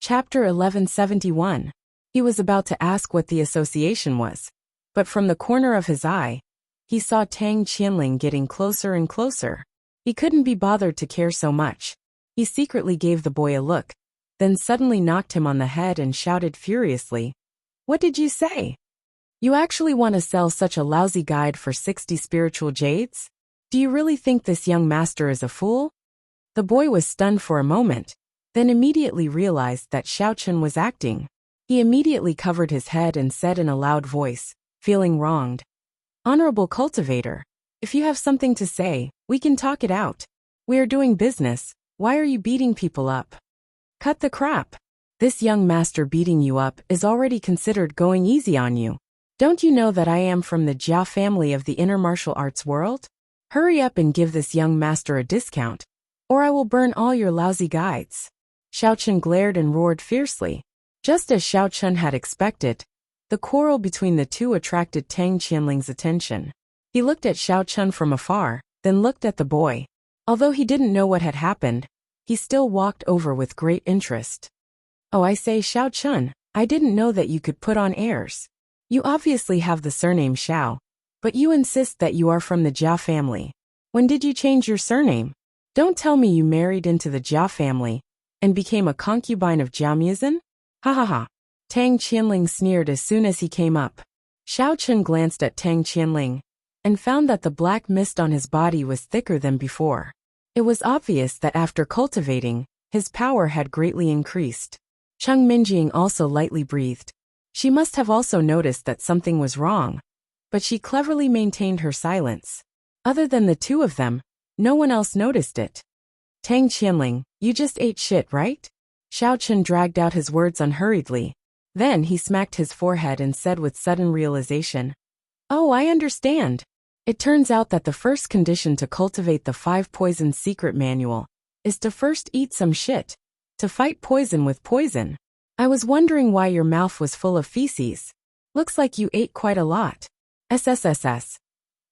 Chapter 1171. He was about to ask what the association was, but from the corner of his eye, he saw Tang Qianling getting closer and closer. He couldn't be bothered to care so much. He secretly gave the boy a look, then suddenly knocked him on the head and shouted furiously, "What did you say? You actually want to sell such a lousy guide for 60 spiritual jades? Do you really think this young master is a fool?" The boy was stunned for a moment, then immediately realized that Xiaochun was acting. He immediately covered his head and said in a loud voice, feeling wronged, "Honorable cultivator, if you have something to say, we can talk it out. We are doing business, why are you beating people up? Cut the crap. This young master beating you up is already considered going easy on you. Don't you know that I am from the Jia family of the inner martial arts world? Hurry up and give this young master a discount, or I will burn all your lousy guides." Xiaochun glared and roared fiercely. Just as Xiaochun had expected, the quarrel between the two attracted Tang Qianling's attention. He looked at Xiaochun from afar, then looked at the boy. Although he didn't know what had happened, he still walked over with great interest. "Oh, I say, Xiaochun, I didn't know that you could put on airs. You obviously have the surname Xiao, but you insist that you are from the Jia family. When did you change your surname? Don't tell me you married into the Jia family and became a concubine of Jia Muzin? Ha ha ha." Tang Qianling sneered as soon as he came up. Xiaochun glanced at Tang Qianling and found that the black mist on his body was thicker than before. It was obvious that after cultivating, his power had greatly increased. Cheng Minjing also lightly breathed. She must have also noticed that something was wrong, but she cleverly maintained her silence. Other than the two of them, no one else noticed it. "Tang Qianling, you just ate shit, right?" Xiaochun dragged out his words unhurriedly. Then he smacked his forehead and said with sudden realization, "Oh, I understand. It turns out that the first condition to cultivate the 5 Poisons Secret Manual is to first eat some shit, to fight poison with poison. I was wondering why your mouth was full of feces. Looks like you ate quite a lot. SSSS.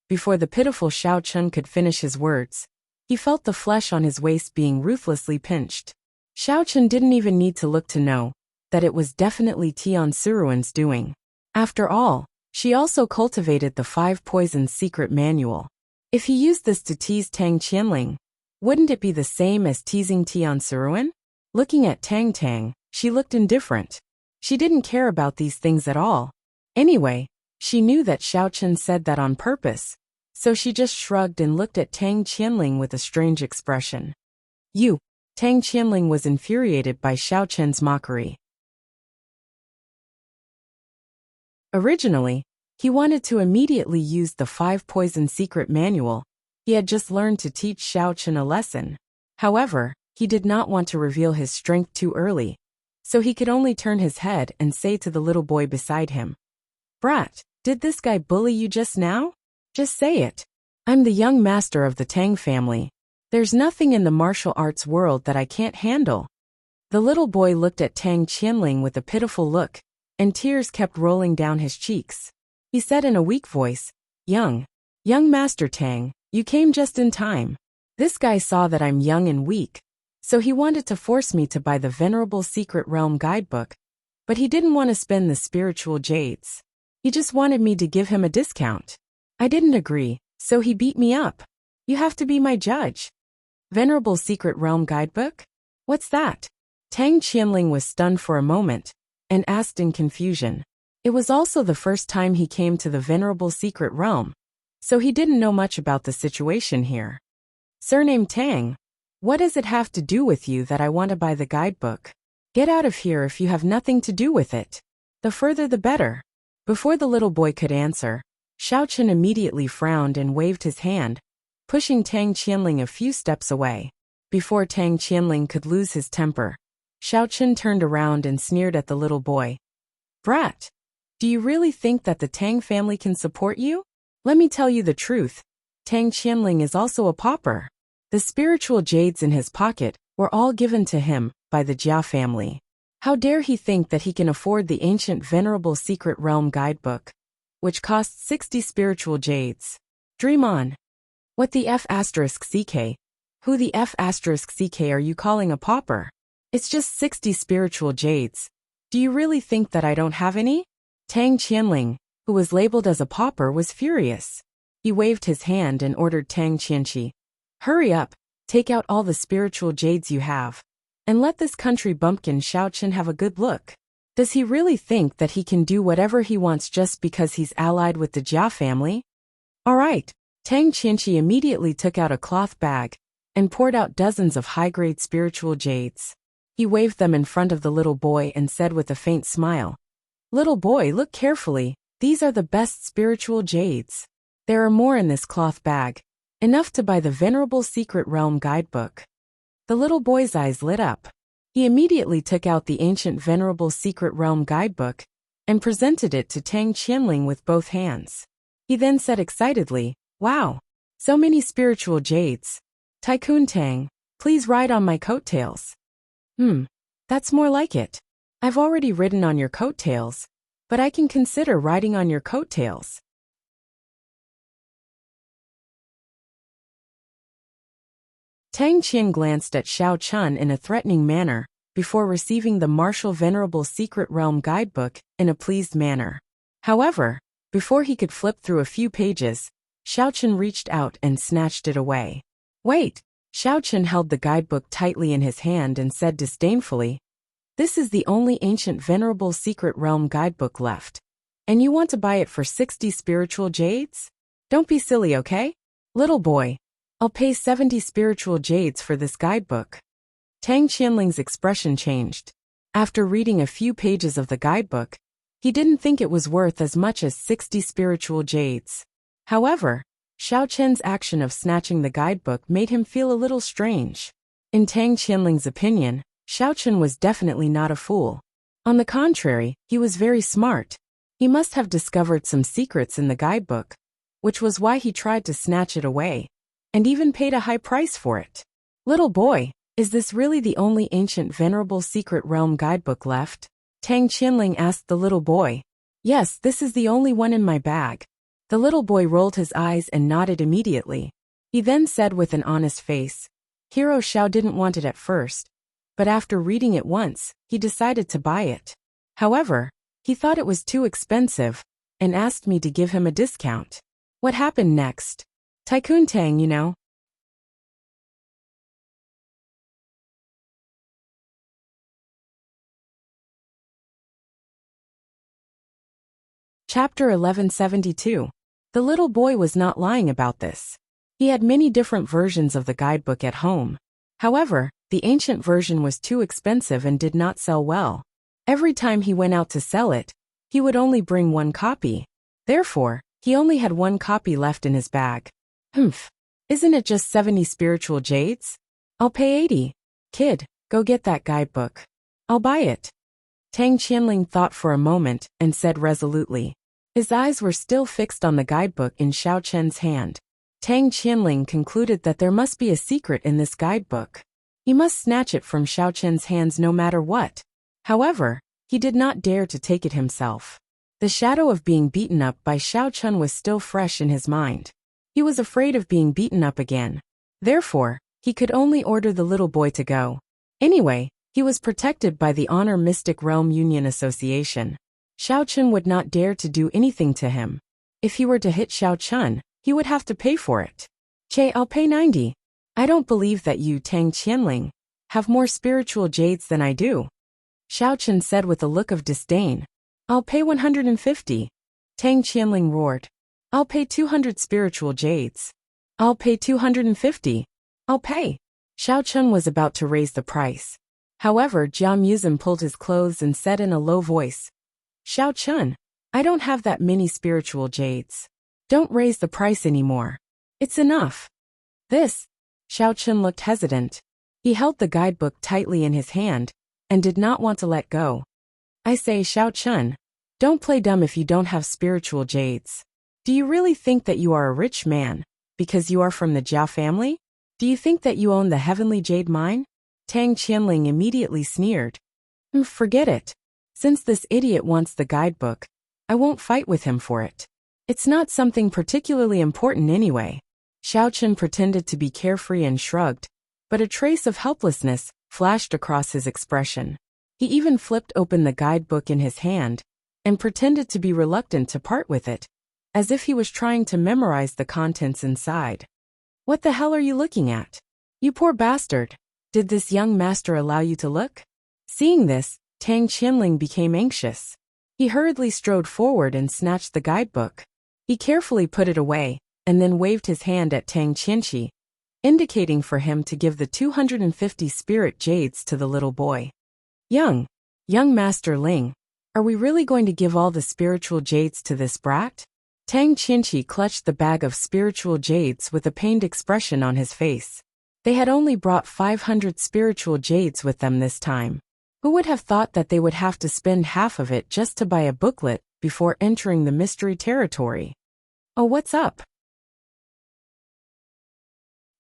Before the pitiful Xiaochun could finish his words, he felt the flesh on his waist being ruthlessly pinched. Xiaochun didn't even need to look to know that it was definitely Tian Suruan's doing. After all, she also cultivated the 5 Poisons Secret Manual. If he used this to tease Tang Qianling, wouldn't it be the same as teasing Tian Suruan? Looking at Tang, she looked indifferent. She didn't care about these things at all. Anyway, she knew that Xiaochun said that on purpose, so she just shrugged and looked at Tang Qianling with a strange expression. "You." Tang Qianling was infuriated by Xiaochun's mockery. Originally, he wanted to immediately use the 5 Poison Secret Manual. He had just learned to teach Xiaochun a lesson. However, he did not want to reveal his strength too early, so he could only turn his head and say to the little boy beside him, "Brat, did this guy bully you just now? Just say it. I'm the young master of the Tang family. There's nothing in the martial arts world that I can't handle." The little boy looked at Tang Qianling with a pitiful look, and tears kept rolling down his cheeks. He said in a weak voice, Young Master Tang, you came just in time. This guy saw that I'm young and weak, so he wanted to force me to buy the Venerable Secret Realm guidebook, but he didn't want to spend the spiritual jades. He just wanted me to give him a discount. I didn't agree, so he beat me up. You have to be my judge." "Venerable Secret Realm guidebook? What's that?" Tang Qianling was stunned for a moment and asked in confusion. It was also the first time he came to the Venerable Secret Realm, so he didn't know much about the situation here. "Surname Tang, what does it have to do with you that I want to buy the guidebook? Get out of here if you have nothing to do with it. The further the better." Before the little boy could answer, Xiaochun immediately frowned and waved his hand, pushing Tang Qianling a few steps away. Before Tang Qianling could lose his temper, Xiaochun turned around and sneered at the little boy. "Brat, do you really think that the Tang family can support you? Let me tell you the truth. Tang Qianling is also a pauper. The spiritual jades in his pocket were all given to him by the Jia family. How dare he think that he can afford the ancient Venerable Secret Realm guidebook, which costs 60 spiritual jades? Dream on. What the F***ck? Who the F***ck are you calling a pauper? It's just 60 spiritual jades. Do you really think that I don't have any? Tang Qianling, who was labeled as a pauper, was furious. He waved his hand and ordered Tang Qianqi, "Hurry up, take out all the spiritual jades you have, and let this country bumpkin Xiaochen have a good look. Does he really think that he can do whatever he wants just because he's allied with the Jia family?" All right. Tang Qianqi immediately took out a cloth bag and poured out dozens of high-grade spiritual jades. He waved them in front of the little boy and said with a faint smile, "Little boy, look carefully. These are the best spiritual jades. There are more in this cloth bag, enough to buy the Venerable Secret Realm guidebook." The little boy's eyes lit up. He immediately took out the ancient Venerable Secret Realm guidebook and presented it to Tang Qianling with both hands. He then said excitedly, "Wow! So many spiritual jades. Tycoon Tang, please ride on my coattails." That's more like it. I've already ridden on your coattails, but I can consider riding on your coattails. Tang Qian glanced at Xiao Chun in a threatening manner before receiving the Martial Venerable Secret Realm guidebook in a pleased manner. However, before he could flip through a few pages, Xiao Chun reached out and snatched it away. "Wait!" Xiao Chun held the guidebook tightly in his hand and said disdainfully, "This is the only ancient Venerable Secret Realm guidebook left. And you want to buy it for 60 spiritual jades? Don't be silly, okay? Little boy, I'll pay 70 spiritual jades for this guidebook." Tang Qianling's expression changed. After reading a few pages of the guidebook, he didn't think it was worth as much as 60 spiritual jades. However, Xiao Chen's action of snatching the guidebook made him feel a little strange. In Tang Qianling's opinion, Xiao Chen was definitely not a fool. On the contrary, he was very smart. He must have discovered some secrets in the guidebook, which was why he tried to snatch it away, and even paid a high price for it. "Little boy, is this really the only ancient Venerable Secret Realm guidebook left?" Tang Qianling asked the little boy. "Yes, this is the only one in my bag." The little boy rolled his eyes and nodded immediately. He then said with an honest face, "Hero Xiao didn't want it at first, but after reading it once, he decided to buy it. However, he thought it was too expensive and asked me to give him a discount." What happened next? Tycoon Tang, you know. Chapter 1172. The little boy was not lying about this. He had many different versions of the guidebook at home. However, the ancient version was too expensive and did not sell well. Every time he went out to sell it, he would only bring one copy. Therefore, he only had one copy left in his bag. Isn't it just 70 spiritual jades? I'll pay 80. Kid, go get that guidebook. I'll buy it. Tang Qianling thought for a moment and said resolutely. His eyes were still fixed on the guidebook in Xiao Chen's hand. Tang Qianling concluded that there must be a secret in this guidebook. He must snatch it from Xiao Chen's hands no matter what. However, he did not dare to take it himself. The shadow of being beaten up by Xiao Chen was still fresh in his mind. He was afraid of being beaten up again. Therefore, he could only order the little boy to go. Anyway, he was protected by the Honor Mystic Realm Union Association. Xiao Chen would not dare to do anything to him. If he were to hit Xiao Chen, he would have to pay for it. Che, I'll pay 90. I don't believe that you, Tang Qianling, have more spiritual jades than I do. Xiao Chen said with a look of disdain. I'll pay 150. Tang Qianling roared. I'll pay 200 spiritual jades. I'll pay 250. I'll pay. Xiao Chen was about to raise the price. However, Jia Muzin pulled his clothes and said in a low voice, Xiao Chen, I don't have that many spiritual jades. Don't raise the price anymore. It's enough. This. Xiao Chen looked hesitant. He held the guidebook tightly in his hand and did not want to let go. I say, Xiao Chen, don't play dumb if you don't have spiritual jades. Do you really think that you are a rich man because you are from the Jia family? Do you think that you own the heavenly jade mine? Tang Qianling immediately sneered. Forget it. Since this idiot wants the guidebook, I won't fight with him for it. It's not something particularly important anyway. Xiao Chen pretended to be carefree and shrugged, but a trace of helplessness flashed across his expression. He even flipped open the guidebook in his hand and pretended to be reluctant to part with it, as if he was trying to memorize the contents inside. "What the hell are you looking at? You poor bastard. Did this young master allow you to look?" Seeing this, Tang Qianling became anxious. He hurriedly strode forward and snatched the guidebook. He carefully put it away, and then waved his hand at Tang Qianqi, indicating for him to give the 250 spirit jades to the little boy. Young Master Ling, are we really going to give all the spiritual jades to this brat?" Tang Qianqi clutched the bag of spiritual jades with a pained expression on his face. They had only brought 500 spiritual jades with them this time. Who would have thought that they would have to spend half of it just to buy a booklet before entering the mystery territory? "Oh, what's up?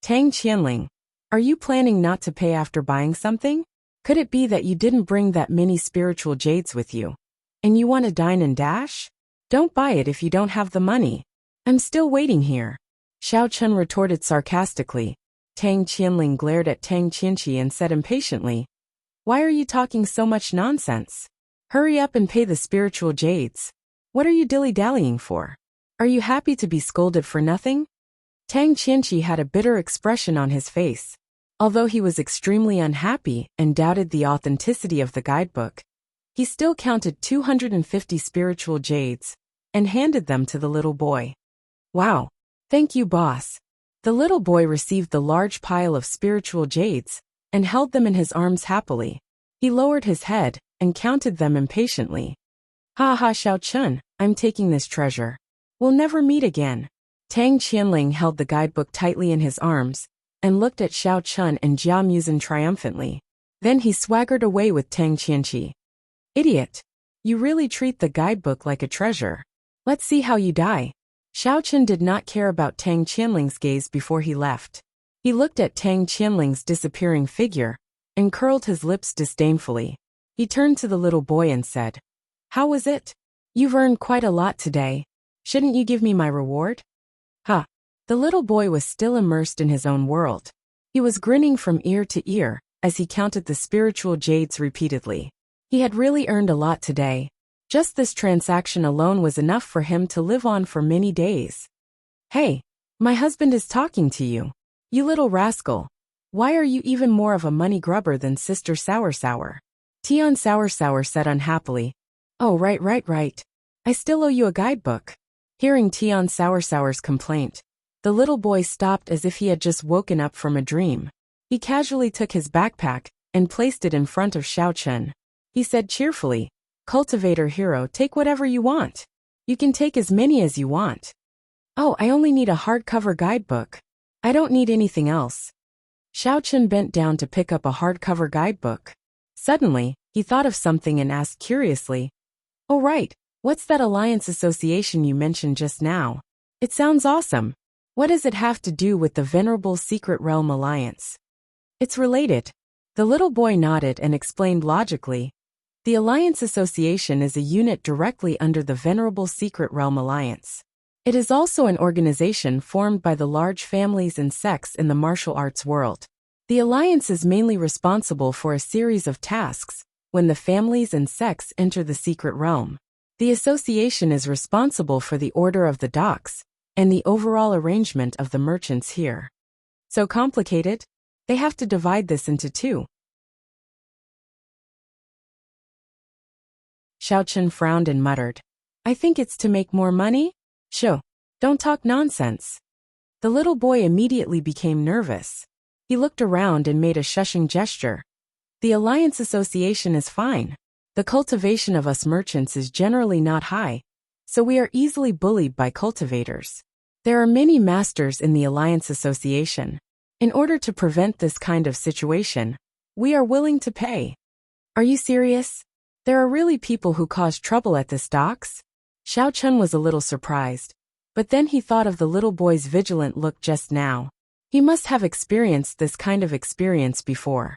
Tang Qianling, are you planning not to pay after buying something? Could it be that you didn't bring that many spiritual jades with you, and you want to dine and dash? Don't buy it if you don't have the money. I'm still waiting here," Xiao Chun retorted sarcastically. Tang Qianling glared at Tang Qianqi and said impatiently, "Why are you talking so much nonsense? Hurry up and pay the spiritual jades. What are you dilly-dallying for? Are you happy to be scolded for nothing?" Tang Qianqi had a bitter expression on his face. Although he was extremely unhappy and doubted the authenticity of the guidebook, he still counted 250 spiritual jades and handed them to the little boy. "Wow. Thank you, boss." The little boy received the large pile of spiritual jades and held them in his arms happily. He lowered his head and counted them impatiently. "Ha ha, Xiao Chun, I'm taking this treasure. We'll never meet again." Tang Qianling held the guidebook tightly in his arms and looked at Xiao Chun and Jia Muzhen triumphantly. Then he swaggered away with Tang Qianqi. "Idiot. You really treat the guidebook like a treasure. Let's see how you die." Xiao Chun did not care about Tang Qianling's gaze before he left. He looked at Tang Qianling's disappearing figure and curled his lips disdainfully. He turned to the little boy and said, "How was it? You've earned quite a lot today. Shouldn't you give me my reward?" "Huh." The little boy was still immersed in his own world. He was grinning from ear to ear as he counted the spiritual jades repeatedly. He had really earned a lot today. Just this transaction alone was enough for him to live on for many days. "Hey, my husband is talking to you. You little rascal. Why are you even more of a money grubber than Sister Sour Sour?" Tian Sour Sour said unhappily. "Oh, right. I still owe you a guidebook." Hearing Tian Sour Sour's complaint, the little boy stopped as if he had just woken up from a dream. He casually took his backpack and placed it in front of Xiao Chun. He said cheerfully, "Cultivator Hero, take whatever you want. You can take as many as you want." "Oh, I only need a hardcover guidebook. I don't need anything else." Xiao Chun bent down to pick up a hardcover guidebook. Suddenly, he thought of something and asked curiously, "Oh right, what's that alliance association you mentioned just now? It sounds awesome. What does it have to do with the Venerable Secret Realm Alliance?" "It's related." The little boy nodded and explained logically. The Alliance Association is a unit directly under the Venerable Secret Realm Alliance. It is also an organization formed by the large families and sects in the martial arts world. The Alliance is mainly responsible for a series of tasks when the families and sects enter the secret realm. The association is responsible for the order of the docks and the overall arrangement of the merchants here. So complicated? They have to divide this into two. Xiao Chun frowned and muttered, "I think it's to make more money? Shoo, don't talk nonsense." The little boy immediately became nervous. He looked around and made a shushing gesture. "The Alliance Association is fine. The cultivation of us merchants is generally not high, so we are easily bullied by cultivators. There are many masters in the Alliance Association. In order to prevent this kind of situation, we are willing to pay." "Are you serious? There are really people who cause trouble at the docks?" Xiao Chun was a little surprised, but then he thought of the little boy's vigilant look just now. He must have experienced this kind of experience before.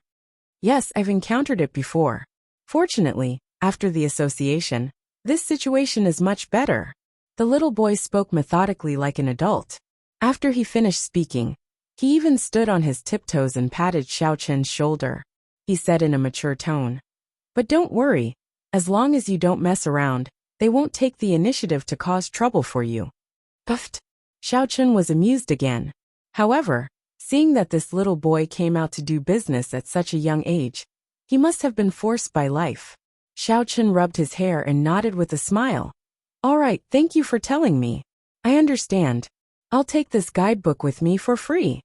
"Yes, I've encountered it before. Fortunately, after the association, this situation is much better." The little boy spoke methodically like an adult. After he finished speaking, he even stood on his tiptoes and patted Xiao Chun's shoulder. he said in a mature tone. But don't worry. As long as you don't mess around, they won't take the initiative to cause trouble for you. Puffed. Xiaochun was amused again. However, seeing that this little boy came out to do business at such a young age, he must have been forced by life. Xiaochun rubbed his hair and nodded with a smile. All right, thank you for telling me. I understand. I'll take this guidebook with me for free.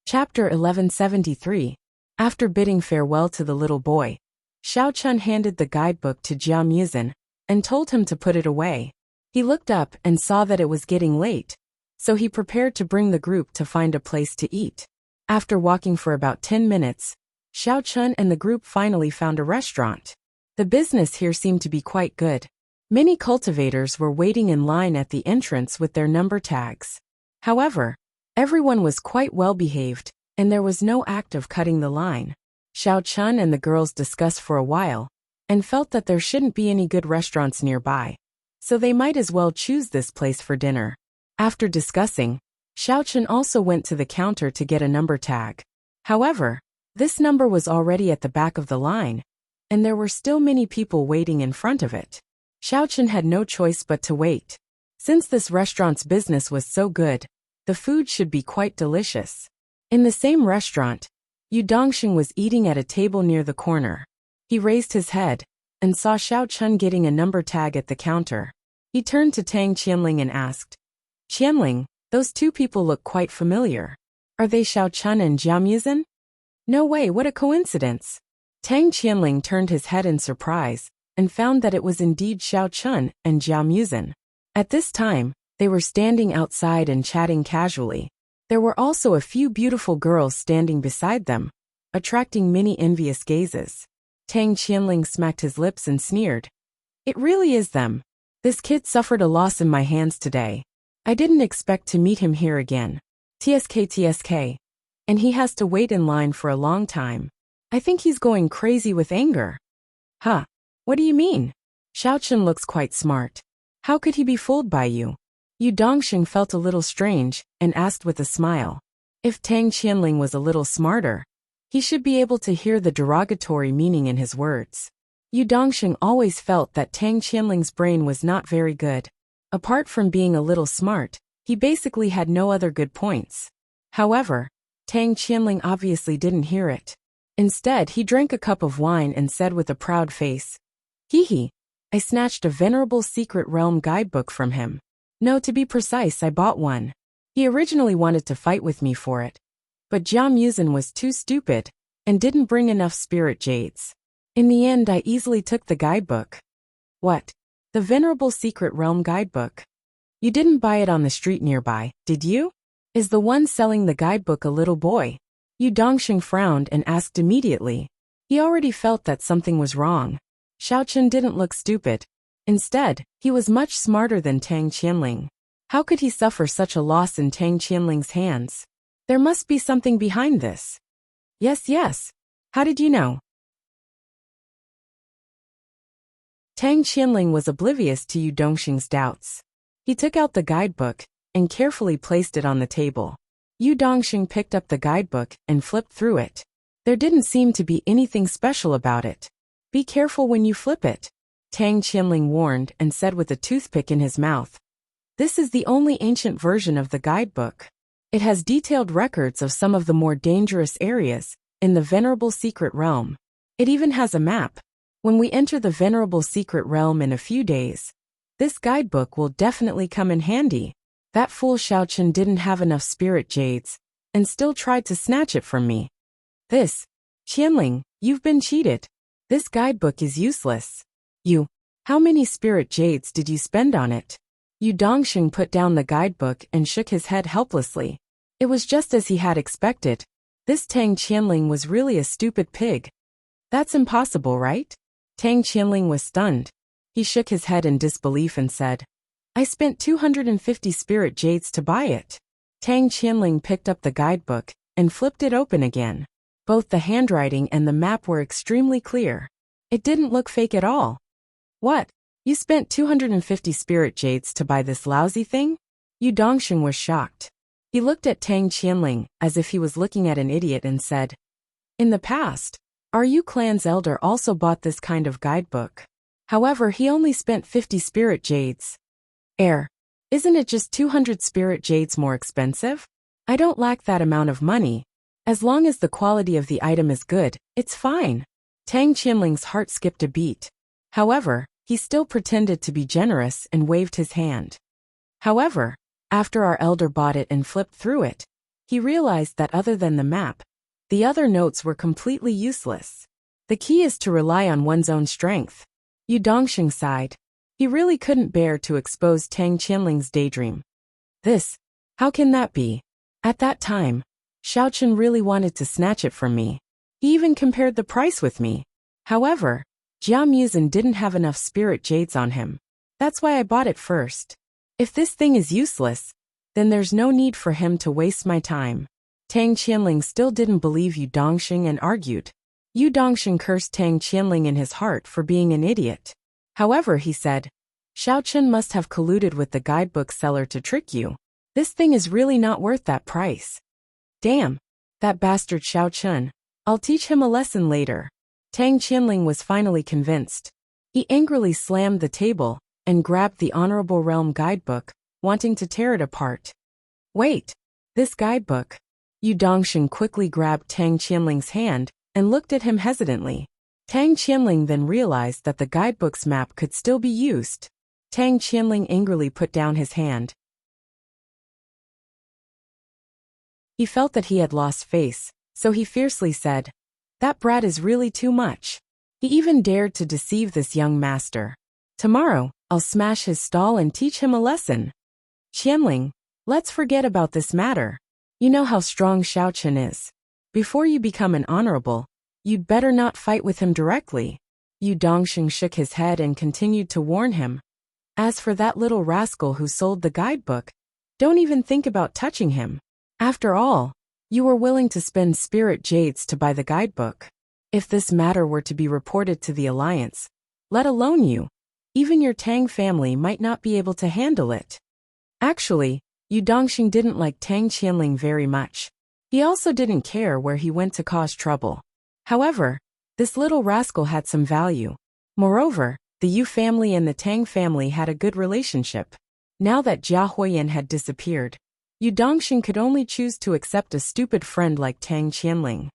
Chapter 1173. After bidding farewell to the little boy, Xiaochun handed the guidebook to Jia Muzin and told him to put it away. He looked up and saw that it was getting late, so he prepared to bring the group to find a place to eat. After walking for about 10 minutes, Xiaochun and the group finally found a restaurant. The business here seemed to be quite good. Many cultivators were waiting in line at the entrance with their number tags. However, everyone was quite well behaved, and there was no act of cutting the line. Xiaochun and the girls discussed for a while, and felt that there shouldn't be any good restaurants nearby, so they might as well choose this place for dinner. After discussing, Xiaochun also went to the counter to get a number tag. However, this number was already at the back of the line, and there were still many people waiting in front of it. Xiaochun had no choice but to wait. Since this restaurant's business was so good, the food should be quite delicious. In the same restaurant, Yu Dongxing was eating at a table near the corner. He raised his head and saw Xiaochun getting a number tag at the counter. He turned to Tang Qianling and asked, Qianling, those two people look quite familiar. Are they Xiaochun and Jia Muzin? No way, what a coincidence. Tang Qianling turned his head in surprise and found that it was indeed Xiaochun and Jia Muzin. At this time, they were standing outside and chatting casually. There were also a few beautiful girls standing beside them, attracting many envious gazes. Tang Qianling smacked his lips and sneered. It really is them. This kid suffered a loss in my hands today. I didn't expect to meet him here again. TSK. And he has to wait in line for a long time. I think he's going crazy with anger. Huh? What do you mean? Xiaochun looks quite smart. How could he be fooled by you? Yu Dongxing felt a little strange and asked with a smile. If Tang Qianling was a little smarter, he should be able to hear the derogatory meaning in his words. Yu Dongxing always felt that Tang Qianling's brain was not very good. Apart from being a little smart, he basically had no other good points. However, Tang Qianling obviously didn't hear it. Instead, he drank a cup of wine and said with a proud face, Hee. I snatched a venerable secret realm guidebook from him. No, to be precise, I bought one. He originally wanted to fight with me for it, but Jia Muzin was too stupid and didn't bring enough spirit jades. In the end, I easily took the guidebook. What? The venerable secret realm guidebook? You didn't buy it on the street nearby, did you? Is the one selling the guidebook a little boy? Yu Dongxing frowned and asked immediately. He already felt that something was wrong. Xiaochun didn't look stupid. Instead, he was much smarter than Tang Qianling. How could he suffer such a loss in Tang Qianling's hands? There must be something behind this. Yes. How did you know? Tang Qianling was oblivious to Yu Dongxing's doubts. He took out the guidebook and carefully placed it on the table. Yu Dongxing picked up the guidebook and flipped through it. There didn't seem to be anything special about it. Be careful when you flip it, Tang Qianling warned and said with a toothpick in his mouth. This is the only ancient version of the guidebook. It has detailed records of some of the more dangerous areas in the Venerable Secret Realm. It even has a map. When we enter the Venerable Secret Realm in a few days, this guidebook will definitely come in handy. That fool Xiaochun didn't have enough spirit jades and still tried to snatch it from me. Qianling, you've been cheated. This guidebook is useless. How many spirit jades did you spend on it? Yu Dongxing put down the guidebook and shook his head helplessly. It was just as he had expected. This Tang Qianling was really a stupid pig. That's impossible, right? Tang Qianling was stunned. He shook his head in disbelief and said, I spent 250 spirit jades to buy it. Tang Qianling picked up the guidebook and flipped it open again. Both the handwriting and the map were extremely clear. It didn't look fake at all. What? You spent 250 spirit jades to buy this lousy thing? Yu Dongxing was shocked. He looked at Tang Qianling as if he was looking at an idiot and said, "In the past, our Yu clan's elder also bought this kind of guidebook. However, he only spent 50 spirit jades. Isn't it just 200 spirit jades more expensive? I don't lack that amount of money. As long as the quality of the item is good, it's fine." Tang Qianling's heart skipped a beat. However, he still pretended to be generous and waved his hand. However, after our elder bought it and flipped through it, he realized that other than the map, the other notes were completely useless. The key is to rely on one's own strength. Yu Dongxing sighed. He really couldn't bear to expose Tang Qianling's daydream. How can that be? At that time, Xiaochen really wanted to snatch it from me. He even compared the price with me. However, Jia Muzin didn't have enough spirit jades on him. That's why I bought it first. If this thing is useless, then there's no need for him to waste my time. Tang Qianling still didn't believe Yu Dongxing and argued. Yu Dongxing cursed Tang Qianling in his heart for being an idiot. However, he said, "Xiaochen must have colluded with the guidebook seller to trick you. This thing is really not worth that price." "Damn, that bastard Xiaochen. I'll teach him a lesson later." Tang Qianling was finally convinced. He angrily slammed the table and grabbed the Honorable Realm guidebook, wanting to tear it apart. "Wait, this guidebook?" Yu Dongxing quickly grabbed Tang Qianling's hand and looked at him hesitantly. Tang Qianling then realized that the guidebook's map could still be used. Tang Qianling angrily put down his hand. He felt that he had lost face, so he fiercely said, "That brat is really too much. He even dared to deceive this young master. Tomorrow, I'll smash his stall and teach him a lesson." "Qianling, let's forget about this matter. You know how strong Xiaochen is. Before you become an honorable, you'd better not fight with him directly." Yu Dongxing shook his head and continued to warn him. "As for that little rascal who sold the guidebook, don't even think about touching him. After all, you were willing to spend spirit jades to buy the guidebook. If this matter were to be reported to the Alliance, let alone you, even your Tang family might not be able to handle it." Actually, Yu Dongxing didn't like Tang Qianling very much. He also didn't care where he went to cause trouble. However, this little rascal had some value. Moreover, the Yu family and the Tang family had a good relationship. Now that Jia Huoyan had disappeared, Yu Dongxing could only choose to accept a stupid friend like Tang Qianling.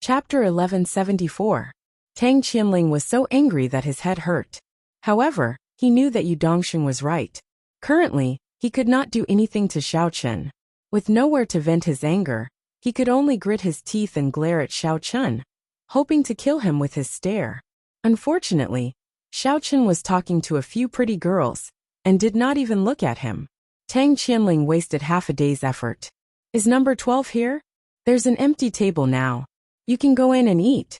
Chapter 1174. Tang Qianling was so angry that his head hurt. However, he knew that Yu Dongxing was right. Currently, he could not do anything to Xiaochen. With nowhere to vent his anger, he could only grit his teeth and glare at Xiaochen, hoping to kill him with his stare. Unfortunately, Xiaochen was talking to a few pretty girls, and did not even look at him. Tang Qianling wasted half a day's effort. "Is number 12 here? There's an empty table now. You can go in and eat."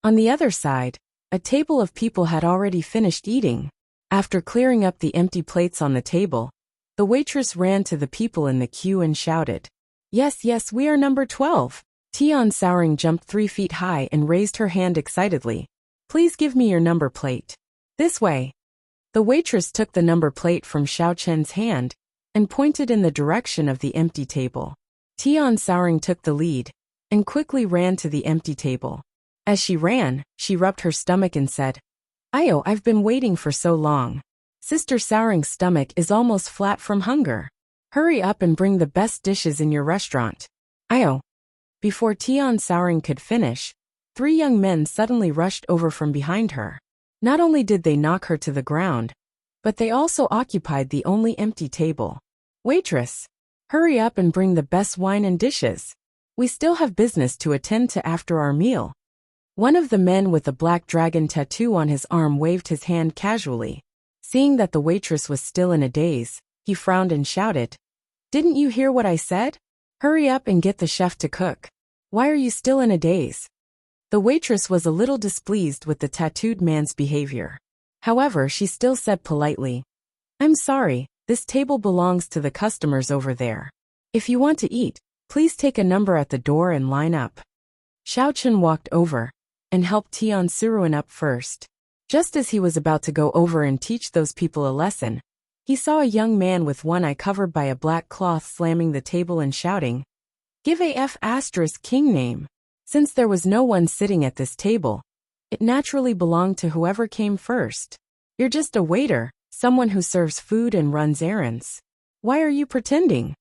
On the other side, a table of people had already finished eating. After clearing up the empty plates on the table, the waitress ran to the people in the queue and shouted, Yes, we are number 12. Tian Souring jumped 3 feet high and raised her hand excitedly. "Please give me your number plate." "This way." The waitress took the number plate from Xiaochen's hand and pointed in the direction of the empty table. Tian Souring took the lead and quickly ran to the empty table. As she ran, she rubbed her stomach and said, "Ayo, I've been waiting for so long. Sister Souring's stomach is almost flat from hunger. Hurry up and bring the best dishes in your restaurant. Ayo." Before Tian Souring could finish, 3 young men suddenly rushed over from behind her. Not only did they knock her to the ground, but they also occupied the only empty table. "Waitress, hurry up and bring the best wine and dishes. We still have business to attend to after our meal." One of the men with the black dragon tattoo on his arm waved his hand casually. Seeing that the waitress was still in a daze, he frowned and shouted, "Didn't you hear what I said? Hurry up and get the chef to cook. Why are you still in a daze?" The waitress was a little displeased with the tattooed man's behavior. However, she still said politely, "I'm sorry, this table belongs to the customers over there. If you want to eat, please take a number at the door and line up." Xiaochen walked over and helped Tian Suruan up first. Just as he was about to go over and teach those people a lesson, he saw a young man with one eye covered by a black cloth slamming the table and shouting, "Give a F***king name." Since there was no one sitting at this table, it naturally belonged to whoever came first. You're just a waiter, someone who serves food and runs errands. Why are you pretending?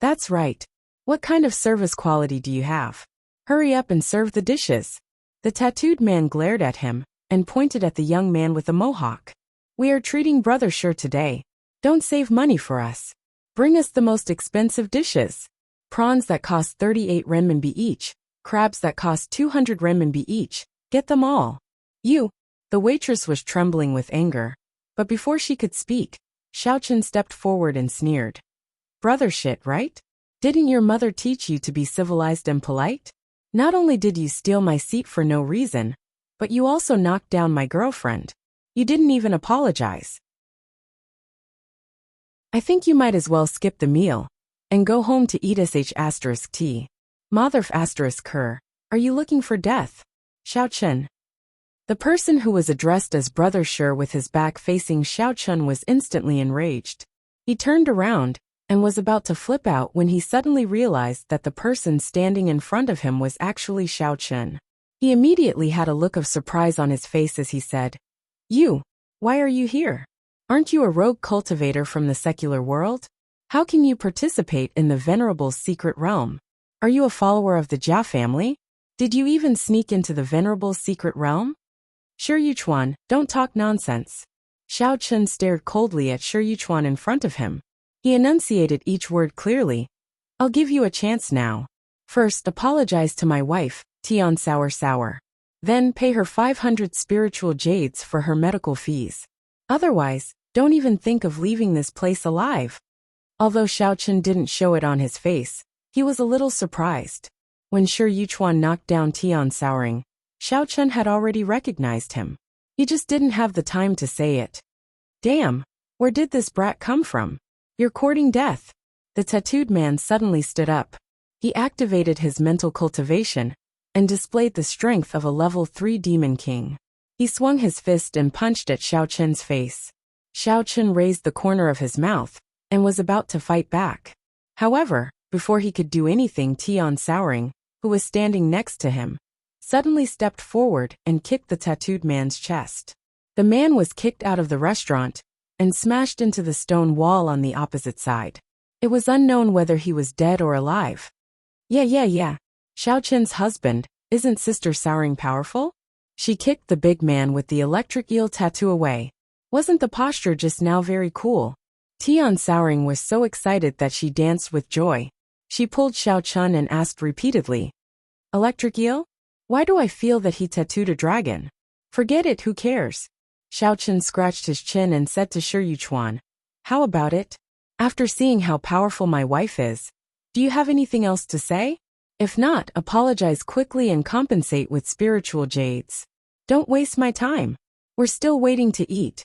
That's right. What kind of service quality do you have? Hurry up and serve the dishes. The tattooed man glared at him and pointed at the young man with the mohawk. We are treating Brother Sure today. Don't save money for us. Bring us the most expensive dishes. Prawns that cost 38 renminbi each, crabs that cost 200 renminbi each. Get them all. You. The waitress was trembling with anger, but before she could speak, Xiaochen stepped forward and sneered. Brother shit, right? Didn't your mother teach you to be civilized and polite? Not only did you steal my seat for no reason, but you also knocked down my girlfriend. You didn't even apologize. I think you might as well skip the meal and go home to eat sh*t. Motherf***. Are you looking for death? Xiaochen. The person who was addressed as Brother Sure with his back facing Xiaochen was instantly enraged. He turned around and was about to flip out when he suddenly realized that the person standing in front of him was actually Xiaochen. He immediately had a look of surprise on his face as he said, "You, why are you here? Aren't you a rogue cultivator from the secular world? How can you participate in the Venerable's secret realm? Are you a follower of the Jia family? Did you even sneak into the Venerable's secret realm?" Shi Yuchuan, don't talk nonsense. Xiaochen stared coldly at Shi Yuchuan in front of him. He enunciated each word clearly. I'll give you a chance now. First, apologize to my wife, Tian Sour. Then pay her 500 spiritual jades for her medical fees. Otherwise, don't even think of leaving this place alive. Although Xiaochen didn't show it on his face, he was a little surprised. When Shi Yuchuan knocked down Tian Souring, Xiaochen had already recognized him. He just didn't have the time to say it. Damn, where did this brat come from? You're courting death. The tattooed man suddenly stood up. He activated his mental cultivation and displayed the strength of a level 3 demon king. He swung his fist and punched at Xiaochen's face. Xiaochen raised the corner of his mouth and was about to fight back. However, before he could do anything, Tian Souring, who was standing next to him, suddenly stepped forward and kicked the tattooed man's chest. The man was kicked out of the restaurant and smashed into the stone wall on the opposite side. It was unknown whether he was dead or alive. Yeah. Xiaochen's husband, isn't Sister Souring powerful? She kicked the big man with the electric eel tattoo away. Wasn't the posture just now very cool? Tian Souring was so excited that she danced with joy. She pulled Xiaochen and asked repeatedly, Electric eel? Why do I feel that he tattooed a dragon? Forget it, who cares? Xiaochen scratched his chin and said to Shi Yuchuan, How about it? After seeing how powerful my wife is, do you have anything else to say? If not, apologize quickly and compensate with spiritual jades. Don't waste my time. We're still waiting to eat.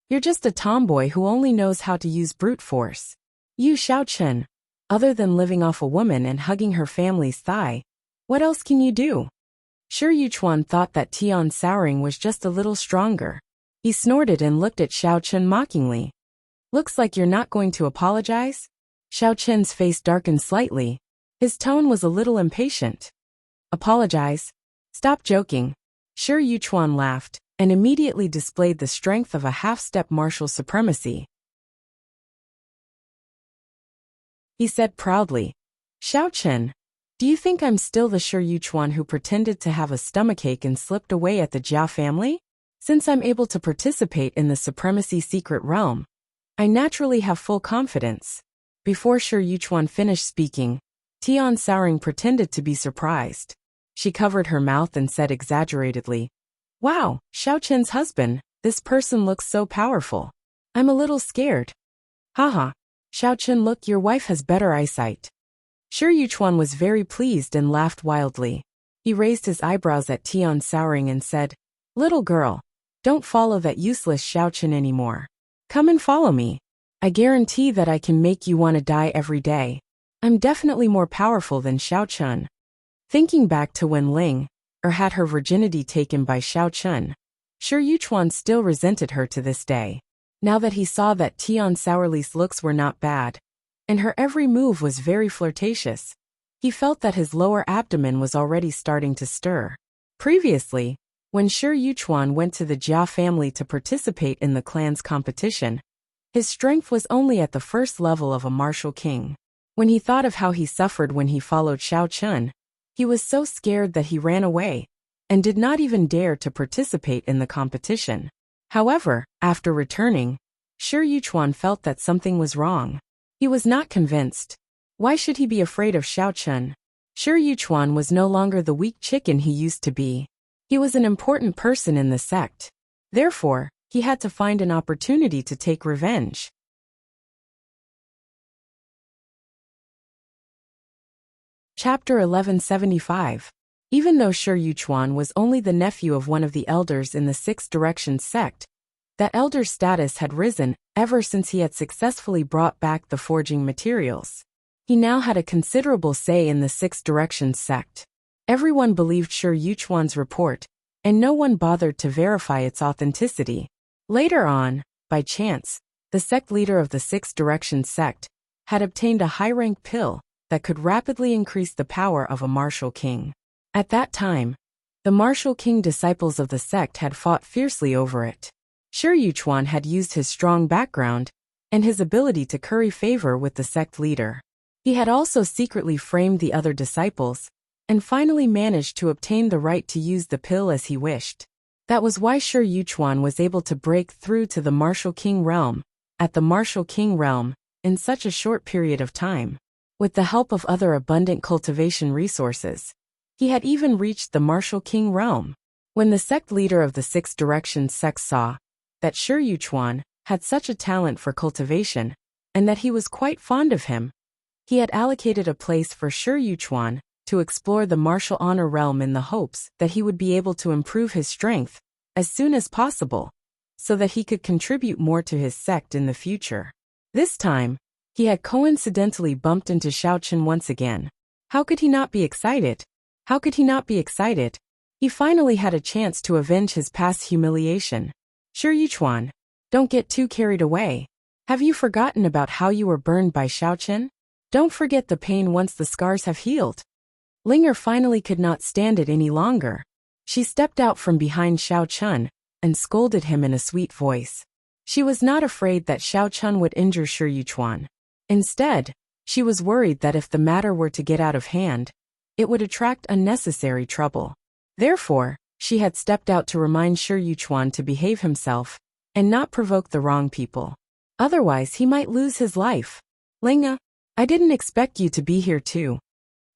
You're just a tomboy who only knows how to use brute force. You Xiaochen, other than living off a woman and hugging her family's thigh, what else can you do? Shi Yuchuan thought that Tian Souring was just a little stronger. He snorted and looked at Xiaochen mockingly. Looks like you're not going to apologize? Xiaochen's face darkened slightly. His tone was a little impatient. Apologize? Stop joking. Shi Yuchuan laughed and immediately displayed the strength of a half-step martial supremacy. He said proudly, Xiaochen, do you think I'm still the Shi Yuchuan who pretended to have a stomachache and slipped away at the Jia family? Since I'm able to participate in the supremacy secret realm, I naturally have full confidence. Before Shi Yuchuan finished speaking, Tian Souring pretended to be surprised. She covered her mouth and said exaggeratedly, Wow, Xiaochen's husband, this person looks so powerful. I'm a little scared. Haha. Xiaochen, look, your wife has better eyesight. Shi Yuchuan was very pleased and laughed wildly. He raised his eyebrows at Tian Souring and said, Little girl, don't follow that useless Xiaochen anymore. Come and follow me. I guarantee that I can make you want to die every day. I'm definitely more powerful than Xiaochen. Thinking back to when Ling had her virginity taken by Xiaochen, Shi Yuchuan still resented her to this day. Now that he saw that Tian Sourli's looks were not bad, and her every move was very flirtatious, he felt that his lower abdomen was already starting to stir. Previously, when Shi Yuchuan went to the Jia family to participate in the clan's competition, his strength was only at the first level of a martial king. When he thought of how he suffered when he followed Xiao Chun, he was so scared that he ran away and did not even dare to participate in the competition. However, after returning, Shi Yuchuan felt that something was wrong. He was not convinced. Why should he be afraid of Xiao Chun? Shi Yuchuan was no longer the weak chicken he used to be. He was an important person in the sect. Therefore, he had to find an opportunity to take revenge. Chapter 1175. Even though Shi Yuchuan was only the nephew of one of the elders in the Six Directions sect, that elder's status had risen ever since he had successfully brought back the forging materials. He now had a considerable say in the Six Directions sect. Everyone believed Shi Yuchuan's report, and no one bothered to verify its authenticity. Later on, by chance, the sect leader of the Six Directions sect had obtained a high-rank pill that could rapidly increase the power of a martial king. At that time, the martial king disciples of the sect had fought fiercely over it. Shi Yuchuan had used his strong background and his ability to curry favor with the sect leader. He had also secretly framed the other disciples and finally managed to obtain the right to use the pill as he wished. That was why Shi Yuchuan was able to break through to the martial king realm, at the martial king realm, in such a short period of time. With the help of other abundant cultivation resources, he had even reached the martial king realm. When the sect leader of the Six Directions sect saw that Shi Yuchuan had such a talent for cultivation, and that he was quite fond of him, he had allocated a place for Shi Yuchuan to explore the martial honor realm in the hopes that he would be able to improve his strength as soon as possible, so that he could contribute more to his sect in the future. This time, he had coincidentally bumped into Xiao Chun once again. How could he not be excited? How could he not be excited? He finally had a chance to avenge his past humiliation. Shi Yuchuan, don't get too carried away. Have you forgotten about how you were burned by Xiao Chun? Don't forget the pain once the scars have healed. Linger finally could not stand it any longer. She stepped out from behind Xiao Chun and scolded him in a sweet voice. She was not afraid that Xiao Chun would injure Shi Yuchuan. Instead, she was worried that if the matter were to get out of hand, it would attract unnecessary trouble. Therefore, she had stepped out to remind Shi Yuchuan to behave himself and not provoke the wrong people. Otherwise, he might lose his life. Linga, I didn't expect you to be here too.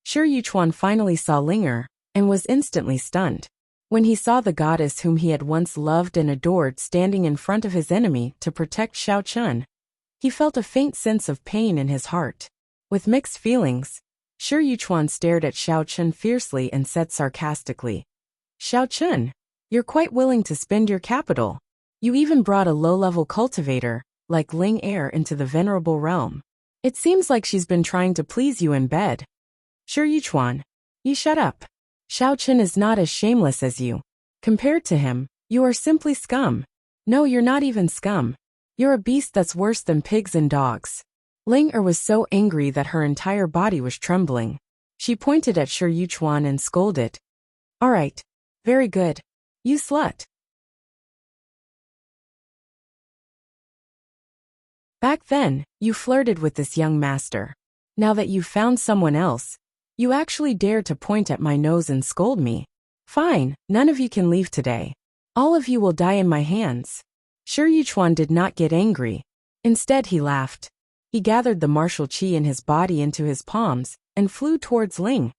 Shi Yuchuan finally saw Linger and was instantly stunned. When he saw the goddess whom he had once loved and adored standing in front of his enemy to protect Xiao Chun, he felt a faint sense of pain in his heart. With mixed feelings, Shi Yuchuan stared at Xiao Chun fiercely and said sarcastically, Xiao Chun, you're quite willing to spend your capital. You even brought a low-level cultivator, like Ling Er, into the venerable realm. It seems like she's been trying to please you in bed. Shi Yuchuan, you shut up. Xiao Chun is not as shameless as you. Compared to him, you are simply scum. No, you're not even scum. You're a beast that's worse than pigs and dogs. Ling Er was so angry that her entire body was trembling. She pointed at Shi Yuchuan and scolded. All right. Very good. You slut. Back then, you flirted with this young master. Now that you've found someone else, you actually dare to point at my nose and scold me. Fine, none of you can leave today. All of you will die in my hands. Shi Yuchuan did not get angry. Instead, he laughed. He gathered the martial chi in his body into his palms and flew towards Ling.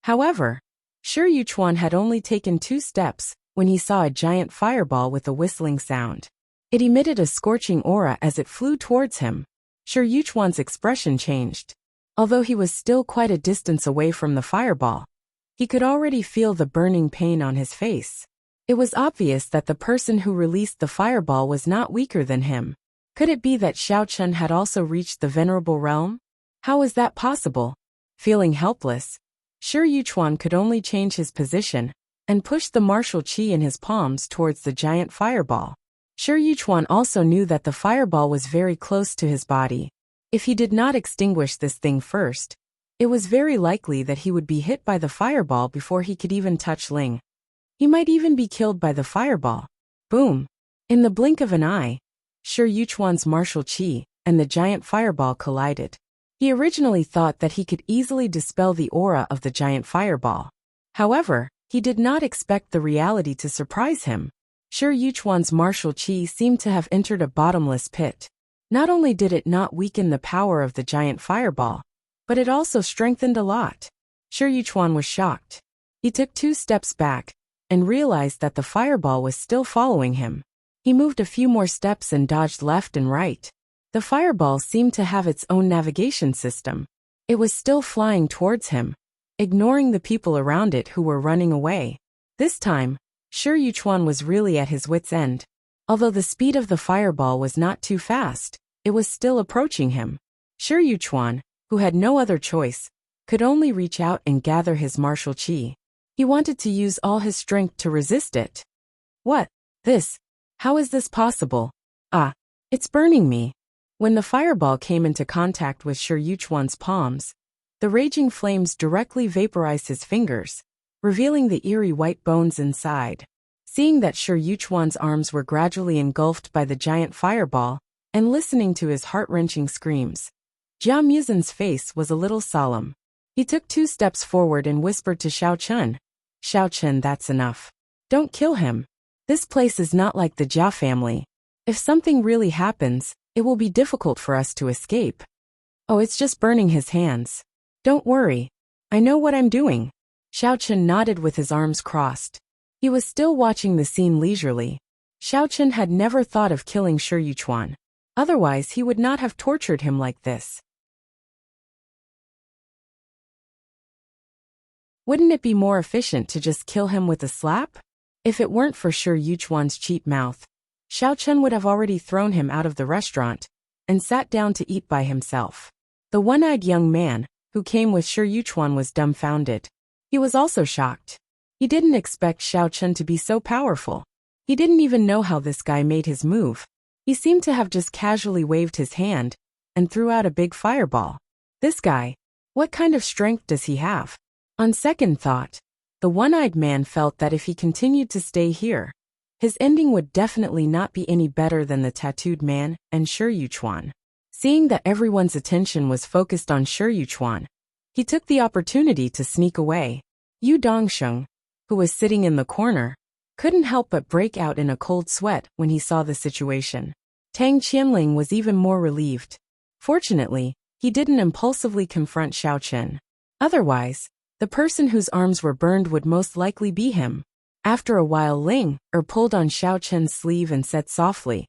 However, Shi Yuchuan had only taken 2 steps when he saw a giant fireball with a whistling sound. It emitted a scorching aura as it flew towards him. Shi Yuchuan's expression changed. Although he was still quite a distance away from the fireball, he could already feel the burning pain on his face. It was obvious that the person who released the fireball was not weaker than him. Could it be that Xiao Chun had also reached the venerable realm? How was that possible? Feeling helpless, Shi Yuchuan could only change his position and pushed the martial chi in his palms towards the giant fireball. Shi Yuchuan also knew that the fireball was very close to his body. If he did not extinguish this thing first, it was very likely that he would be hit by the fireball before he could even touch Ling. He might even be killed by the fireball. Boom! In the blink of an eye, Shi Yuchuan's martial chi and the giant fireball collided. He originally thought that he could easily dispel the aura of the giant fireball. However, he did not expect the reality to surprise him. Shi Yuchuan's martial chi seemed to have entered a bottomless pit. Not only did it not weaken the power of the giant fireball, but it also strengthened a lot. Shi Yuchuan was shocked. He took 2 steps back and realized that the fireball was still following him. He moved a few more steps and dodged left and right. The fireball seemed to have its own navigation system. It was still flying towards him, ignoring the people around it who were running away. This time, Shi Yuchuan was really at his wit's end. Although the speed of the fireball was not too fast, it was still approaching him. Shi Yuchuan, who had no other choice, could only reach out and gather his martial chi. He wanted to use all his strength to resist it. What? This? How is this possible? Ah, it's burning me. When the fireball came into contact with Shi Yuchuan's palms, the raging flames directly vaporized his fingers, revealing the eerie white bones inside. Seeing that Shi Yuchuan's arms were gradually engulfed by the giant fireball, and listening to his heart-wrenching screams, Jia Muzin's face was a little solemn. He took 2 steps forward and whispered to Xiao Chen, "Xiao Chen, that's enough. Don't kill him. This place is not like the Jia family. If something really happens, it will be difficult for us to escape." "Oh, it's just burning his hands. Don't worry. I know what I'm doing." Xiao Chen nodded with his arms crossed. He was still watching the scene leisurely. Xiao Chen had never thought of killing Shi Yuchuan. Otherwise, he would not have tortured him like this. Wouldn't it be more efficient to just kill him with a slap? If it weren't for Shi Yuchuan's cheap mouth, Xiao Chen would have already thrown him out of the restaurant and sat down to eat by himself. The one-eyed young man who came with Shi Yuchuan was dumbfounded. He was also shocked. He didn't expect Xiao Chen to be so powerful. He didn't even know how this guy made his move. He seemed to have just casually waved his hand and threw out a big fireball. This guy, what kind of strength does he have? On second thought, the one-eyed man felt that if he continued to stay here, his ending would definitely not be any better than the tattooed man and Shi Yuchuan. Seeing that everyone's attention was focused on Shi Yuchuan, he took the opportunity to sneak away. Yu Dongsheng, who was sitting in the corner, couldn't help but break out in a cold sweat when he saw the situation. Tang Qianling was even more relieved. Fortunately, he didn't impulsively confront Xiao Chen. Otherwise, the person whose arms were burned would most likely be him. After a while, Ling pulled on Xiao Chen's sleeve and said softly,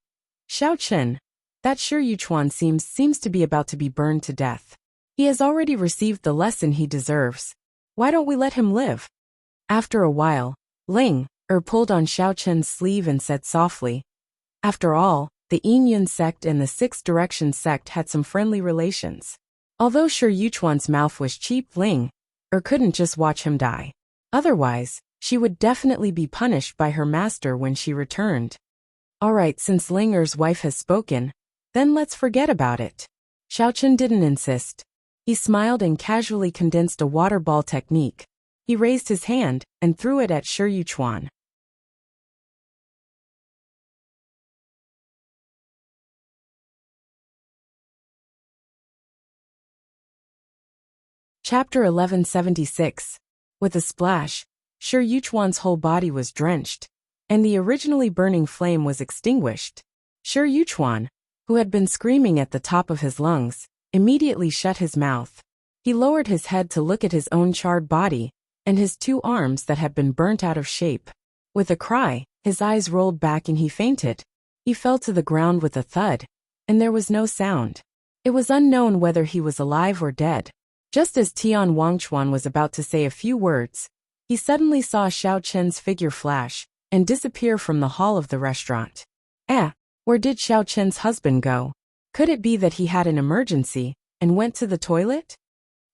"Xiao Chen, that Shi Yuchuan seems to be about to be burned to death. He has already received the lesson he deserves. Why don't we let him live?" After a while, Ling pulled on Xiao Chen's sleeve and said softly, "After all, the Yin sect and the Sixth Direction sect had some friendly relations. Although Shi Yuchuan's mouth was cheap, Ling couldn't just watch him die. Otherwise, she would definitely be punished by her master when she returned. Alright, since Linger's wife has spoken, then let's forget about it." Xiao Chen didn't insist. He smiled and casually condensed a water ball technique. He raised his hand and threw it at Shi Yuchuan. Chapter 1176. With a splash, Shi Yuchuan's whole body was drenched, and the originally burning flame was extinguished. Shi Yuchuan, who had been screaming at the top of his lungs, immediately shut his mouth. He lowered his head to look at his own charred body and his 2 arms that had been burnt out of shape. With a cry, his eyes rolled back and he fainted. He fell to the ground with a thud, and there was no sound. It was unknown whether he was alive or dead. Just as Tian Wangchuan was about to say a few words, he suddenly saw Xiao Chen's figure flash and disappear from the hall of the restaurant. Where did Xiao Chen's husband go? Could it be that he had an emergency and went to the toilet?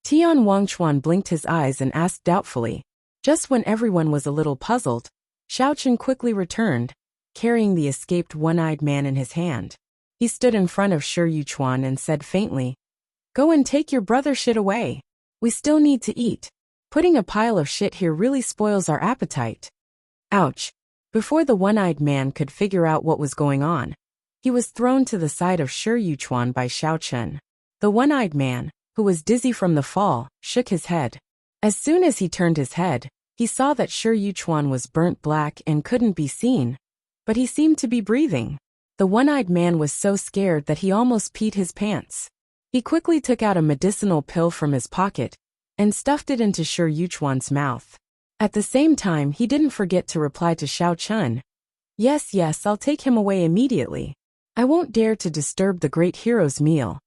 Tian Wangchuan blinked his eyes and asked doubtfully, Just when everyone was a little puzzled, Xiao Chun quickly returned, carrying the escaped one-eyed man in his hand. He stood in front of Shi Yuchuan and said faintly, "Go and take your brother shit away. We still need to eat. Putting a pile of shit here really spoils our appetite." Ouch. Before the one-eyed man could figure out what was going on, he was thrown to the side of Shi Yuchuan by Xiao Chun. The one-eyed man, who was dizzy from the fall, shook his head. As soon as he turned his head, he saw that Shi Yuchuan was burnt black and couldn't be seen, but he seemed to be breathing. The one-eyed man was so scared that he almost peed his pants. He quickly took out a medicinal pill from his pocket and stuffed it into Shi Yuchuan's mouth. At the same time, he didn't forget to reply to Xiao Chun, Yes, I'll take him away immediately. I won't dare to disturb the great hero's meal."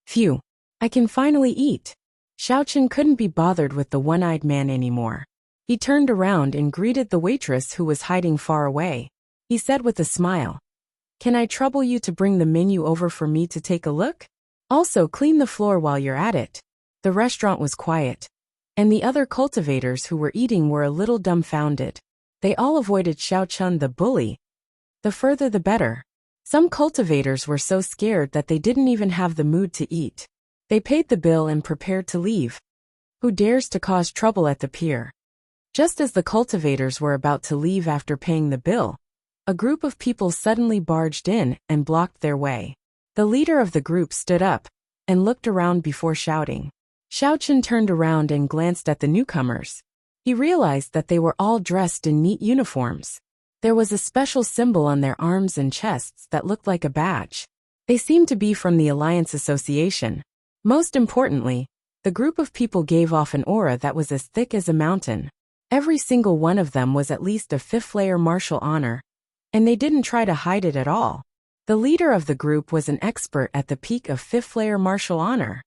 Phew, I can finally eat. Xiao Chun couldn't be bothered with the one-eyed man anymore. He turned around and greeted the waitress who was hiding far away. He said with a smile, "Can I trouble you to bring the menu over for me to take a look? Also, clean the floor while you're at it." The restaurant was quiet, and the other cultivators who were eating were a little dumbfounded. They all avoided Xiao Chun the bully. The further the better. Some cultivators were so scared that they didn't even have the mood to eat. They paid the bill and prepared to leave. Who dares to cause trouble at the pier? Just as the cultivators were about to leave after paying the bill, a group of people suddenly barged in and blocked their way. The leader of the group stood up and looked around before shouting. Xiao Chun turned around and glanced at the newcomers. He realized that they were all dressed in neat uniforms. There was a special symbol on their arms and chests that looked like a badge. They seemed to be from the Alliance Association. Most importantly, the group of people gave off an aura that was as thick as a mountain. Every single one of them was at least a fifth-layer martial honor, and they didn't try to hide it at all. The leader of the group was an expert at the peak of fifth-layer martial honor.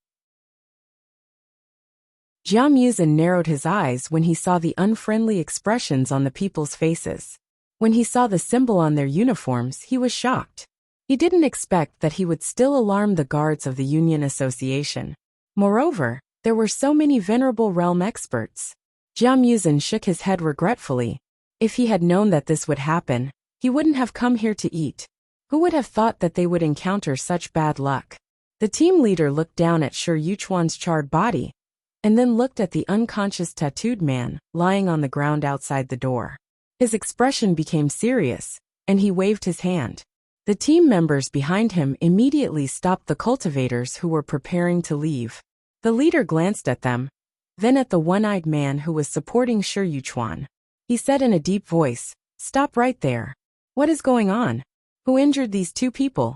Jia Muzin narrowed his eyes when he saw the unfriendly expressions on the people's faces. When he saw the symbol on their uniforms, he was shocked. He didn't expect that he would still alarm the guards of the Union Association. Moreover, there were so many venerable realm experts. Jia Muzin shook his head regretfully. If he had known that this would happen, he wouldn't have come here to eat. Who would have thought that they would encounter such bad luck? The team leader looked down at Shi Yuchuan's charred body, and then looked at the unconscious tattooed man lying on the ground outside the door. His expression became serious, and he waved his hand. The team members behind him immediately stopped the cultivators who were preparing to leave. The leader glanced at them, then at the one-eyed man who was supporting Shi Yuchuan. He said in a deep voice, "Stop right there. What is going on? Who injured these two people?"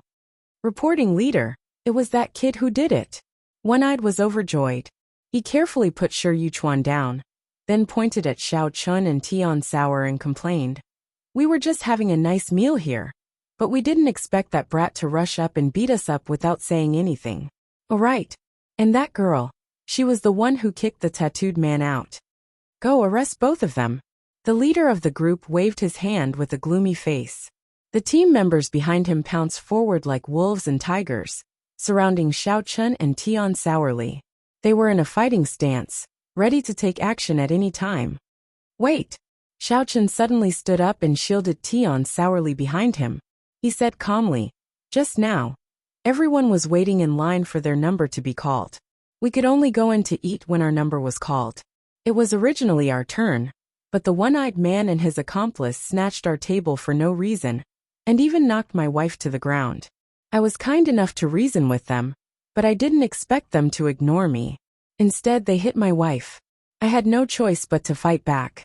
Reporting leader, "It was that kid who did it." One-eyed was overjoyed. He carefully put Shi Yuchuan down, then pointed at Xiao Chun and Tian Sauer and complained, "We were just having a nice meal here, but we didn't expect that brat to rush up and beat us up without saying anything." "Oh right. And that girl, she was the one who kicked the tattooed man out. Go arrest both of them." The leader of the group waved his hand with a gloomy face. The team members behind him pounced forward like wolves and tigers, surrounding Xiao Chun and Tian Sauerly. They were in a fighting stance, ready to take action at any time. "Wait!" Xiao Chun suddenly stood up and shielded Tian Sauerly behind him. He said calmly, "Just now, everyone was waiting in line for their number to be called. We could only go in to eat when our number was called. It was originally our turn, but the one-eyed man and his accomplice snatched our table for no reason, and even knocked my wife to the ground. I was kind enough to reason with them, but I didn't expect them to ignore me. Instead, they hit my wife. I had no choice but to fight back.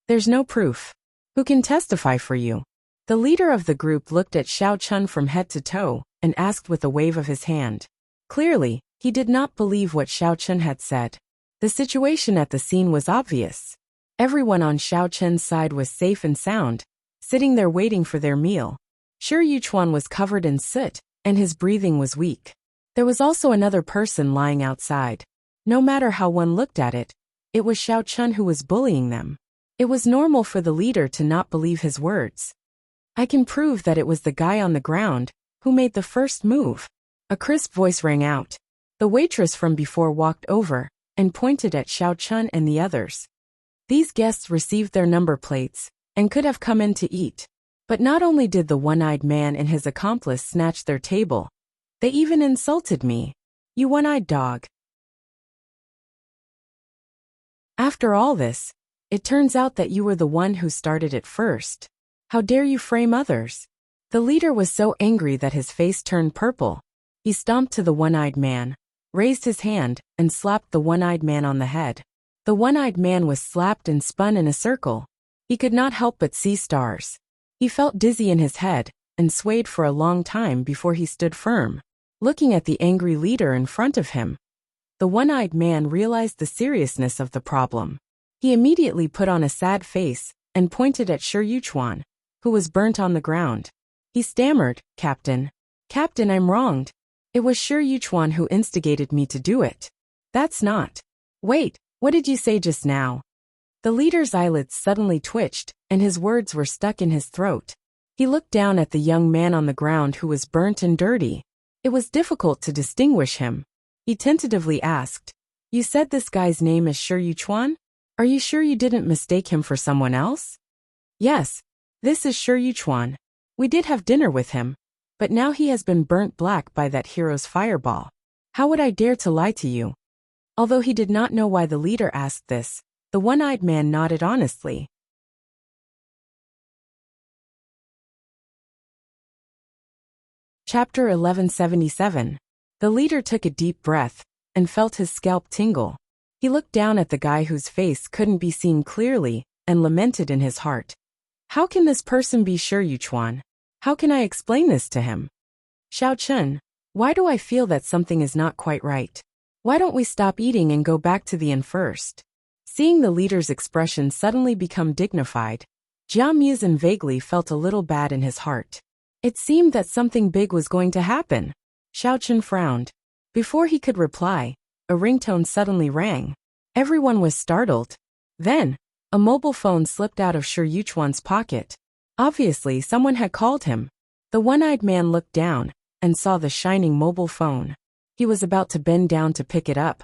There's no proof. Who can testify for you?" The leader of the group looked at Xiao Chun from head to toe and asked with a wave of his hand. Clearly, he did not believe what Xiao Chun had said. The situation at the scene was obvious. Everyone on Xiao Chun's side was safe and sound, sitting there waiting for their meal. Shi Yuchuan was covered in soot, and his breathing was weak. There was also another person lying outside. No matter how one looked at it, it was Xiao Chun who was bullying them. It was normal for the leader to not believe his words. "I can prove that it was the guy on the ground who made the first move." A crisp voice rang out. The waitress from before walked over and pointed at Xiao Chun and the others. These guests received their number plates and could have come in to eat. But not only did the one-eyed man and his accomplice snatch their table, they even insulted me. You one-eyed dog. After all this, it turns out that you were the one who started it first. How dare you frame others? The leader was so angry that his face turned purple. He stomped to the one-eyed man, raised his hand, and slapped the one-eyed man on the head. The one-eyed man was slapped and spun in a circle. He could not help but see stars. He felt dizzy in his head and swayed for a long time before he stood firm, looking at the angry leader in front of him. The one-eyed man realized the seriousness of the problem. He immediately put on a sad face and pointed at Shi Yuchuan, who was burnt on the ground. He stammered, Captain, I'm wronged. It was Shi Yuchuan who instigated me to do it. That's not. Wait, what did you say just now? The leader's eyelids suddenly twitched, and his words were stuck in his throat. He looked down at the young man on the ground who was burnt and dirty. It was difficult to distinguish him. He tentatively asked, You said this guy's name is Shi Yuchuan? Are you sure you didn't mistake him for someone else? Yes, this is Shi Yuchuan. We did have dinner with him, but now he has been burnt black by that hero's fireball. How would I dare to lie to you? Although he did not know why the leader asked this, the one-eyed man nodded honestly. Chapter 1177. The leader took a deep breath and felt his scalp tingle. He looked down at the guy whose face couldn't be seen clearly and lamented in his heart. How can this person be Shi Yuchuan? How can I explain this to him? Xiao Chun, why do I feel that something is not quite right? Why don't we stop eating and go back to the inn first? Seeing the leader's expression suddenly become dignified, Jia Muzin vaguely felt a little bad in his heart. It seemed that something big was going to happen. Xiao Chun frowned. Before he could reply, a ringtone suddenly rang. Everyone was startled. Then, a mobile phone slipped out of Shi Yuchuan's pocket. Obviously, someone had called him. The one-eyed man looked down and saw the shining mobile phone. He was about to bend down to pick it up,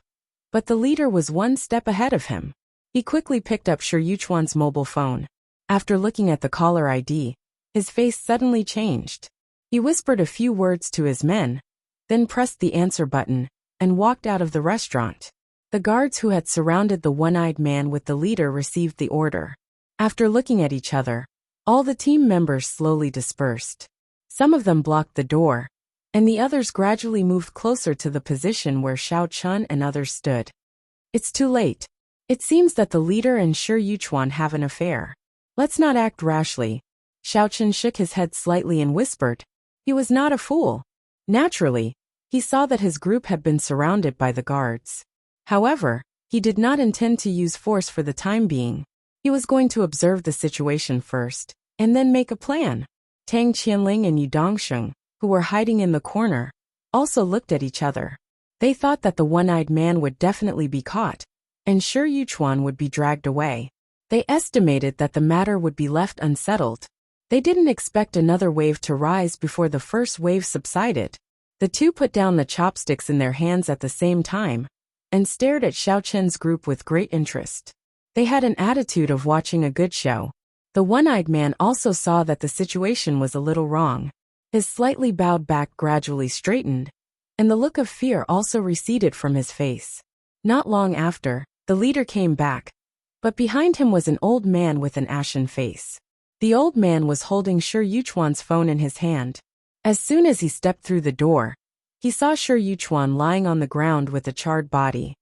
but the leader was one step ahead of him. He quickly picked up Shi Yuchuan's mobile phone. After looking at the caller ID, his face suddenly changed. He whispered a few words to his men, then pressed the answer button and walked out of the restaurant. The guards who had surrounded the one-eyed man with the leader received the order. After looking at each other, all the team members slowly dispersed. Some of them blocked the door, and the others gradually moved closer to the position where Xiao Chun and others stood. It's too late. It seems that the leader and Shi Yuchuan have an affair. Let's not act rashly. Xiao Chun shook his head slightly and whispered. He was not a fool. Naturally, he saw that his group had been surrounded by the guards. However, he did not intend to use force for the time being. He was going to observe the situation first, and then make a plan. Tang Qianling and Yu Dongsheng, who were hiding in the corner, also looked at each other. They thought that the one-eyed man would definitely be caught, and Shi Yuchuan would be dragged away. They estimated that the matter would be left unsettled. They didn't expect another wave to rise before the first wave subsided. The two put down the chopsticks in their hands at the same time and stared at Xiao Chun's group with great interest. They had an attitude of watching a good show. The one-eyed man also saw that the situation was a little wrong. His slightly bowed back gradually straightened, and the look of fear also receded from his face. Not long after, the leader came back, but behind him was an old man with an ashen face. The old man was holding Shi Yuchuan's phone in his hand. As soon as he stepped through the door, he saw Shi Yuchuan lying on the ground with a charred body.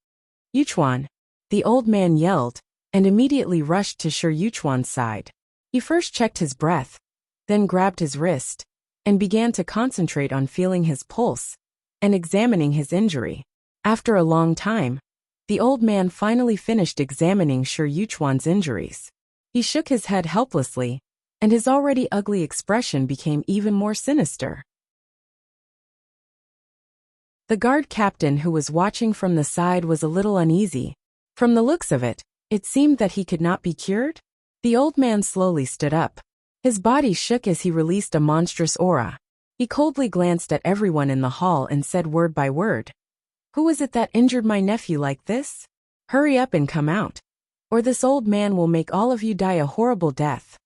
Yuchuan, the old man yelled, and immediately rushed to Shi Yuchuan's side. He first checked his breath, then grabbed his wrist, and began to concentrate on feeling his pulse and examining his injury. After a long time, the old man finally finished examining Shi Yuchuan's injuries. He shook his head helplessly, and his already ugly expression became even more sinister. The guard captain who was watching from the side was a little uneasy. From the looks of it, it seemed that he could not be cured. The old man slowly stood up. His body shook as he released a monstrous aura. He coldly glanced at everyone in the hall and said word by word, "Who is it that injured my nephew like this? Hurry up and come out." or this old man will make all of you die a horrible death.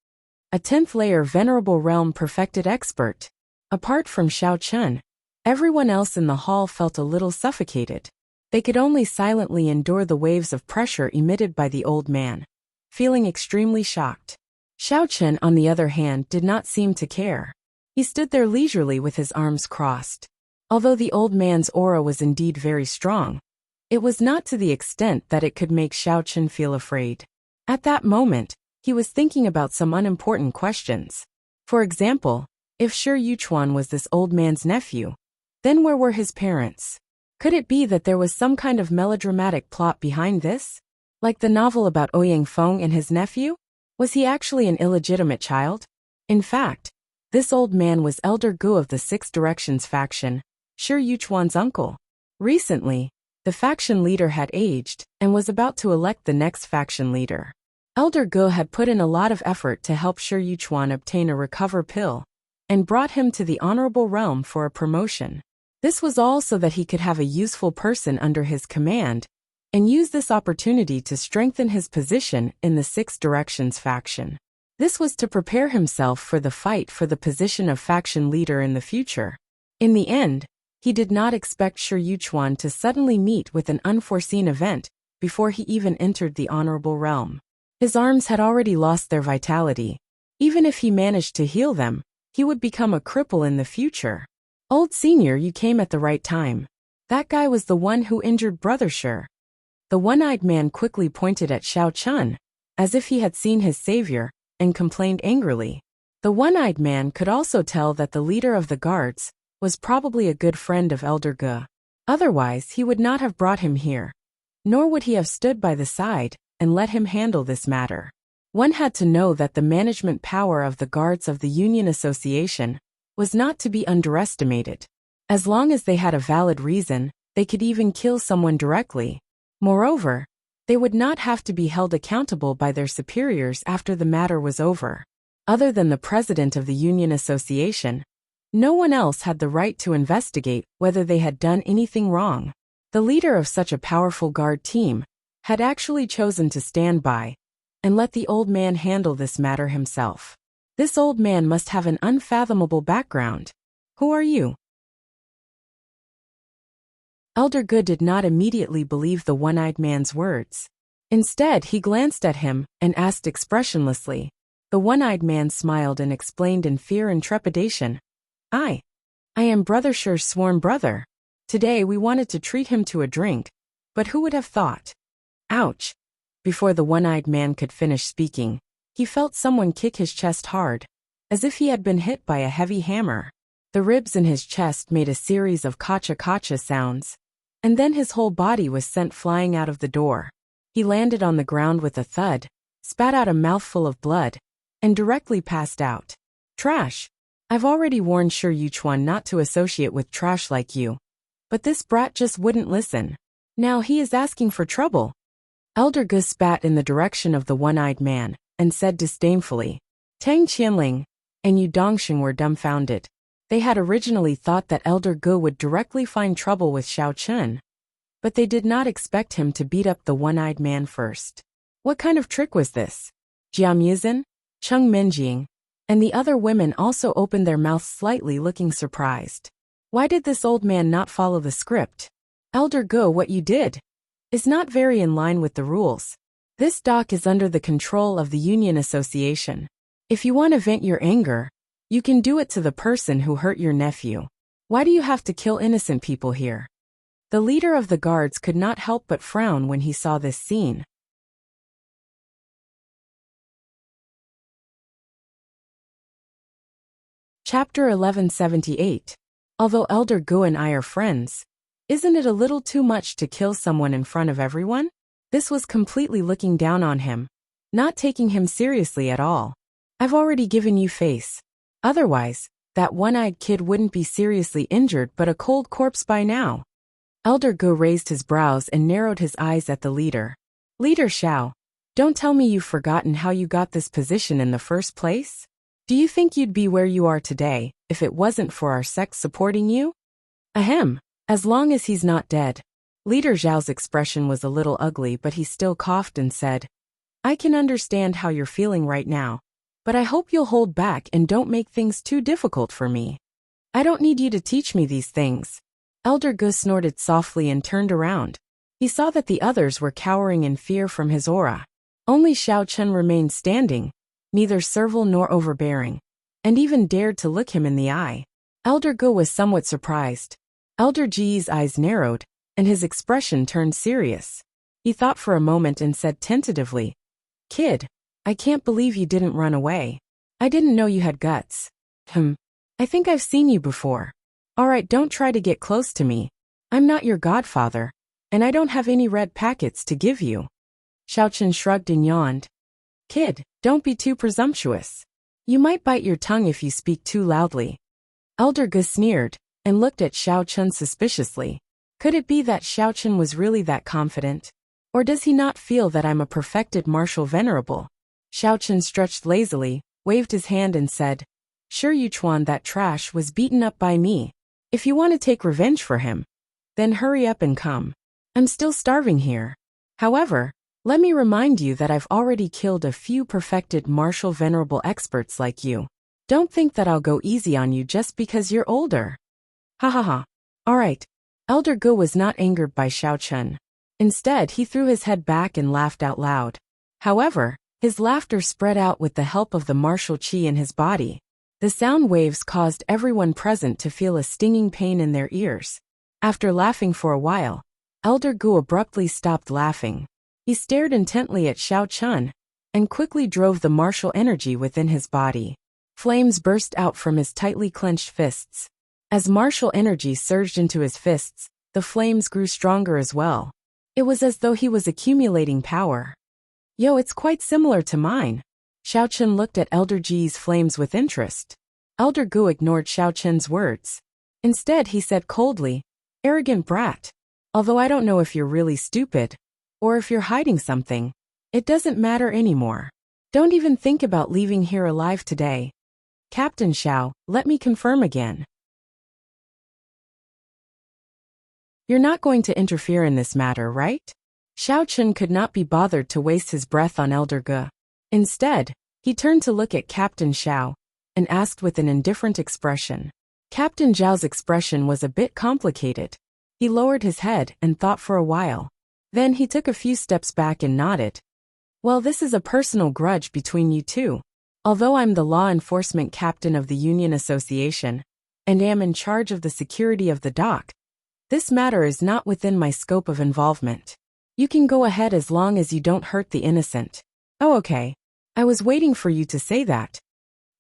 A 10th layer venerable realm perfected expert. Apart from Xiao Chun, everyone else in the hall felt a little suffocated. They could only silently endure the waves of pressure emitted by the old man, feeling extremely shocked. Xiao Chun, on the other hand, did not seem to care. He stood there leisurely with his arms crossed. Although the old man's aura was indeed very strong, it was not to the extent that it could make Xiao Chun feel afraid. At that moment, he was thinking about some unimportant questions. For example, if Shi Yuchuan was this old man's nephew, then where were his parents? Could it be that there was some kind of melodramatic plot behind this? Like the novel about Ouyang Feng and his nephew? Was he actually an illegitimate child? In fact, this old man was Elder Gu of the Six Directions faction, Shi Yuchuan's uncle. Recently, the faction leader had aged and was about to elect the next faction leader. Elder Gu had put in a lot of effort to help Shi Yuchuan obtain a recover pill and brought him to the honorable realm for a promotion. This was all so that he could have a useful person under his command and use this opportunity to strengthen his position in the Six Directions faction. This was to prepare himself for the fight for the position of faction leader in the future. In the end, he did not expect Shi Yuchuan to suddenly meet with an unforeseen event before he even entered the honorable realm. His arms had already lost their vitality. Even if he managed to heal them, he would become a cripple in the future. Old senior, you came at the right time. That guy was the one who injured Brother Shi. The one-eyed man quickly pointed at Xiao Chun, as if he had seen his savior, and complained angrily. The one-eyed man could also tell that the leader of the guards was probably a good friend of Elder Gu. Otherwise, he would not have brought him here. Nor would he have stood by the side and let him handle this matter. One had to know that the management power of the guards of the Union Association was not to be underestimated. As long as they had a valid reason, they could even kill someone directly. Moreover, they would not have to be held accountable by their superiors after the matter was over. Other than the president of the Union Association, no one else had the right to investigate whether they had done anything wrong. The leader of such a powerful guard team had actually chosen to stand by and let the old man handle this matter himself. This old man must have an unfathomable background. Who are you? Elder Gu did not immediately believe the one-eyed man's words. Instead, he glanced at him and asked expressionlessly. The one-eyed man smiled and explained in fear and trepidation. I am Brother Shi's sworn brother. Today we wanted to treat him to a drink, but who would have thought? Ouch! Before the one-eyed man could finish speaking, he felt someone kick his chest hard, as if he had been hit by a heavy hammer. The ribs in his chest made a series of kacha-kacha sounds, and then his whole body was sent flying out of the door. He landed on the ground with a thud, spat out a mouthful of blood, and directly passed out. Trash! I've already warned Shi Yuchuan not to associate with trash like you, but this brat just wouldn't listen. Now he is asking for trouble. Elder Gu spat in the direction of the one-eyed man and said disdainfully. Tang Qianling and Yu Dongxing were dumbfounded. They had originally thought that Elder Gu would directly find trouble with Xiao Chun, but they did not expect him to beat up the one-eyed man first. What kind of trick was this? Jia Muzin, Cheng Minjing, and the other women also opened their mouths slightly, looking surprised. Why did this old man not follow the script? Elder Gu, what you did is not very in line with the rules. This dock is under the control of the Union Association. If you want to vent your anger, you can do it to the person who hurt your nephew. Why do you have to kill innocent people here? The leader of the guards could not help but frown when he saw this scene. Chapter 1178. Although Elder Gu and I are friends, isn't it a little too much to kill someone in front of everyone? This was completely looking down on him, not taking him seriously at all. I've already given you face. Otherwise, that one-eyed kid wouldn't be seriously injured but a cold corpse by now. Elder Gu raised his brows and narrowed his eyes at the leader. Leader Xiao, don't tell me you've forgotten how you got this position in the first place? Do you think you'd be where you are today if it wasn't for our sect supporting you? Ahem, as long as he's not dead. Leader Zhao's expression was a little ugly, but he still coughed and said, I can understand how you're feeling right now, but I hope you'll hold back and don't make things too difficult for me. I don't need you to teach me these things. Elder Gu snorted softly and turned around. He saw that the others were cowering in fear from his aura. Only Xiao Chen remained standing, neither servile nor overbearing, and even dared to look him in the eye. Elder Gu was somewhat surprised. Elder Ji's eyes narrowed, and his expression turned serious. He thought for a moment and said tentatively, "Kid, I can't believe you didn't run away. I didn't know you had guts. I think I've seen you before. Alright, don't try to get close to me. I'm not your godfather, and I don't have any red packets to give you." Xiao Chen shrugged and yawned. "Kid, don't be too presumptuous. You might bite your tongue if you speak too loudly." Elder Gu sneered, and looked at Xiao Chen suspiciously. Could it be that Xiao Chen was really that confident? Or does he not feel that I'm a perfected martial venerable? Xiao Chen stretched lazily, waved his hand and said, "Sure, Yuchuan, that trash was beaten up by me. If you want to take revenge for him, then hurry up and come. I'm still starving here. However, let me remind you that I've already killed a few perfected martial venerable experts like you. Don't think that I'll go easy on you just because you're older." Ha ha ha. Alright. Elder Gu was not angered by Xiao Chen. Instead, he threw his head back and laughed out loud. However, his laughter spread out with the help of the martial qi in his body. The sound waves caused everyone present to feel a stinging pain in their ears. After laughing for a while, Elder Gu abruptly stopped laughing. He stared intently at Xiao Chen, and quickly drove the martial energy within his body. Flames burst out from his tightly clenched fists. As martial energy surged into his fists, the flames grew stronger as well. It was as though he was accumulating power. "Yo, it's quite similar to mine." Xiao Chen looked at Elder Ji's flames with interest. Elder Gu ignored Xiao Chen's words. Instead, he said coldly, "Arrogant brat. Although I don't know if you're really stupid, or if you're hiding something, it doesn't matter anymore. Don't even think about leaving here alive today. Captain Xiao, let me confirm again. You're not going to interfere in this matter, right?" Xiao Chen could not be bothered to waste his breath on Elder Gu. Instead, he turned to look at Captain Xiao, and asked with an indifferent expression. Captain Zhao's expression was a bit complicated. He lowered his head and thought for a while. Then he took a few steps back and nodded. "Well, this is a personal grudge between you two. Although I'm the law enforcement captain of the Union Association, and am in charge of the security of the dock, this matter is not within my scope of involvement. You can go ahead as long as you don't hurt the innocent." "Oh, okay. I was waiting for you to say that."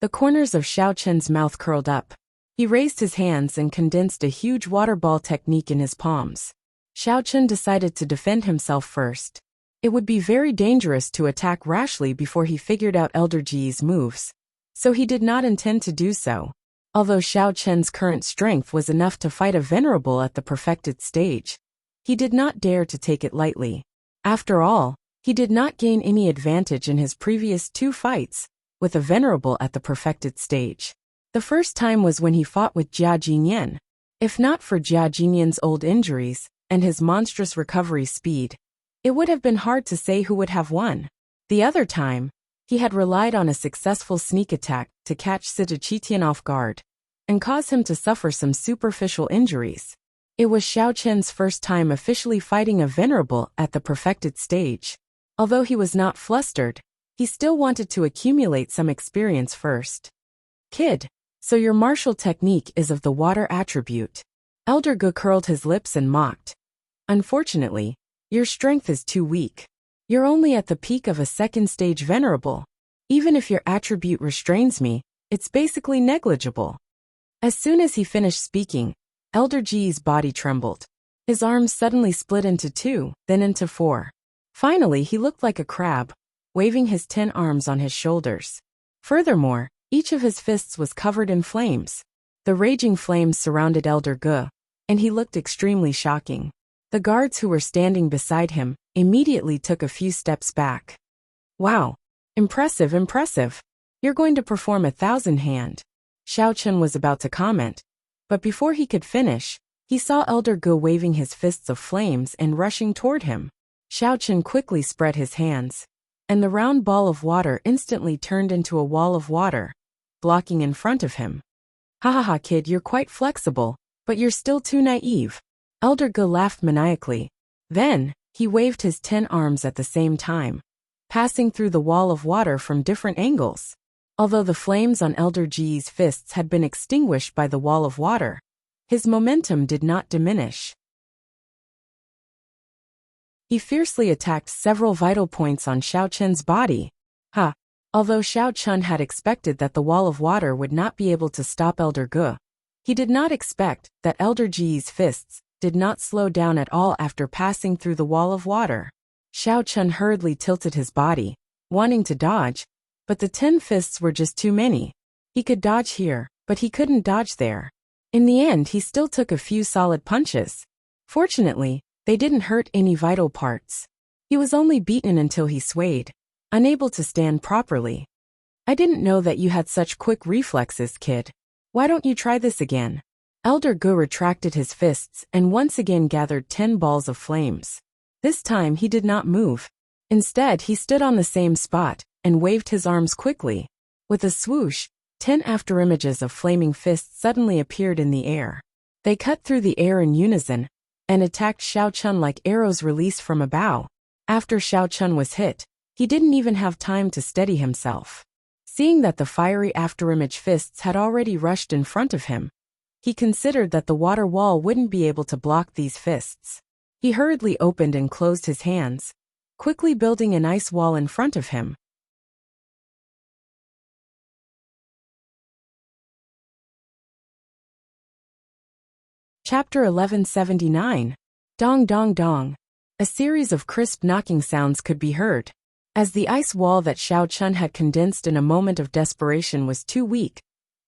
The corners of Xiao Chen's mouth curled up. He raised his hands and condensed a huge water ball technique in his palms. Xiao Chen decided to defend himself first. It would be very dangerous to attack rashly before he figured out Elder Ji's moves, so he did not intend to do so. Although Xiao Chen's current strength was enough to fight a venerable at the perfected stage, he did not dare to take it lightly. After all, he did not gain any advantage in his previous 2 fights with a venerable at the perfected stage. The first time was when he fought with Jia Jinyan. If not for Jia Jinyan's old injuries and his monstrous recovery speed, it would have been hard to say who would have won. The other time, he had relied on a successful sneak attack to catch Sita Qitian off guard and cause him to suffer some superficial injuries. It was Xiao Chen's first time officially fighting a venerable at the perfected stage. Although he was not flustered, he still wanted to accumulate some experience first. "Kid, so your martial technique is of the water attribute." Elder Gu curled his lips and mocked. "Unfortunately, your strength is too weak. You're only at the peak of a second stage venerable. Even if your attribute restrains me, it's basically negligible." As soon as he finished speaking, Elder Ji's body trembled. His arms suddenly split into 2, then into 4. Finally, he looked like a crab, waving his 10 arms on his shoulders. Furthermore, each of his fists was covered in flames. The raging flames surrounded Elder Gu, and he looked extremely shocking. The guards who were standing beside him immediately took a few steps back. "Wow. Impressive, impressive. You're going to perform a 1,000-hand." Xiao Chen was about to comment, but before he could finish, he saw Elder Gu waving his fists of flames and rushing toward him. Xiao Chen quickly spread his hands. and the round ball of water instantly turned into a wall of water, blocking in front of him. "Ha ha ha, kid, you're quite flexible, but you're still too naive." Elder Ge laughed maniacally. Then, he waved his 10 arms at the same time, passing through the wall of water from different angles. Although the flames on Elder Ge's fists had been extinguished by the wall of water, his momentum did not diminish. He fiercely attacked several vital points on Xiao Chen's body. Although Xiao Chun had expected that the wall of water would not be able to stop Elder Ge, he did not expect that Elder Ge's fists did not slow down at all after passing through the wall of water. Xiao Chun hurriedly tilted his body, wanting to dodge, but the 10 fists were just too many. He could dodge here, but he couldn't dodge there. In the end, he still took a few solid punches. Fortunately, they didn't hurt any vital parts. He was only beaten until he swayed, unable to stand properly. "I didn't know that you had such quick reflexes, kid. Why don't you try this again?" Elder Ge retracted his fists and once again gathered 10 balls of flames. This time he did not move. Instead, he stood on the same spot and waved his arms quickly. With a swoosh, 10 afterimages of flaming fists suddenly appeared in the air. They cut through the air in unison and attacked Xiao Chun like arrows released from a bow. After Xiao Chun was hit, he didn't even have time to steady himself. Seeing that the fiery afterimage fists had already rushed in front of him, he considered that the water wall wouldn't be able to block these fists. He hurriedly opened and closed his hands, quickly building an ice wall in front of him. Chapter 1179. Dong Dong Dong. A series of crisp knocking sounds could be heard. As the ice wall that Xiao Chun had condensed in a moment of desperation was too weak,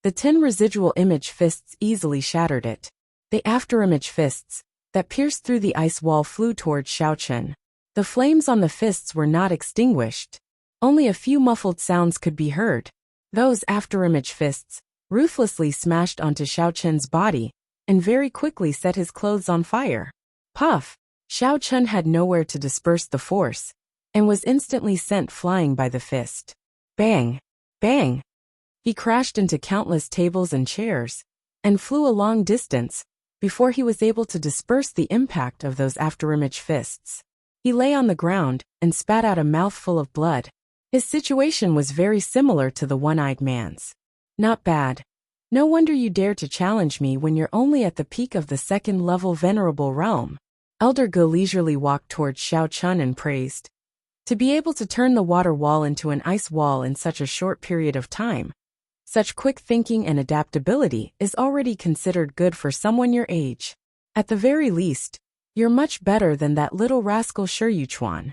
the 10 residual image fists easily shattered it. The afterimage fists that pierced through the ice wall flew towards Xiao Chun. The flames on the fists were not extinguished. Only a few muffled sounds could be heard. Those afterimage fists ruthlessly smashed onto Xiao Chun's body and very quickly set his clothes on fire. Puff! Xiao Chun had nowhere to disperse the force and was instantly sent flying by the fist. Bang! Bang! He crashed into countless tables and chairs and flew a long distance before he was able to disperse the impact of those afterimage fists. He lay on the ground and spat out a mouthful of blood. His situation was very similar to the one-eyed man's. "Not bad. No wonder you dare to challenge me when you're only at the peak of the 2nd-level venerable realm." Elder Ge leisurely walked towards Xiao Chun and praised. To be able to turn the water wall into an ice wall in such a short period of time, such quick thinking and adaptability is already considered good for someone your age. At the very least, you're much better than that little rascal Shiyuchuan.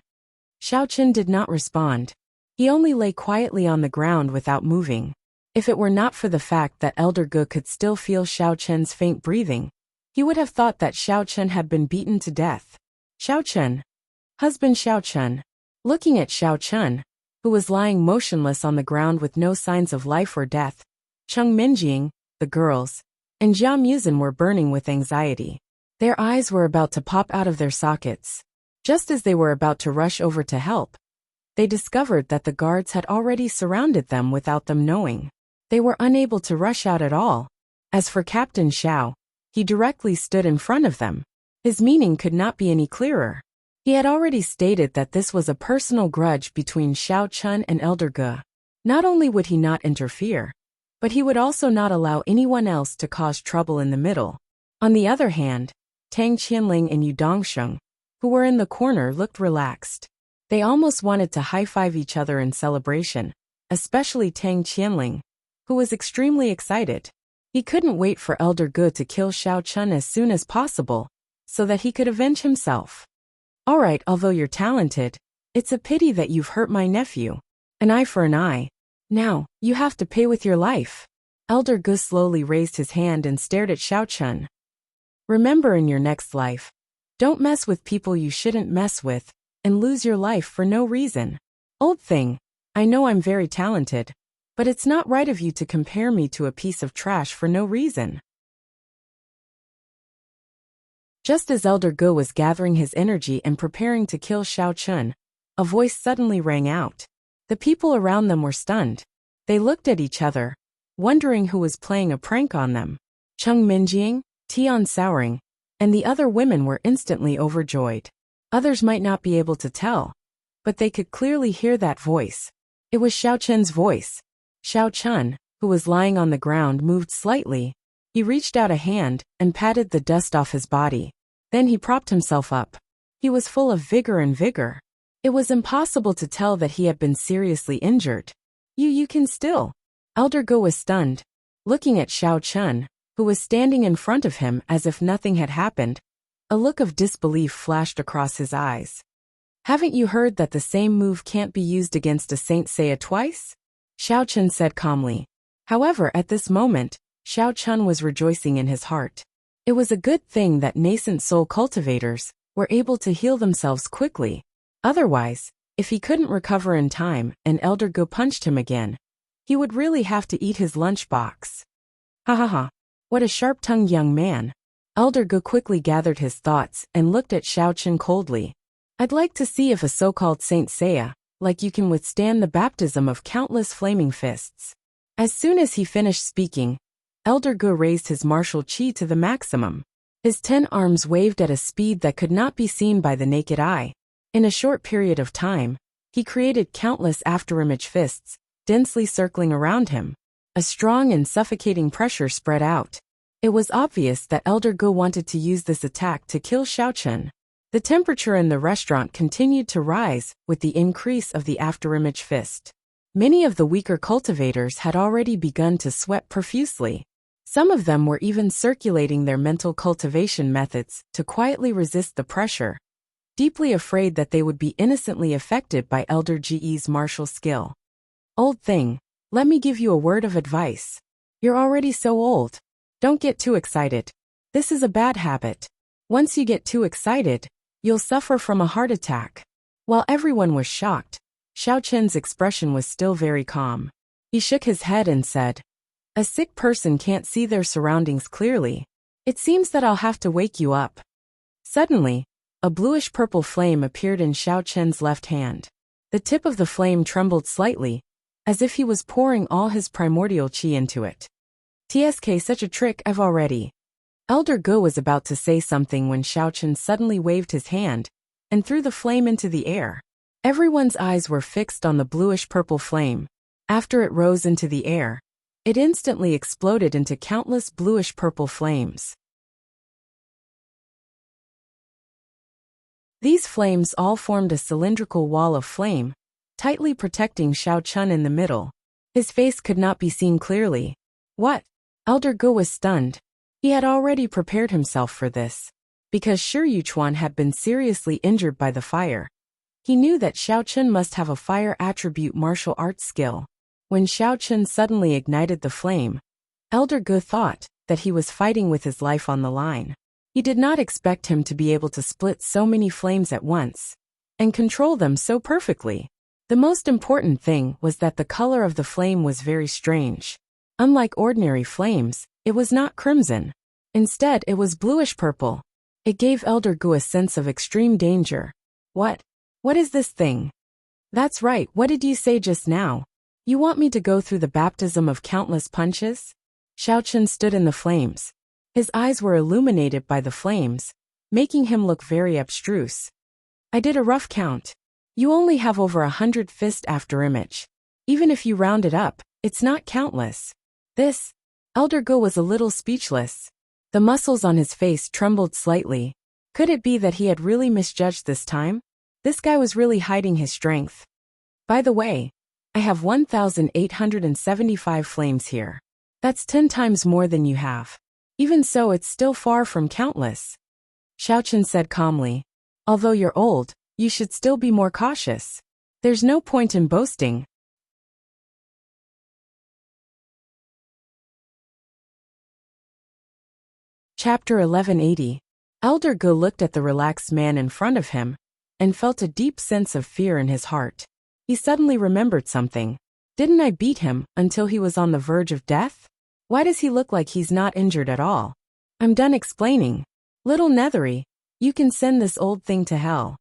Xiao Chun did not respond. He only lay quietly on the ground without moving. If it were not for the fact that Elder Ge could still feel Xiao Chun's faint breathing, he would have thought that Xiao Chun had been beaten to death. "Xiao Chun. Husband Xiao Chun." Looking at Xiao Chun, who was lying motionless on the ground with no signs of life or death, Cheng Minjing, the girls, and Jia Muzin were burning with anxiety. Their eyes were about to pop out of their sockets. Just as they were about to rush over to help, they discovered that the guards had already surrounded them without them knowing. They were unable to rush out at all. As for Captain Xiao, he directly stood in front of them. His meaning could not be any clearer. He had already stated that this was a personal grudge between Xiao Chun and Elder Ge. Not only would he not interfere, but he would also not allow anyone else to cause trouble in the middle. On the other hand, Tang Qianling and Yu Dongsheng, who were in the corner, looked relaxed. They almost wanted to high-five each other in celebration, especially Tang Qianling, who was extremely excited. He couldn't wait for Elder Ge to kill Xiao Chun as soon as possible, so that he could avenge himself. "All right, although you're talented, it's a pity that you've hurt my nephew. An eye for an eye. Now, you have to pay with your life." Elder Ge slowly raised his hand and stared at Xiao Chun. "Remember, in your next life, don't mess with people you shouldn't mess with and lose your life for no reason. Old thing, I know I'm very talented, but it's not right of you to compare me to a piece of trash for no reason." Just as Elder Ge was gathering his energy and preparing to kill Xiao Chun, a voice suddenly rang out. The people around them were stunned. They looked at each other, wondering who was playing a prank on them. Chung Minjing, Tian Souring, and the other women were instantly overjoyed. Others might not be able to tell, but they could clearly hear that voice. It was Xiao Chen's voice. Xiao Chun, who was lying on the ground, moved slightly. He reached out a hand and patted the dust off his body. Then he propped himself up. He was full of vigor and vigor. It was impossible to tell that he had been seriously injured. You can still. Elder Ge was stunned, looking at Xiao Chun, who was standing in front of him as if nothing had happened. A look of disbelief flashed across his eyes. Haven't you heard that the same move can't be used against a Saint Seiya twice? Xiao Chun said calmly. However, at this moment, Xiao Chun was rejoicing in his heart. It was a good thing that nascent soul cultivators were able to heal themselves quickly. Otherwise, if he couldn't recover in time and Elder Ge punched him again, he would really have to eat his lunchbox. Ha ha ha. What a sharp-tongued young man. Elder Ge quickly gathered his thoughts and looked at Xiao Chun coldly. I'd like to see if a so-called Saint Seiya, like you, can withstand the baptism of countless flaming fists. As soon as he finished speaking, Elder Ge raised his martial chi to the maximum. His 10 arms waved at a speed that could not be seen by the naked eye. In a short period of time, he created countless afterimage fists, densely circling around him. A strong and suffocating pressure spread out. It was obvious that Elder Ge wanted to use this attack to kill Xiao Chun. The temperature in the restaurant continued to rise with the increase of the afterimage fist. Many of the weaker cultivators had already begun to sweat profusely. Some of them were even circulating their mental cultivation methods to quietly resist the pressure, deeply afraid that they would be innocently affected by Elder Ge's martial skill. Old thing, let me give you a word of advice. You're already so old. Don't get too excited. This is a bad habit. Once you get too excited, you'll suffer from a heart attack. While everyone was shocked, Xiao Chen's expression was still very calm. He shook his head and said, a sick person can't see their surroundings clearly. It seems that I'll have to wake you up. Suddenly, a bluish-purple flame appeared in Xiao Chen's left hand. The tip of the flame trembled slightly, as if he was pouring all his primordial chi into it. TSK, such a trick I've already. Elder Ge was about to say something when Xiao Chen suddenly waved his hand and threw the flame into the air. Everyone's eyes were fixed on the bluish-purple flame. After it rose into the air, it instantly exploded into countless bluish-purple flames. These flames all formed a cylindrical wall of flame, tightly protecting Xiao Chun in the middle. His face could not be seen clearly. What? Elder Ge was stunned. He had already prepared himself for this. Because Shi Yuchuan had been seriously injured by the fire. He knew that Xiao Chun must have a fire attribute martial arts skill. When Xiao Chun suddenly ignited the flame, Elder Ge thought that he was fighting with his life on the line. He did not expect him to be able to split so many flames at once and control them so perfectly. The most important thing was that the color of the flame was very strange. Unlike ordinary flames, it was not crimson. Instead, it was bluish-purple. It gave Elder Ge a sense of extreme danger. What is this thing? That's right, what did you say just now? You want me to go through the baptism of countless punches? Xiao Chun stood in the flames. His eyes were illuminated by the flames, making him look very abstruse. I did a rough count. You only have over 100 fist afterimage. Even if you round it up, it's not countless. This. Elder Ge was a little speechless. The muscles on his face trembled slightly. Could it be that he had really misjudged this time? This guy was really hiding his strength. By the way, I have 1,875 flames here. That's 10 times more than you have. Even so, it's still far from countless. Xiao Chun said calmly. Although you're old, you should still be more cautious. There's no point in boasting. Chapter 1180. Elder Ge looked at the relaxed man in front of him and felt a deep sense of fear in his heart. He suddenly remembered something. Didn't I beat him until he was on the verge of death? Why does he look like he's not injured at all? I'm done explaining. Little Nethery, you can send this old thing to hell.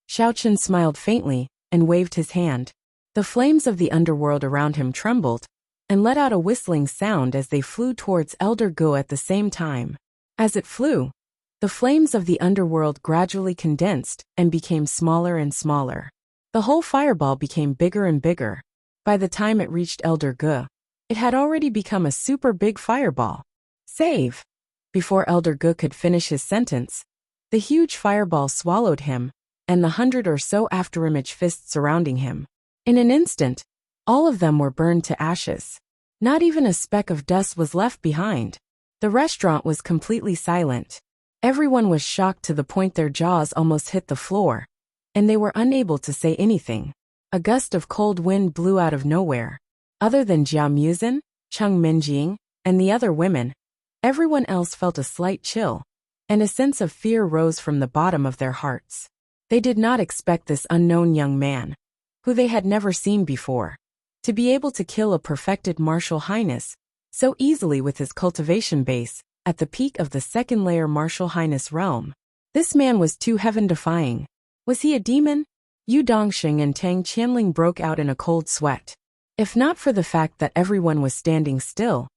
Xiao Chun smiled faintly, and waved his hand. The flames of the underworld around him trembled and let out a whistling sound as they flew towards Elder Go at the same time. As it flew, the flames of the underworld gradually condensed and became smaller and smaller. The whole fireball became bigger and bigger. By the time it reached Elder Go, it had already become a super big fireball. Save! Before Elder Go could finish his sentence, the huge fireball swallowed him and the 100 or so afterimage fists surrounding him. In an instant, all of them were burned to ashes. Not even a speck of dust was left behind. The restaurant was completely silent. Everyone was shocked to the point their jaws almost hit the floor, and they were unable to say anything. A gust of cold wind blew out of nowhere. Other than Jiao Muzhen, Cheng Minjing, and the other women, everyone else felt a slight chill, and a sense of fear rose from the bottom of their hearts. They did not expect this unknown young man, who they had never seen before, to be able to kill a perfected martial highness so easily with his cultivation base at the peak of the second-layer martial highness realm. This man was too heaven-defying. Was he a demon? Yu Dongxing and Tang Qianling broke out in a cold sweat. If not for the fact that everyone was standing still,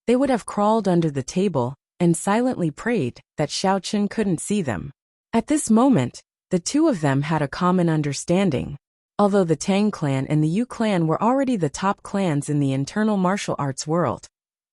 they would have crawled under the table and silently prayed that Xiao Chen couldn't see them. At this moment, the two of them had a common understanding. Although the Tang clan and the Yu clan were already the top clans in the internal martial arts world,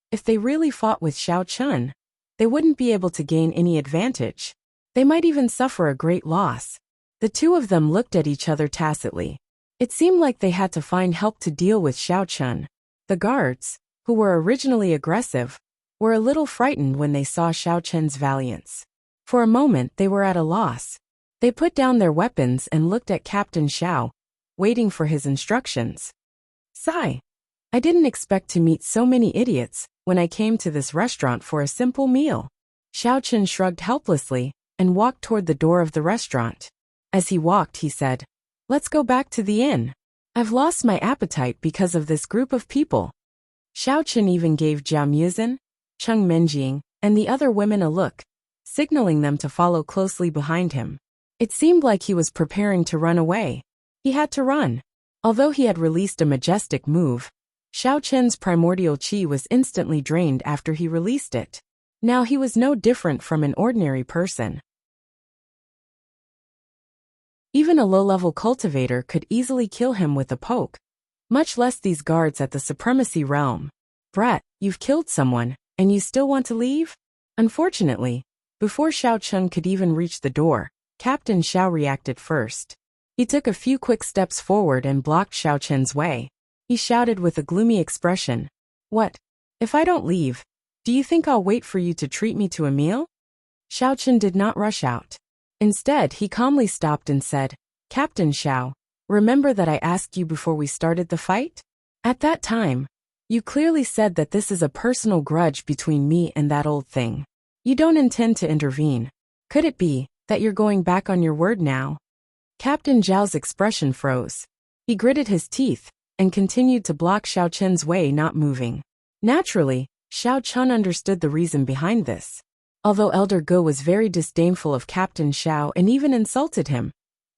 if they really fought with Xiao Chen, they wouldn't be able to gain any advantage. They might even suffer a great loss. The two of them looked at each other tacitly. It seemed like they had to find help to deal with Xiao Chen. The guards, who were originally aggressive, were a little frightened when they saw Xiao Chen's valiance. For a moment they were at a loss. They put down their weapons and looked at Captain Xiao, waiting for his instructions. Sigh. I didn't expect to meet so many idiots when I came to this restaurant for a simple meal. Xiao Chen shrugged helplessly and walked toward the door of the restaurant. As he walked, he said, "Let's go back to the inn. I've lost my appetite because of this group of people." Xiao Chen even gave Jiao Muzhen, Cheng Minjing, and the other women a look, signaling them to follow closely behind him. It seemed like he was preparing to run away. He had to run. Although he had released a majestic move, Xiao Chen's primordial qi was instantly drained after he released it. Now he was no different from an ordinary person. Even a low-level cultivator could easily kill him with a poke, much less these guards at the supremacy realm. Brat, you've killed someone, and you still want to leave? Unfortunately, before Xiao Chen could even reach the door, Captain Xiao reacted first. He took a few quick steps forward and blocked Xiao Chen's way. He shouted with a gloomy expression, "What? If I don't leave, do you think I'll wait for you to treat me to a meal?" Xiao Chen did not rush out. Instead, he calmly stopped and said, "Captain Xiao, remember that I asked you before we started the fight? At that time, you clearly said that this is a personal grudge between me and that old thing. You don't intend to intervene. Could it be that you're going back on your word now?" Captain Zhao's expression froze. He gritted his teeth and continued to block Xiao Chen's way, not moving. Naturally, Xiao Chen understood the reason behind this. Although Elder Go was very disdainful of Captain Xiao and even insulted him,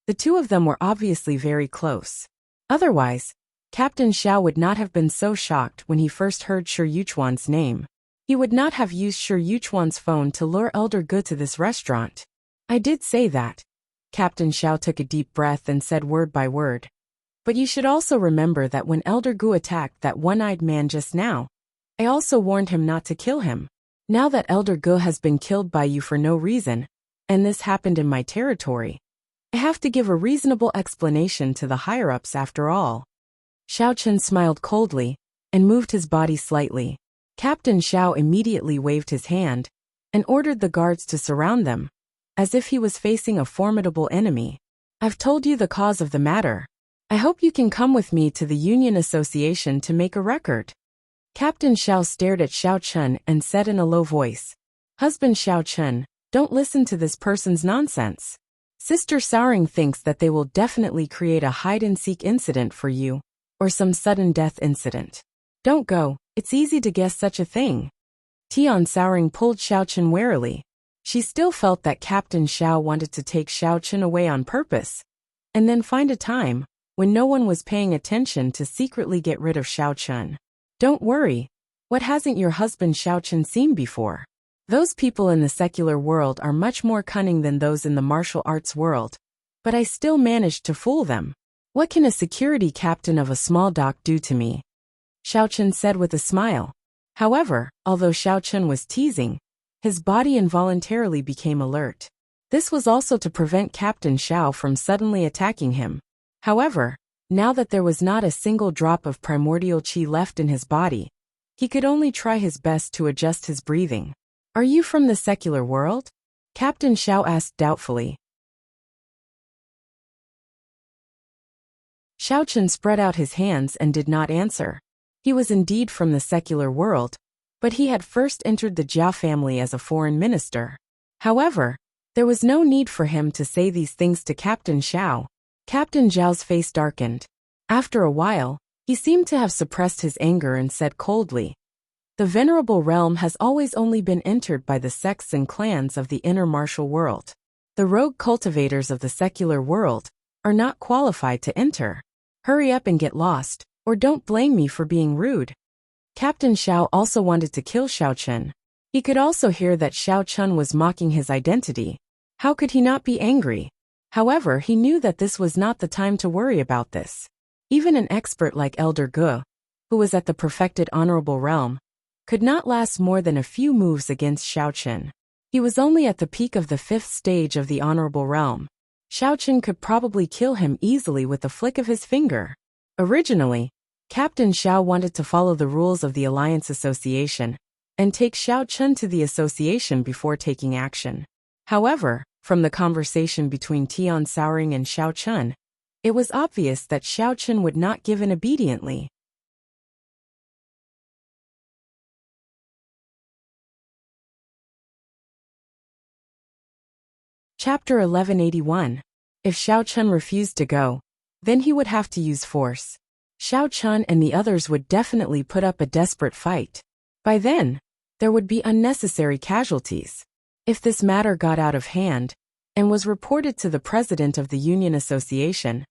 the two of them were obviously very close. Otherwise, Captain Xiao would not have been so shocked when he first heard Shi Yuchuan's name. He would not have used Shi Yuchuan's phone to lure Elder Go to this restaurant. "I did say that." Captain Xiao took a deep breath and said word by word. "But you should also remember that when Elder Go attacked that one-eyed man just now, I also warned him not to kill him. Now that Elder Go has been killed by you for no reason, and this happened in my territory, I have to give a reasonable explanation to the higher-ups after all." Xiao Chen smiled coldly and moved his body slightly. Captain Xiao immediately waved his hand and ordered the guards to surround them, as if he was facing a formidable enemy. "I've told you the cause of the matter. I hope you can come with me to the Union Association to make a record." Captain Xiao stared at Xiao Chen and said in a low voice, "Husband Xiao Chen, don't listen to this person's nonsense. Sister Saoring thinks that they will definitely create a hide-and-seek incident for you, or some sudden death incident. Don't go, it's easy to guess such a thing." Tian Saoring pulled Xiao Chen warily. She still felt that Captain Xiao wanted to take Xiao Chen away on purpose, and then find a time when no one was paying attention to secretly get rid of Xiao Chun. Don't worry. What hasn't your husband Xiao Chun seen before? Those people in the secular world are much more cunning than those in the martial arts world, but I still managed to fool them. What can a security captain of a small dock do to me? Xiao Chun said with a smile. However, although Xiao Chun was teasing, his body involuntarily became alert. This was also to prevent Captain Xiao from suddenly attacking him. However, now that there was not a single drop of primordial qi left in his body, he could only try his best to adjust his breathing. Are you from the secular world? Captain Xiao asked doubtfully. Xiao Chun spread out his hands and did not answer. He was indeed from the secular world, but he had first entered the Jia family as a foreign minister. However, there was no need for him to say these things to Captain Xiao. Captain Zhao's face darkened. After a while, he seemed to have suppressed his anger and said coldly, "The venerable realm has always only been entered by the sects and clans of the inner martial world. The rogue cultivators of the secular world are not qualified to enter. Hurry up and get lost, or don't blame me for being rude." Captain Xiao also wanted to kill Xiao Chun. He could also hear that Xiao Chun was mocking his identity. How could he not be angry? However, he knew that this was not the time to worry about this. Even an expert like Elder Ge, who was at the perfected honorable realm, could not last more than a few moves against Xiao Chun. He was only at the peak of the 5th stage of the honorable realm. Xiao Chun could probably kill him easily with a flick of his finger. Originally, Captain Xiao wanted to follow the rules of the Alliance Association and take Xiao Chun to the association before taking action. However, from the conversation between Tian Souring and Xiao Chun, it was obvious that Xiao Chun would not give in obediently. Chapter 1181. If Xiao Chun refused to go, then he would have to use force. Xiao Chun and the others would definitely put up a desperate fight. By then, there would be unnecessary casualties. If this matter got out of hand and was reported to the president of the Union Association,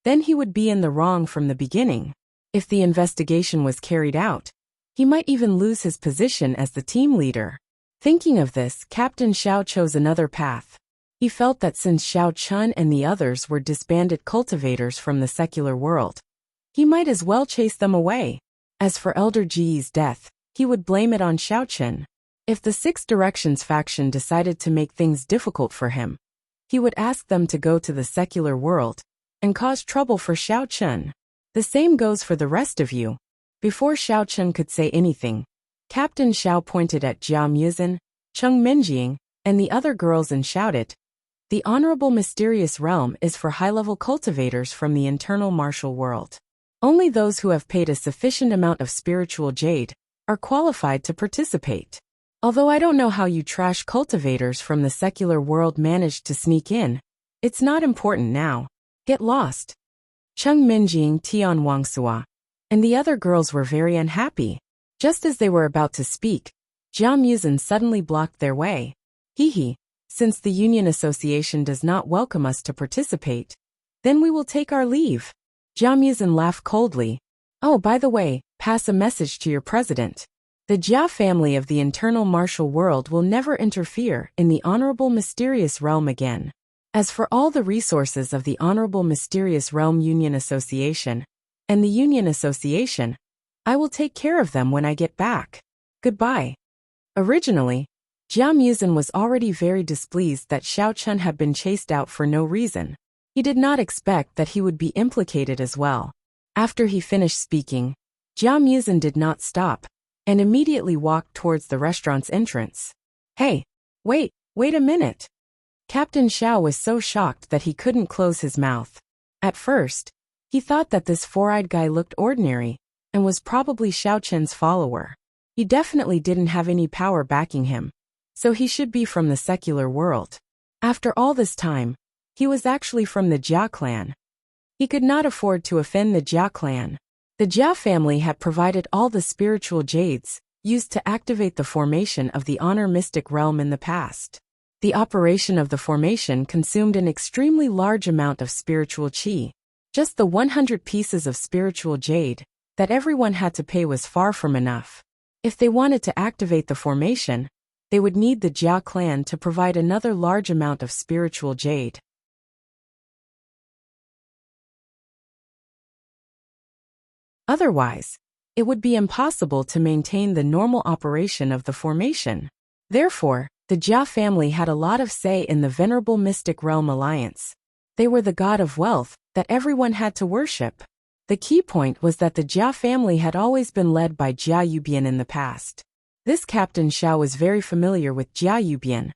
then he would be in the wrong from the beginning. If the investigation was carried out, he might even lose his position as the team leader. Thinking of this, Captain Xiao chose another path. He felt that since Xiao Chun and the others were disbanded cultivators from the secular world, he might as well chase them away. As for Elder Ji's death, he would blame it on Xiao Chun. If the Six Directions faction decided to make things difficult for him, he would ask them to go to the secular world and cause trouble for Xiao Chun. The same goes for the rest of you. Before Xiao Chun could say anything, Captain Xiao pointed at Jia Muzin, Cheng Minjing, and the other girls and shouted, "The Honorable Mysterious Realm is for high-level cultivators from the internal martial world. Only those who have paid a sufficient amount of spiritual jade are qualified to participate. Although I don't know how you trash cultivators from the secular world managed to sneak in, it's not important now. Get lost." Cheng Minjing, Tian Wangsua, and the other girls were very unhappy. Just as they were about to speak, Jia Muzin suddenly blocked their way. "Hee, since the Union Association does not welcome us to participate, then we will take our leave." Jia Muzin laughed coldly. "Oh, by the way, pass a message to your president. The Jia family of the internal martial world will never interfere in the Honorable Mysterious Realm again. As for all the resources of the Honorable Mysterious Realm Union Association and the Union Association, I will take care of them when I get back. Goodbye." Originally, Jia Muzin was already very displeased that Xiao Chun had been chased out for no reason. He did not expect that he would be implicated as well. After he finished speaking, Jia Muzin did not stop and immediately walked towards the restaurant's entrance. "Hey, wait a minute." Captain Xiao was so shocked that he couldn't close his mouth. At first, he thought that this four-eyed guy looked ordinary and was probably Xiao Chun's follower. He definitely didn't have any power backing him, so he should be from the secular world. After all this time, he was actually from the Jia clan. He could not afford to offend the Jia clan. The Jia family had provided all the spiritual jades used to activate the formation of the Honor Mystic Realm in the past. The operation of the formation consumed an extremely large amount of spiritual qi. Just the 100 pieces of spiritual jade that everyone had to pay was far from enough. If they wanted to activate the formation, they would need the Jia clan to provide another large amount of spiritual jade. Otherwise, it would be impossible to maintain the normal operation of the formation. Therefore, the Jia family had a lot of say in the venerable mystic realm alliance. They were the god of wealth that everyone had to worship. The key point was that the Jia family had always been led by Jia Yubian in the past. This Captain Xiao was very familiar with Jia Yubian,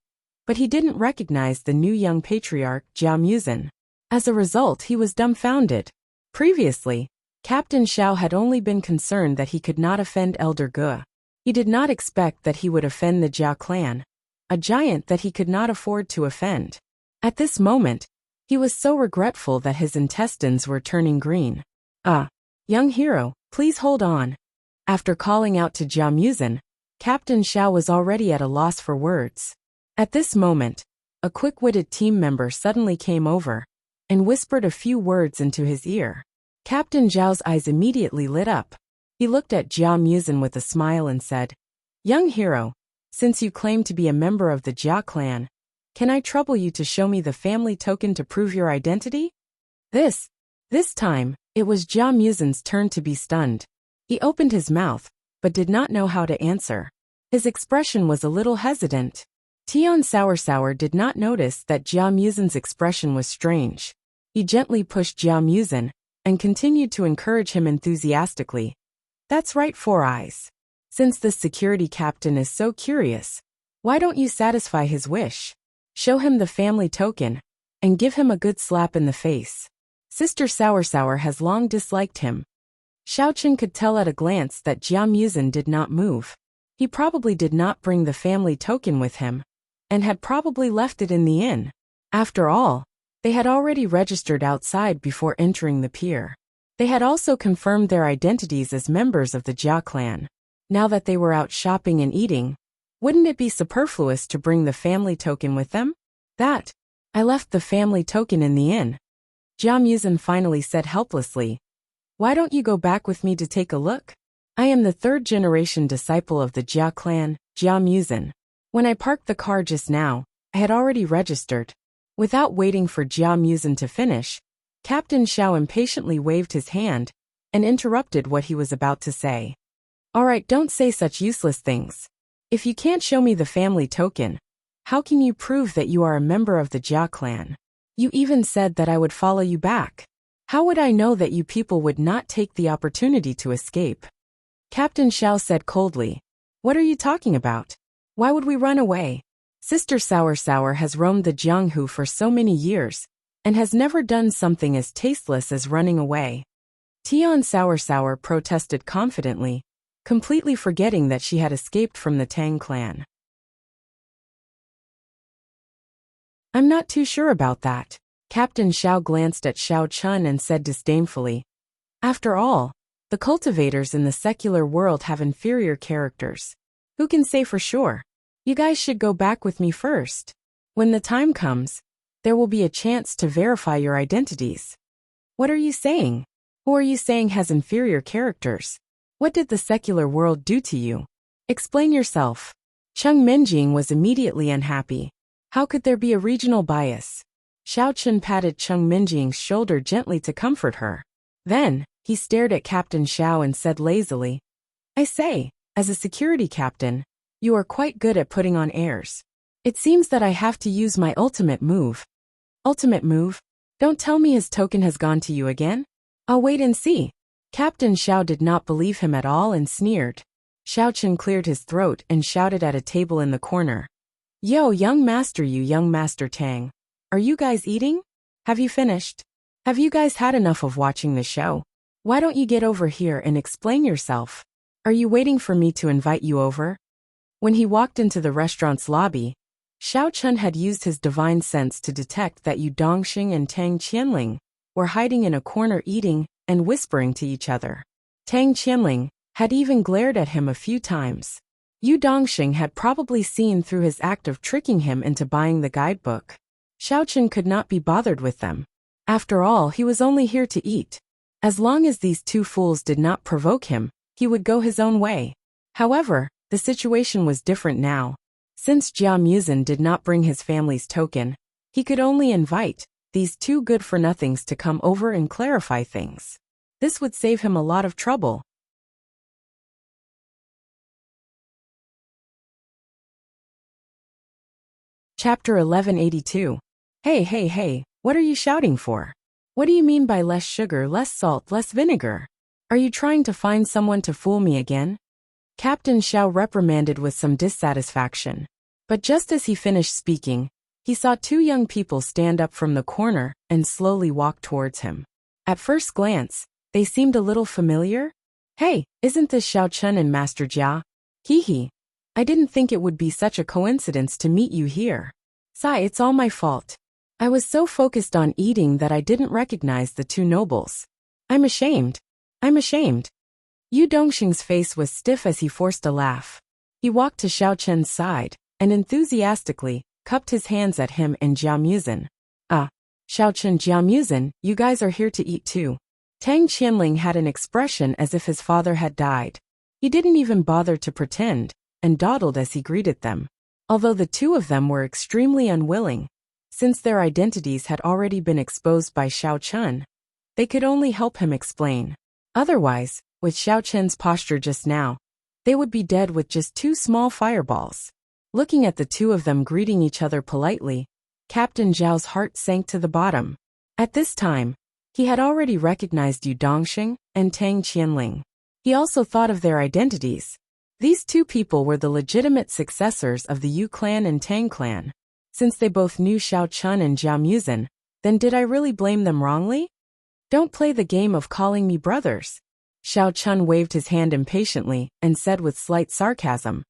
but he didn't recognize the new young patriarch Jia Muzin. As a result, he was dumbfounded. Previously, Captain Xiao had only been concerned that he could not offend Elder Ge. He did not expect that he would offend the Jia clan, a giant that he could not afford to offend. At this moment, he was so regretful that his intestines were turning green. Young hero, please hold on. After calling out to Jia Muzin, Captain Xiao was already at a loss for words. At this moment, a quick-witted team member suddenly came over and whispered a few words into his ear. Captain Zhao's eyes immediately lit up. He looked at Jia Muzin with a smile and said, "Young hero, since you claim to be a member of the Jia clan, can I trouble you to show me the family token to prove your identity?" This time, it was Jia Muzin's turn to be stunned. He opened his mouth, but did not know how to answer. His expression was a little hesitant. Tian Sour did not notice that Jia Muzin's expression was strange. He gently pushed Jia Muzin and continued to encourage him enthusiastically. "That's right, Four Eyes. Since this security captain is so curious, why don't you satisfy his wish? Show him the family token and give him a good slap in the face." Sister Sour has long disliked him. Xiaochen could tell at a glance that Jia Muzin did not move. He probably did not bring the family token with him, and had probably left it in the inn. After all, they had already registered outside before entering the pier. They had also confirmed their identities as members of the Jia clan. Now that they were out shopping and eating, wouldn't it be superfluous to bring the family token with them? I left the family token in the inn. Jia Muzin finally said helplessly. "Why don't you go back with me to take a look? I am the third-generation disciple of the Jia clan, Jia Muzin. When I parked the car just now, I had already registered." Without waiting for Jia Muzin to finish, Captain Xiao impatiently waved his hand and interrupted what he was about to say. "All right, don't say such useless things. If you can't show me the family token, how can you prove that you are a member of the Jia clan? You even said that I would follow you back. How would I know that you people would not take the opportunity to escape?" Captain Xiao said coldly. "What are you talking about? Why would we run away? Sister Sour has roamed the Jianghu for so many years, and has never done something as tasteless as running away." Tian Sour protested confidently, completely forgetting that she had escaped from the Tang clan. "I'm not too sure about that." Captain Xiao glanced at Xiao Chun and said disdainfully, "After all, the cultivators in the secular world have inferior characters. Who can say for sure? You guys should go back with me first. When the time comes, there will be a chance to verify your identities." "What are you saying? Who are you saying has inferior characters? What did the secular world do to you? Explain yourself." Cheng Minjing was immediately unhappy. How could there be a regional bias? Xiao Chun patted Cheng Minjing's shoulder gently to comfort her. Then, he stared at Captain Xiao and said lazily, "I say, as a security captain, you are quite good at putting on airs. It seems that I have to use my ultimate move." "Ultimate move? Don't tell me his token has gone to you again? I'll wait and see." Captain Xiao did not believe him at all and sneered. Xiao Chun cleared his throat and shouted at a table in the corner. "Yo, young master Tang. Are you guys eating? Have you finished? Have you guys had enough of watching the show? Why don't you get over here and explain yourself? Are you waiting for me to invite you over?" When he walked into the restaurant's lobby, Xiao Chun had used his divine sense to detect that Yu Dongxing and Tang Qianling were hiding in a corner eating and whispering to each other. Tang Qianling had even glared at him a few times. Yu Dongxing had probably seen through his act of tricking him into buying the guidebook. Xiao Chun could not be bothered with them. After all, he was only here to eat. As long as these two fools did not provoke him, he would go his own way. However, the situation was different now. Since Jia Muzin did not bring his family's token, he could only invite these two good-for-nothings to come over and clarify things. This would save him a lot of trouble. Chapter 1182. Hey, what are you shouting for? What do you mean by less sugar, less salt, less vinegar? Are you trying to find someone to fool me again? Captain Xiao reprimanded with some dissatisfaction. But just as he finished speaking, he saw two young people stand up from the corner and slowly walk towards him. At first glance, they seemed a little familiar. Hey, isn't this Xiao Chun and Master Jia? Hee. I didn't think it would be such a coincidence to meet you here. Sigh, it's all my fault. I was so focused on eating that I didn't recognize the two nobles. I'm ashamed. Yu Dongxing's face was stiff as he forced a laugh. He walked to Xiao Chen's side and enthusiastically cupped his hands at him and Jia Muzin. Xiao Chen, Jia Muzin, you guys are here to eat too. Tang Qianling had an expression as if his father had died. He didn't even bother to pretend, and dawdled as he greeted them. Although the two of them were extremely unwilling, since their identities had already been exposed by Xiao Chun, they could only help him explain. Otherwise, with Xiao Chen's posture just now, they would be dead with just two small fireballs. Looking at the two of them greeting each other politely, Captain Zhao's heart sank to the bottom. At this time, he had already recognized Yu Dongxing and Tang Qianling. He also thought of their identities. These two people were the legitimate successors of the Yu clan and Tang clan. Since they both knew Xiao Chun and Jia Muzin, then did I really blame them wrongly? Don't play the game of calling me brothers. Xiao Chun waved his hand impatiently and said with slight sarcasm.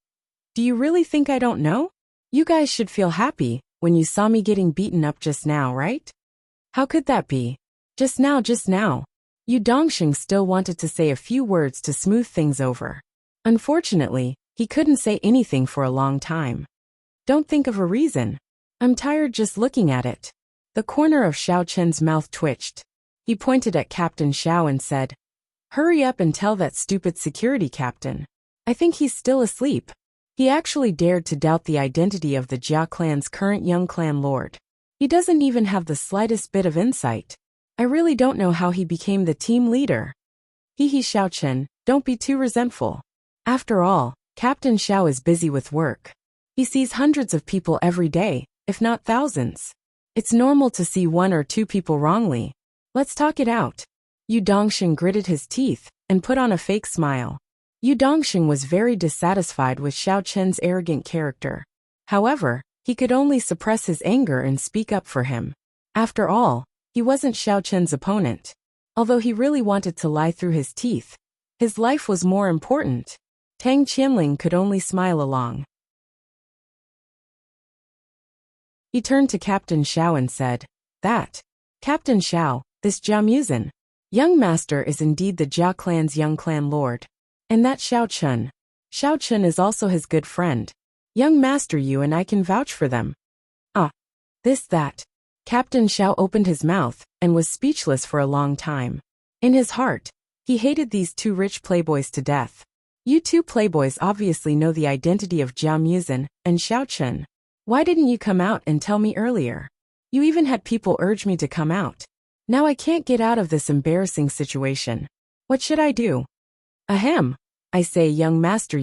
Do you really think I don't know? You guys should feel happy when you saw me getting beaten up just now, right? How could that be? Just now. Yu Dongxing still wanted to say a few words to smooth things over. Unfortunately, he couldn't say anything for a long time. Don't think of a reason. I'm tired just looking at it. The corner of Xiao Chen's mouth twitched. He pointed at Captain Xiao and said, Hurry up and tell that stupid security captain. I think he's still asleep. He actually dared to doubt the identity of the Jia clan's current young clan lord. He doesn't even have the slightest bit of insight. I really don't know how he became the team leader. Xiao Chen, don't be too resentful. After all, Captain Xiao is busy with work. He sees hundreds of people every day, if not thousands. It's normal to see one or two people wrongly. Let's talk it out. Yu Dongxing gritted his teeth and put on a fake smile. Yu Dongxing was very dissatisfied with Xiao Chen's arrogant character. However, he could only suppress his anger and speak up for him. After all, he wasn't Xiao Chen's opponent. Although he really wanted to lie through his teeth, his life was more important. Tang Qianling could only smile along. He turned to Captain Xiao and said, Captain Xiao, this Jia Muzin, young master is indeed the Jia clan's young clan lord. And that Xiao Chun is also his good friend. Young master, you and I can vouch for them. That. Captain Xiao opened his mouth and was speechless for a long time. In his heart, he hated these two rich playboys to death. You two playboys obviously know the identity of Jia Muzin and Xiao Chun. Why didn't you come out and tell me earlier? You even had people urge me to come out. Now I can't get out of this embarrassing situation. What should I do? Ahem. I say, young master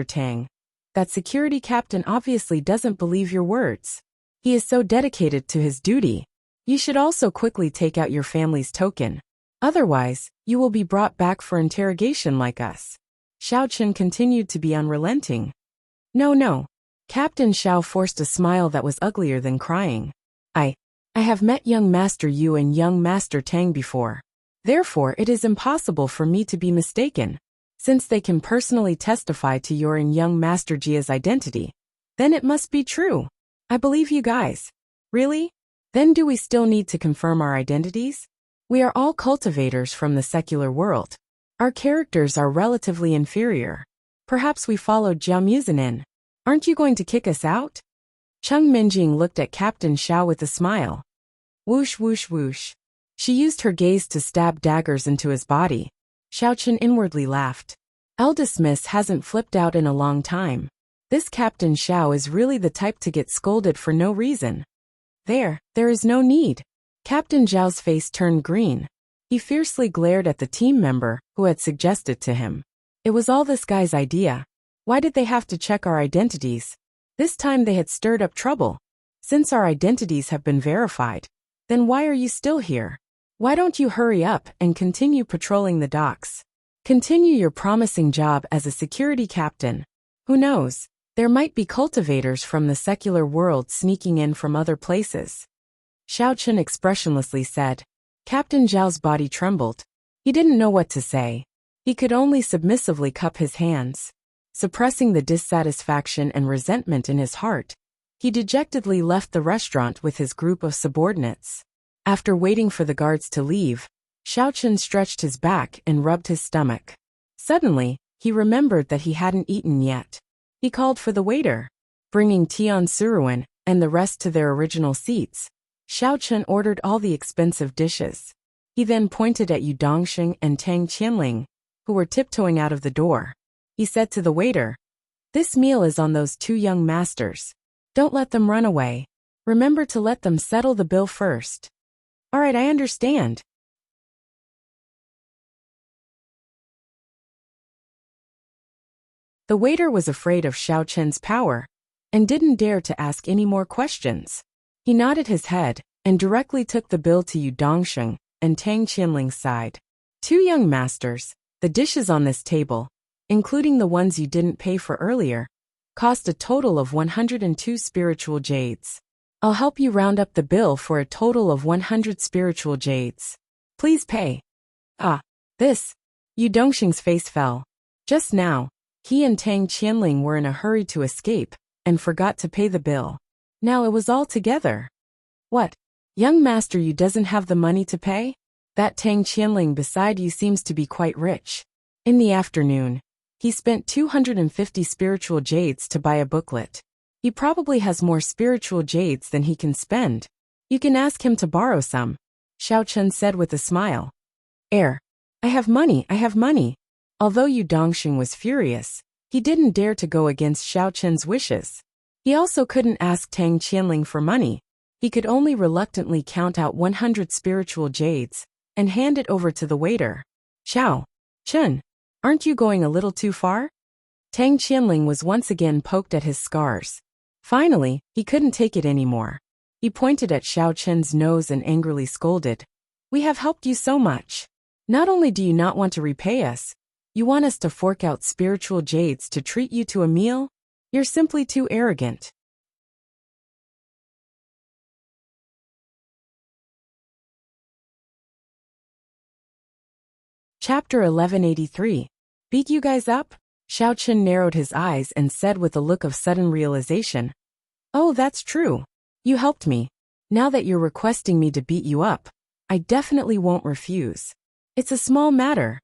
Tang. That security captain obviously doesn't believe your words. He is so dedicated to his duty. You should also quickly take out your family's token. Otherwise, you will be brought back for interrogation like us. Xiao Chen continued to be unrelenting. No. Captain Xiao forced a smile that was uglier than crying. I have met young master Yu and young master Tang before. Therefore, it is impossible for me to be mistaken. Since they can personally testify to your and young master Jia's identity, then it must be true. I believe you guys. Really? Then do we still need to confirm our identities? We are all cultivators from the secular world. Our characters are relatively inferior. Perhaps we followed Jia Muzin in. Aren't you going to kick us out? Cheng Minjing looked at Captain Xiao with a smile. Whoosh whoosh whoosh. She used her gaze to stab daggers into his body. Xiaochen inwardly laughed. Eldest Miss hasn't flipped out in a long time. This Captain Xiao is really the type to get scolded for no reason. There is no need. Captain Zhao's face turned green. He fiercely glared at the team member who had suggested to him. It was all this guy's idea. Why did they have to check our identities? This time they had stirred up trouble. Since our identities have been verified, then why are you still here? Why don't you hurry up and continue patrolling the docks? Continue your promising job as a security captain. Who knows, there might be cultivators from the secular world sneaking in from other places. Xiaochen expressionlessly said. Captain Zhao's body trembled. He didn't know what to say. He could only submissively cup his hands. Suppressing the dissatisfaction and resentment in his heart, he dejectedly left the restaurant with his group of subordinates. After waiting for the guards to leave, Xiaochen stretched his back and rubbed his stomach. Suddenly, he remembered that he hadn't eaten yet. He called for the waiter. Bringing Tian Suruan and the rest to their original seats, Xiaochen ordered all the expensive dishes. He then pointed at Yu Dongxing and Tang Qianling, who were tiptoeing out of the door. He said to the waiter, "This meal is on those two young masters. Don't let them run away. Remember to let them settle the bill first." "All right, I understand." The waiter was afraid of Xiaochen's power and didn't dare to ask any more questions. He nodded his head and directly took the bill to Yu Dongxing and Tang Qianling's side. "Two young masters, the dishes on this table, including the ones you didn't pay for earlier, cost a total of 102 spiritual jades. I'll help you round up the bill for a total of 100 spiritual jades. Please pay." "Ah, this." Yu Dongxing's face fell. Just now, he and Tang Qianling were in a hurry to escape and forgot to pay the bill. Now it was all together. "What? Young master, you doesn't have the money to pay? That Tang Qianling beside you seems to be quite rich." In the afternoon, he spent 250 spiritual jades to buy a booklet. He probably has more spiritual jades than he can spend. "You can ask him to borrow some," Xiaochen said with a smile. I have money, I have money." Although Yu Dongxing was furious, he didn't dare to go against Xiaochen's wishes. He also couldn't ask Tang Qianling for money. He could only reluctantly count out 100 spiritual jades and hand it over to the waiter. "Xiao Chen, aren't you going a little too far?" Tang Qianling was once again poked at his scars. Finally, he couldn't take it anymore. He pointed at Xiaochen's nose and angrily scolded. "We have helped you so much. Not only do you not want to repay us, you want us to fork out spiritual jades to treat you to a meal? You're simply too arrogant." Chapter 1183. Beat you guys up? Xiaochen narrowed his eyes and said with a look of sudden realization. "Oh, that's true. You helped me. Now that you're requesting me to beat you up, I definitely won't refuse. It's a small matter."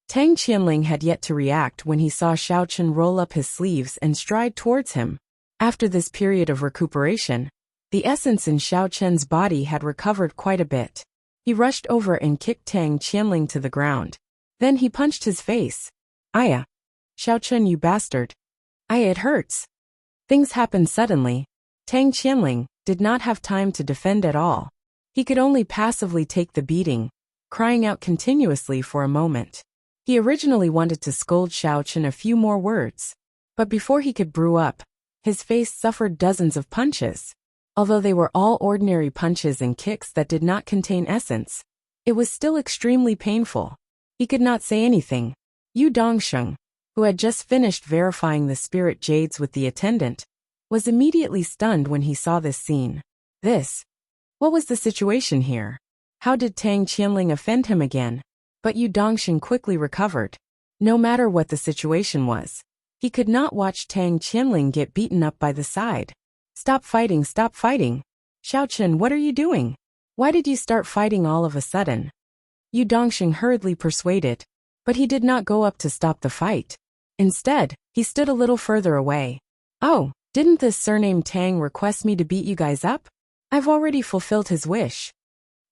Tang Qianling had yet to react when he saw Xiaochen roll up his sleeves and stride towards him. After this period of recuperation, the essence in Xiaochen's body had recovered quite a bit. He rushed over and kicked Tang Qianling to the ground. Then he punched his face. "Aya! Xiaochen, you bastard! Aya, it hurts!" Things happened suddenly. Tang Qianling did not have time to defend at all. He could only passively take the beating, crying out continuously for a moment. He originally wanted to scold Xiaochen a few more words, but before he could brew up, his face suffered dozens of punches. Although they were all ordinary punches and kicks that did not contain essence, it was still extremely painful. He could not say anything. Yu Dongxing, who had just finished verifying the spirit jades with the attendant, was immediately stunned when he saw this scene. What was the situation here? How did Tang Qianling offend him again? But Yu Dongxing quickly recovered. No matter what the situation was, he could not watch Tang Qianling get beaten up by the side. Stop fighting, stop fighting. Xiaochen, what are you doing? Why did you start fighting all of a sudden?" Yu Dongxing hurriedly persuaded, but he did not go up to stop the fight. Instead, he stood a little further away. "Oh, didn't this surname Tang request me to beat you guys up? I've already fulfilled his wish.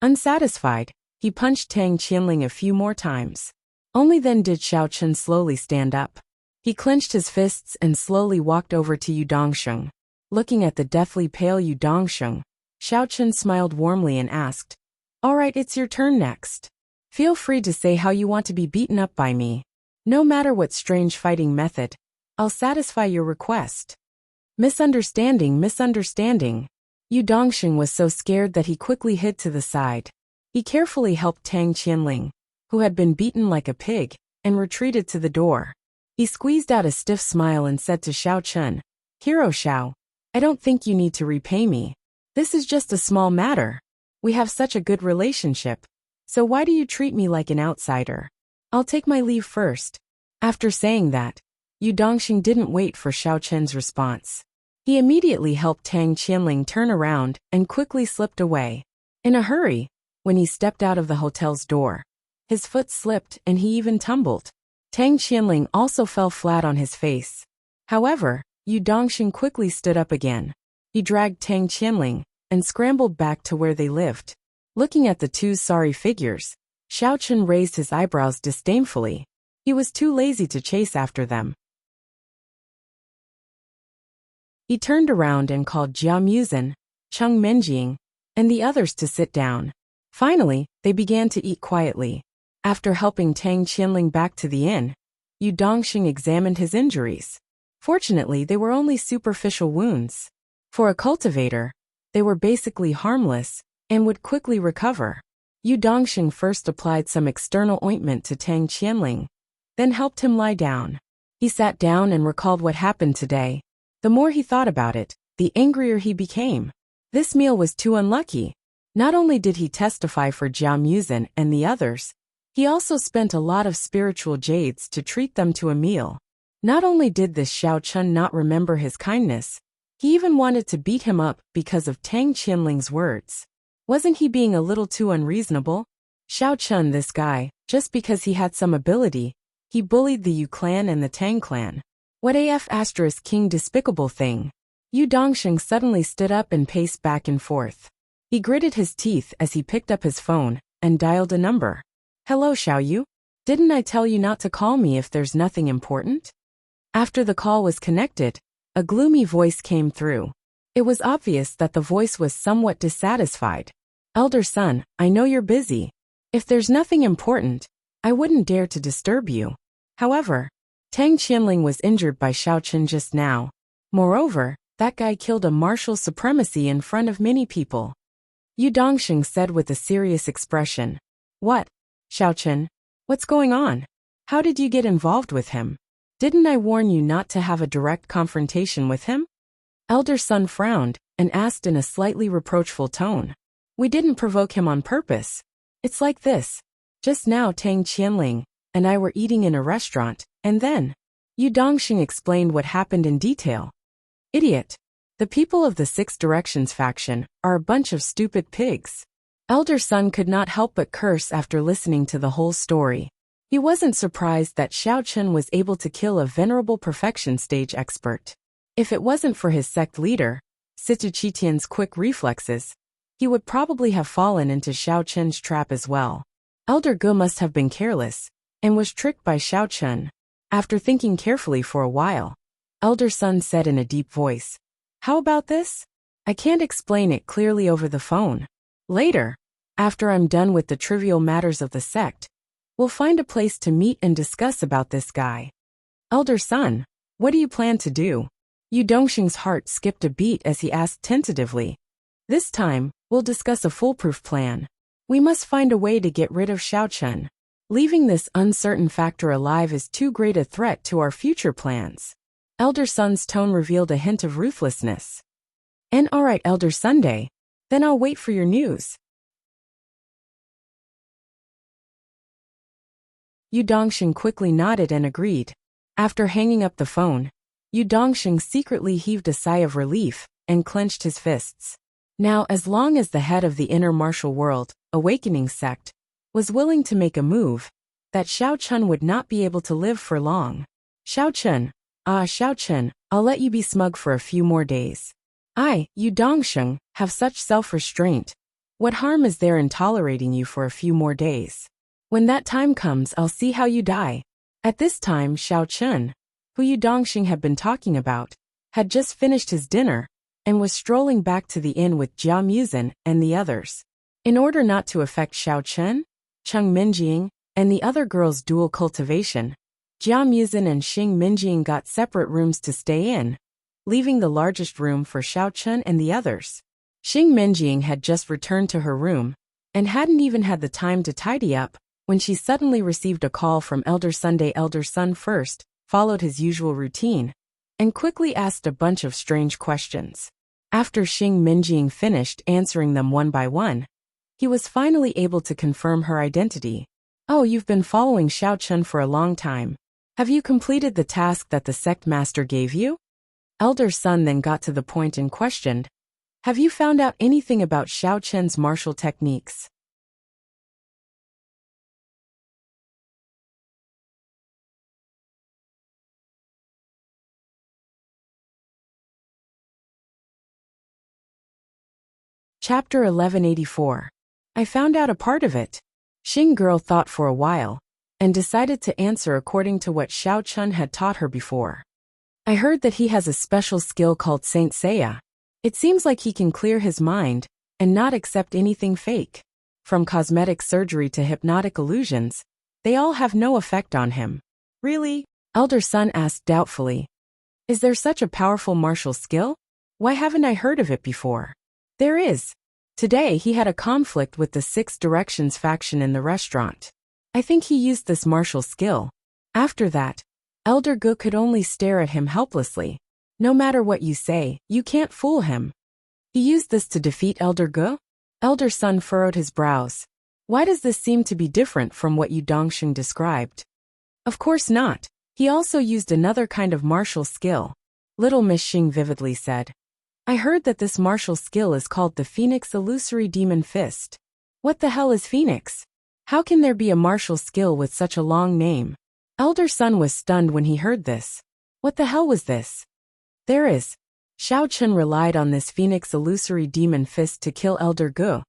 Unsatisfied, he punched Tang Qianling a few more times. Only then did Xiao Chen slowly stand up. He clenched his fists and slowly walked over to Yu Dongsheng. Looking at the deathly pale Yu Dongsheng, Xiao Chen smiled warmly and asked, "All right, it's your turn next. Feel free to say how you want to be beaten up by me. No matter what strange fighting method, I'll satisfy your request." Misunderstanding. Yu Dongsheng was so scared that he quickly hid to the side. He carefully helped Tang Qianling, who had been beaten like a pig, and retreated to the door. He squeezed out a stiff smile and said to Xiao Chen, "Hero Xiao, I don't think you need to repay me. This is just a small matter. We have such a good relationship. So why do you treat me like an outsider? I'll take my leave first." After saying that, Yu Dongsheng didn't wait for Xiao Chen's response. He immediately helped Tang Qianling turn around and quickly slipped away. In a hurry, when he stepped out of the hotel's door, his foot slipped and he even tumbled. Tang Qianling also fell flat on his face. However, Yu Dongsheng quickly stood up again. He dragged Tang Qianling and scrambled back to where they lived. Looking at the two sorry figures, Xiao Chen raised his eyebrows disdainfully. He was too lazy to chase after them. He turned around and called Jia Muzhen, Cheng Menjing, and the others to sit down. Finally, they began to eat quietly. After helping Tang Qianling back to the inn, Yu Dongsheng examined his injuries. Fortunately, they were only superficial wounds. For a cultivator, they were basically harmless and would quickly recover. Yu Dongsheng first applied some external ointment to Tang Qianling, then helped him lie down. He sat down and recalled what happened today. The more he thought about it, the angrier he became. This meal was too unlucky. Not only did he testify for Jia Muzhen and the others, he also spent a lot of spiritual jades to treat them to a meal. Not only did this Xiao Chen not remember his kindness, he even wanted to beat him up because of Tang Qianling's words. Wasn't he being a little too unreasonable? Xiao Chen, this guy, just because he had some ability, he bullied the Yu clan and the Tang clan. What AF * king despicable thing. Yu Dongsheng suddenly stood up and paced back and forth. He gritted his teeth as he picked up his phone and dialed a number. "Hello Xiao Yu? Didn't I tell you not to call me if there's nothing important?" After the call was connected, a gloomy voice came through. It was obvious that the voice was somewhat dissatisfied. "Elder son, I know you're busy. If there's nothing important, I wouldn't dare to disturb you. However, Tang Qianling was injured by Xiao Chen just now. Moreover, that guy killed a martial supremacy in front of many people." Yu Dongsheng said with a serious expression. "What? Xiao Chen? What's going on? How did you get involved with him? Didn't I warn you not to have a direct confrontation with him?" Elder son frowned and asked in a slightly reproachful tone. "We didn't provoke him on purpose. It's like this. Just now Tang Qianling and I were eating in a restaurant, and then..." Yu Dongsheng explained what happened in detail. "Idiot. The people of the Six Directions faction are a bunch of stupid pigs." Elder son could not help but curse after listening to the whole story. He wasn't surprised that Xiao Chen was able to kill a venerable perfection stage expert. If it wasn't for his sect leader, Situ Qitian's quick reflexes, he would probably have fallen into Xiao Chen's trap as well. Elder Gu must have been careless and was tricked by Xiao Chen. After thinking carefully for a while, Elder son said in a deep voice, "How about this? I can't explain it clearly over the phone. Later, after I'm done with the trivial matters of the sect, we'll find a place to meet and discuss about this guy." "Elder son, what do you plan to do?" Yu Dongsheng's heart skipped a beat as he asked tentatively. "This time, we'll discuss a foolproof plan. We must find a way to get rid of Xiao Chen. Leaving this uncertain factor alive is too great a threat to our future plans." Elder son's tone revealed a hint of ruthlessness. "And alright Elder Sunday, then I'll wait for your news." Yu Dongsheng quickly nodded and agreed. After hanging up the phone, Yu Dongsheng secretly heaved a sigh of relief and clenched his fists. Now, as long as the head of the inner martial world, awakening sect, was willing to make a move, that Xiao Chen would not be able to live for long. Xiao Chen, I'll let you be smug for a few more days. I, Yu Dongsheng, have such self-restraint. What harm is there in tolerating you for a few more days? When that time comes, I'll see how you die. At this time, Xiao Chun, who Yu Dongxing had been talking about, had just finished his dinner and was strolling back to the inn with Jia Muzin and the others. In order not to affect Xiao Chun, Cheng Minjing, and the other girls' dual cultivation, Jia Muzin and Xing Minjing got separate rooms to stay in, leaving the largest room for Xiao Chun and the others. Xing Minjing had just returned to her room and hadn't even had the time to tidy up when she suddenly received a call from Elder Sunday. Elder Sun first followed his usual routine and quickly asked a bunch of strange questions. After Xing Minjing finished answering them one by one, he was finally able to confirm her identity. Oh, you've been following Xiao Chun for a long time. Have you completed the task that the sect master gave you? Elder Sun then got to the point and questioned, have you found out anything about Xiao Chun's martial techniques? Chapter 1184. I found out a part of it. Xing girl thought for a while and decided to answer according to what Xiao Chun had taught her before. I heard that he has a special skill called Saint Seiya. It seems like he can clear his mind and not accept anything fake. From cosmetic surgery to hypnotic illusions, they all have no effect on him. Really? Elder Sun asked doubtfully. Is there such a powerful martial skill? Why haven't I heard of it before? There is. Today he had a conflict with the Six Directions faction in the restaurant. I think he used this martial skill. After that, Elder Gu could only stare at him helplessly. No matter what you say, you can't fool him. He used this to defeat Elder Gu? Elder Sun furrowed his brows. Why does this seem to be different from what Yu Dongxing described? Of course not. He also used another kind of martial skill. Little Miss Xing vividly said. I heard that this martial skill is called the Phoenix Illusory Demon Fist. What the hell is Phoenix? How can there be a martial skill with such a long name? Elder Sun was stunned when he heard this. What the hell was this? There is. Xiao Chun relied on this Phoenix Illusory Demon Fist to kill Elder Gu,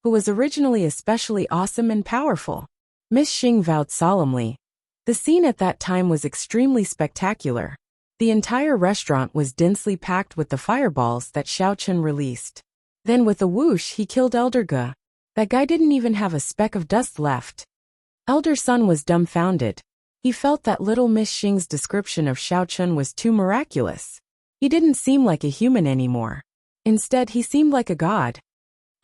who was originally especially awesome and powerful. Miss Xing vowed solemnly. The scene at that time was extremely spectacular. The entire restaurant was densely packed with the fireballs that Xiao Chun released. Then with a whoosh he killed Elder Gu. That guy didn't even have a speck of dust left. Elder Sun was dumbfounded. He felt that little Miss Xing's description of Xiao Chun was too miraculous. He didn't seem like a human anymore. Instead, he seemed like a god.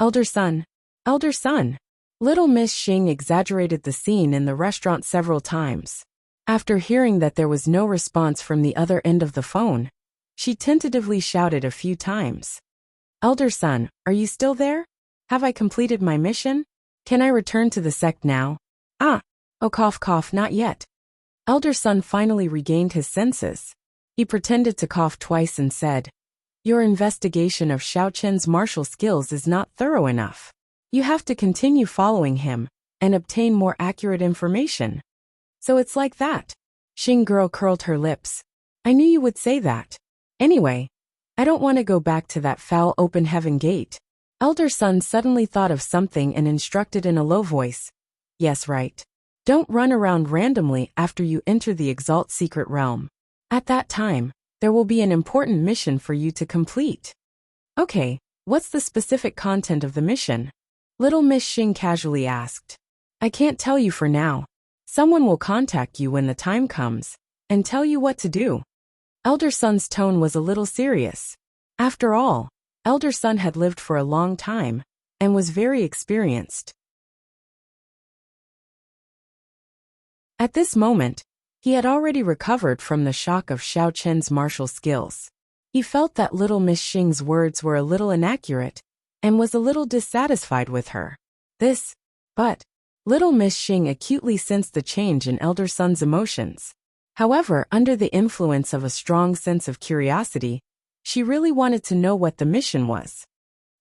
Elder Sun. Elder Sun. Little Miss Xing exaggerated the scene in the restaurant several times. After hearing that there was no response from the other end of the phone, she tentatively shouted a few times. Elder Sun, are you still there? Have I completed my mission? Can I return to the sect now? Oh cough cough, not yet. Elder Sun finally regained his senses. He pretended to cough twice and said, your investigation of Xiao Chun's martial skills is not thorough enough. You have to continue following him and obtain more accurate information. So it's like that. Xing girl curled her lips. I knew you would say that. Anyway, I don't want to go back to that foul open heaven gate. Elder Sun suddenly thought of something and instructed in a low voice. Yes, right. Don't run around randomly after you enter the Exalt secret realm. At that time, there will be an important mission for you to complete. Okay, what's the specific content of the mission? Little Miss Xing casually asked. I can't tell you for now. Someone will contact you when the time comes and tell you what to do. Elder Sun's tone was a little serious. After all, Elder Sun had lived for a long time and was very experienced. At this moment, he had already recovered from the shock of Xiao Chun's martial skills. He felt that little Miss Xing's words were a little inaccurate and was a little dissatisfied with her. But little Miss Xing acutely sensed the change in Elder Sun's emotions. However, under the influence of a strong sense of curiosity, she really wanted to know what the mission was.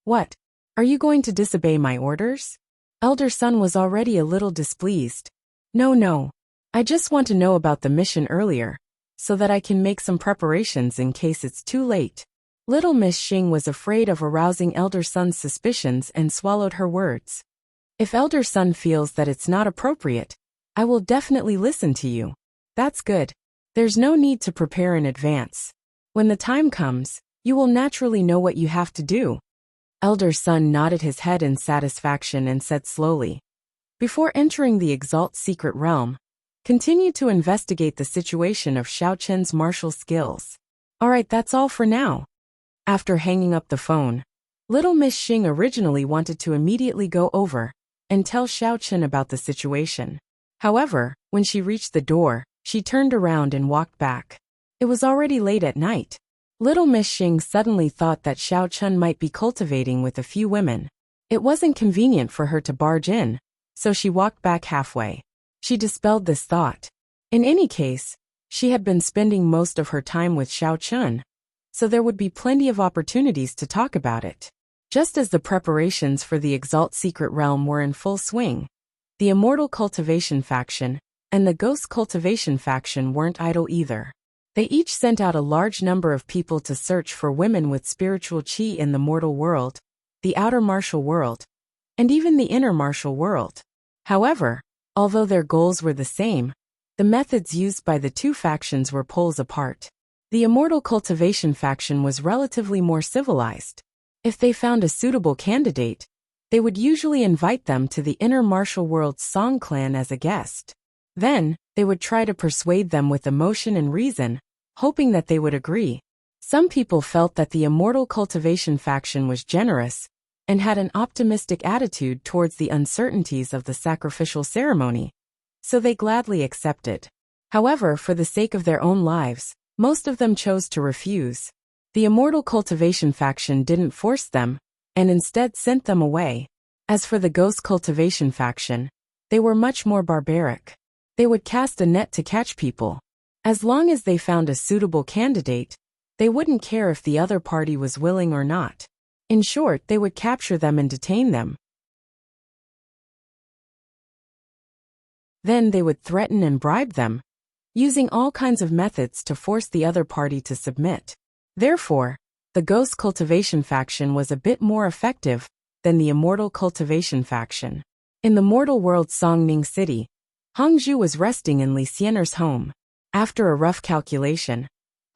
What? Are you going to disobey my orders? Elder Sun was already a little displeased. No. I just want to know about the mission earlier, so that I can make some preparations in case it's too late. Little Miss Xing was afraid of arousing elder son's suspicions and swallowed her words. If elder son feels that it's not appropriate, I will definitely listen to you. That's good. There's no need to prepare in advance. When the time comes, you will naturally know what you have to do. Elder son nodded his head in satisfaction and said slowly, before entering the Exalt's secret realm, continue to investigate the situation of Xiao Chen's martial skills. Alright, that's all for now. After hanging up the phone, Little Miss Xing originally wanted to immediately go over and tell Xiao Chen about the situation. However, when she reached the door, she turned around and walked back. It was already late at night. Little Miss Xing suddenly thought that Xiao Chen might be cultivating with a few women. It wasn't convenient for her to barge in, so she walked back halfway. She dispelled this thought. In any case, she had been spending most of her time with Xiao Chen, so there would be plenty of opportunities to talk about it. Just as the preparations for the Exalt Secret Realm were in full swing, the Immortal Cultivation faction and the Ghost Cultivation faction weren't idle either. They each sent out a large number of people to search for women with spiritual qi in the mortal world, the outer martial world, and even the inner martial world. However, although their goals were the same, the methods used by the two factions were poles apart. The Immortal Cultivation faction was relatively more civilized. If they found a suitable candidate, they would usually invite them to the inner martial world's Song clan as a guest. Then, they would try to persuade them with emotion and reason, hoping that they would agree. Some people felt that the Immortal Cultivation faction was generous and had an optimistic attitude towards the uncertainties of the sacrificial ceremony, so they gladly accepted. However, for the sake of their own lives, most of them chose to refuse. The Immortal Cultivation faction didn't force them, and instead sent them away. As for the Ghost Cultivation faction, they were much more barbaric. They would cast a net to catch people. As long as they found a suitable candidate, they wouldn't care if the other party was willing or not. In short, they would capture them and detain them. Then they would threaten and bribe them, using all kinds of methods to force the other party to submit. Therefore, the Ghost Cultivation faction was a bit more effective than the Immortal Cultivation faction. In the mortal world Songning City, Hongzhu was resting in Li Xiener's home. After a rough calculation,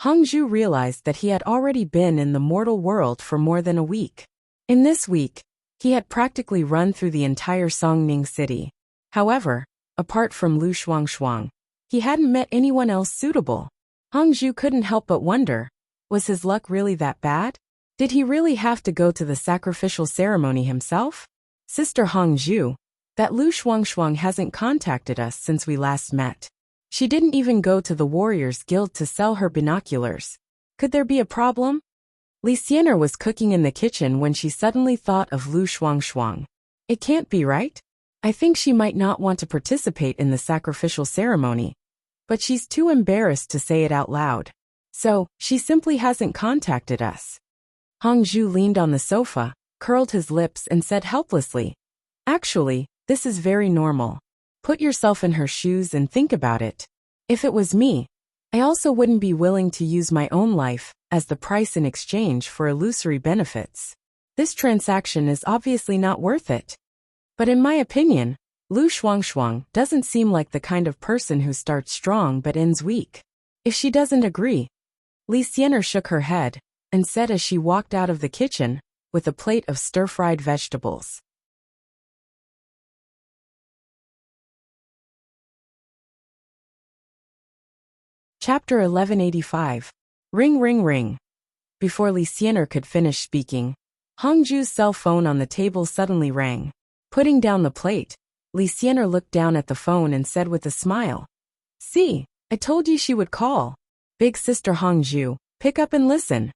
Hongzhu realized that he had already been in the mortal world for more than a week. In this week, he had practically run through the entire Songning City. However, apart from Lu Shuangshuang, he hadn't met anyone else suitable. Hongzhu couldn't help but wonder, was his luck really that bad? Did he really have to go to the sacrificial ceremony himself? Sister Hongzhu, that Lu Shuangshuang hasn't contacted us since we last met. She didn't even go to the Warriors Guild to sell her binoculars. Could there be a problem? Li Xiener was cooking in the kitchen when she suddenly thought of Lu Shuangshuang. It can't be right. I think she might not want to participate in the sacrificial ceremony, but she's too embarrassed to say it out loud. So, she simply hasn't contacted us. Hongzhu leaned on the sofa, curled his lips and said helplessly, "Actually, this is very normal. Put yourself in her shoes and think about it. If it was me, I also wouldn't be willing to use my own life as the price in exchange for illusory benefits. This transaction is obviously not worth it. But in my opinion, Lu Shuangshuang doesn't seem like the kind of person who starts strong but ends weak. If she doesn't agree." Li Xiener shook her head and said as she walked out of the kitchen with a plate of stir-fried vegetables. Chapter 1185. Ring ring ring. Before Li Xiener could finish speaking, Hongzhu's cell phone on the table suddenly rang. Putting down the plate, Li Xiener looked down at the phone and said with a smile, "See, I told you she would call. Big sister Hongzhu, pick up and listen."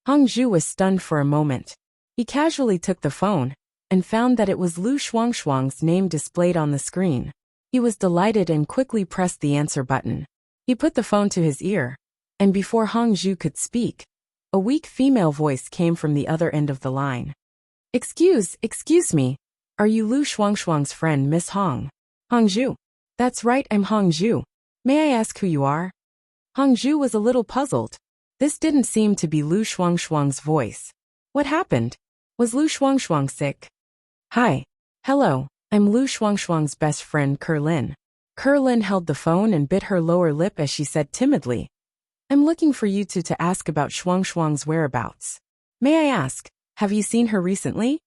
Hongzhu was stunned for a moment. He casually took the phone and found that it was Lu Shuangshuang's name displayed on the screen. He was delighted and quickly pressed the answer button. He put the phone to his ear, and before Hongzhu could speak, a weak female voice came from the other end of the line. Excuse me, are you Lu Shuangshuang's friend Miss Hong?" "Hongzhu. That's right, I'm Hongzhu. May I ask who you are?" Hongzhu was a little puzzled. This didn't seem to be Lu Shuangshuang's voice. What happened? Was Lu Shuangshuang sick? Hi. Hello, I'm Lu Shuangshuang's best friend Kerlin. Kerlin held the phone and bit her lower lip as she said timidly, I'm looking for you two to ask about Shuangshuang's whereabouts. May I ask, have you seen her recently?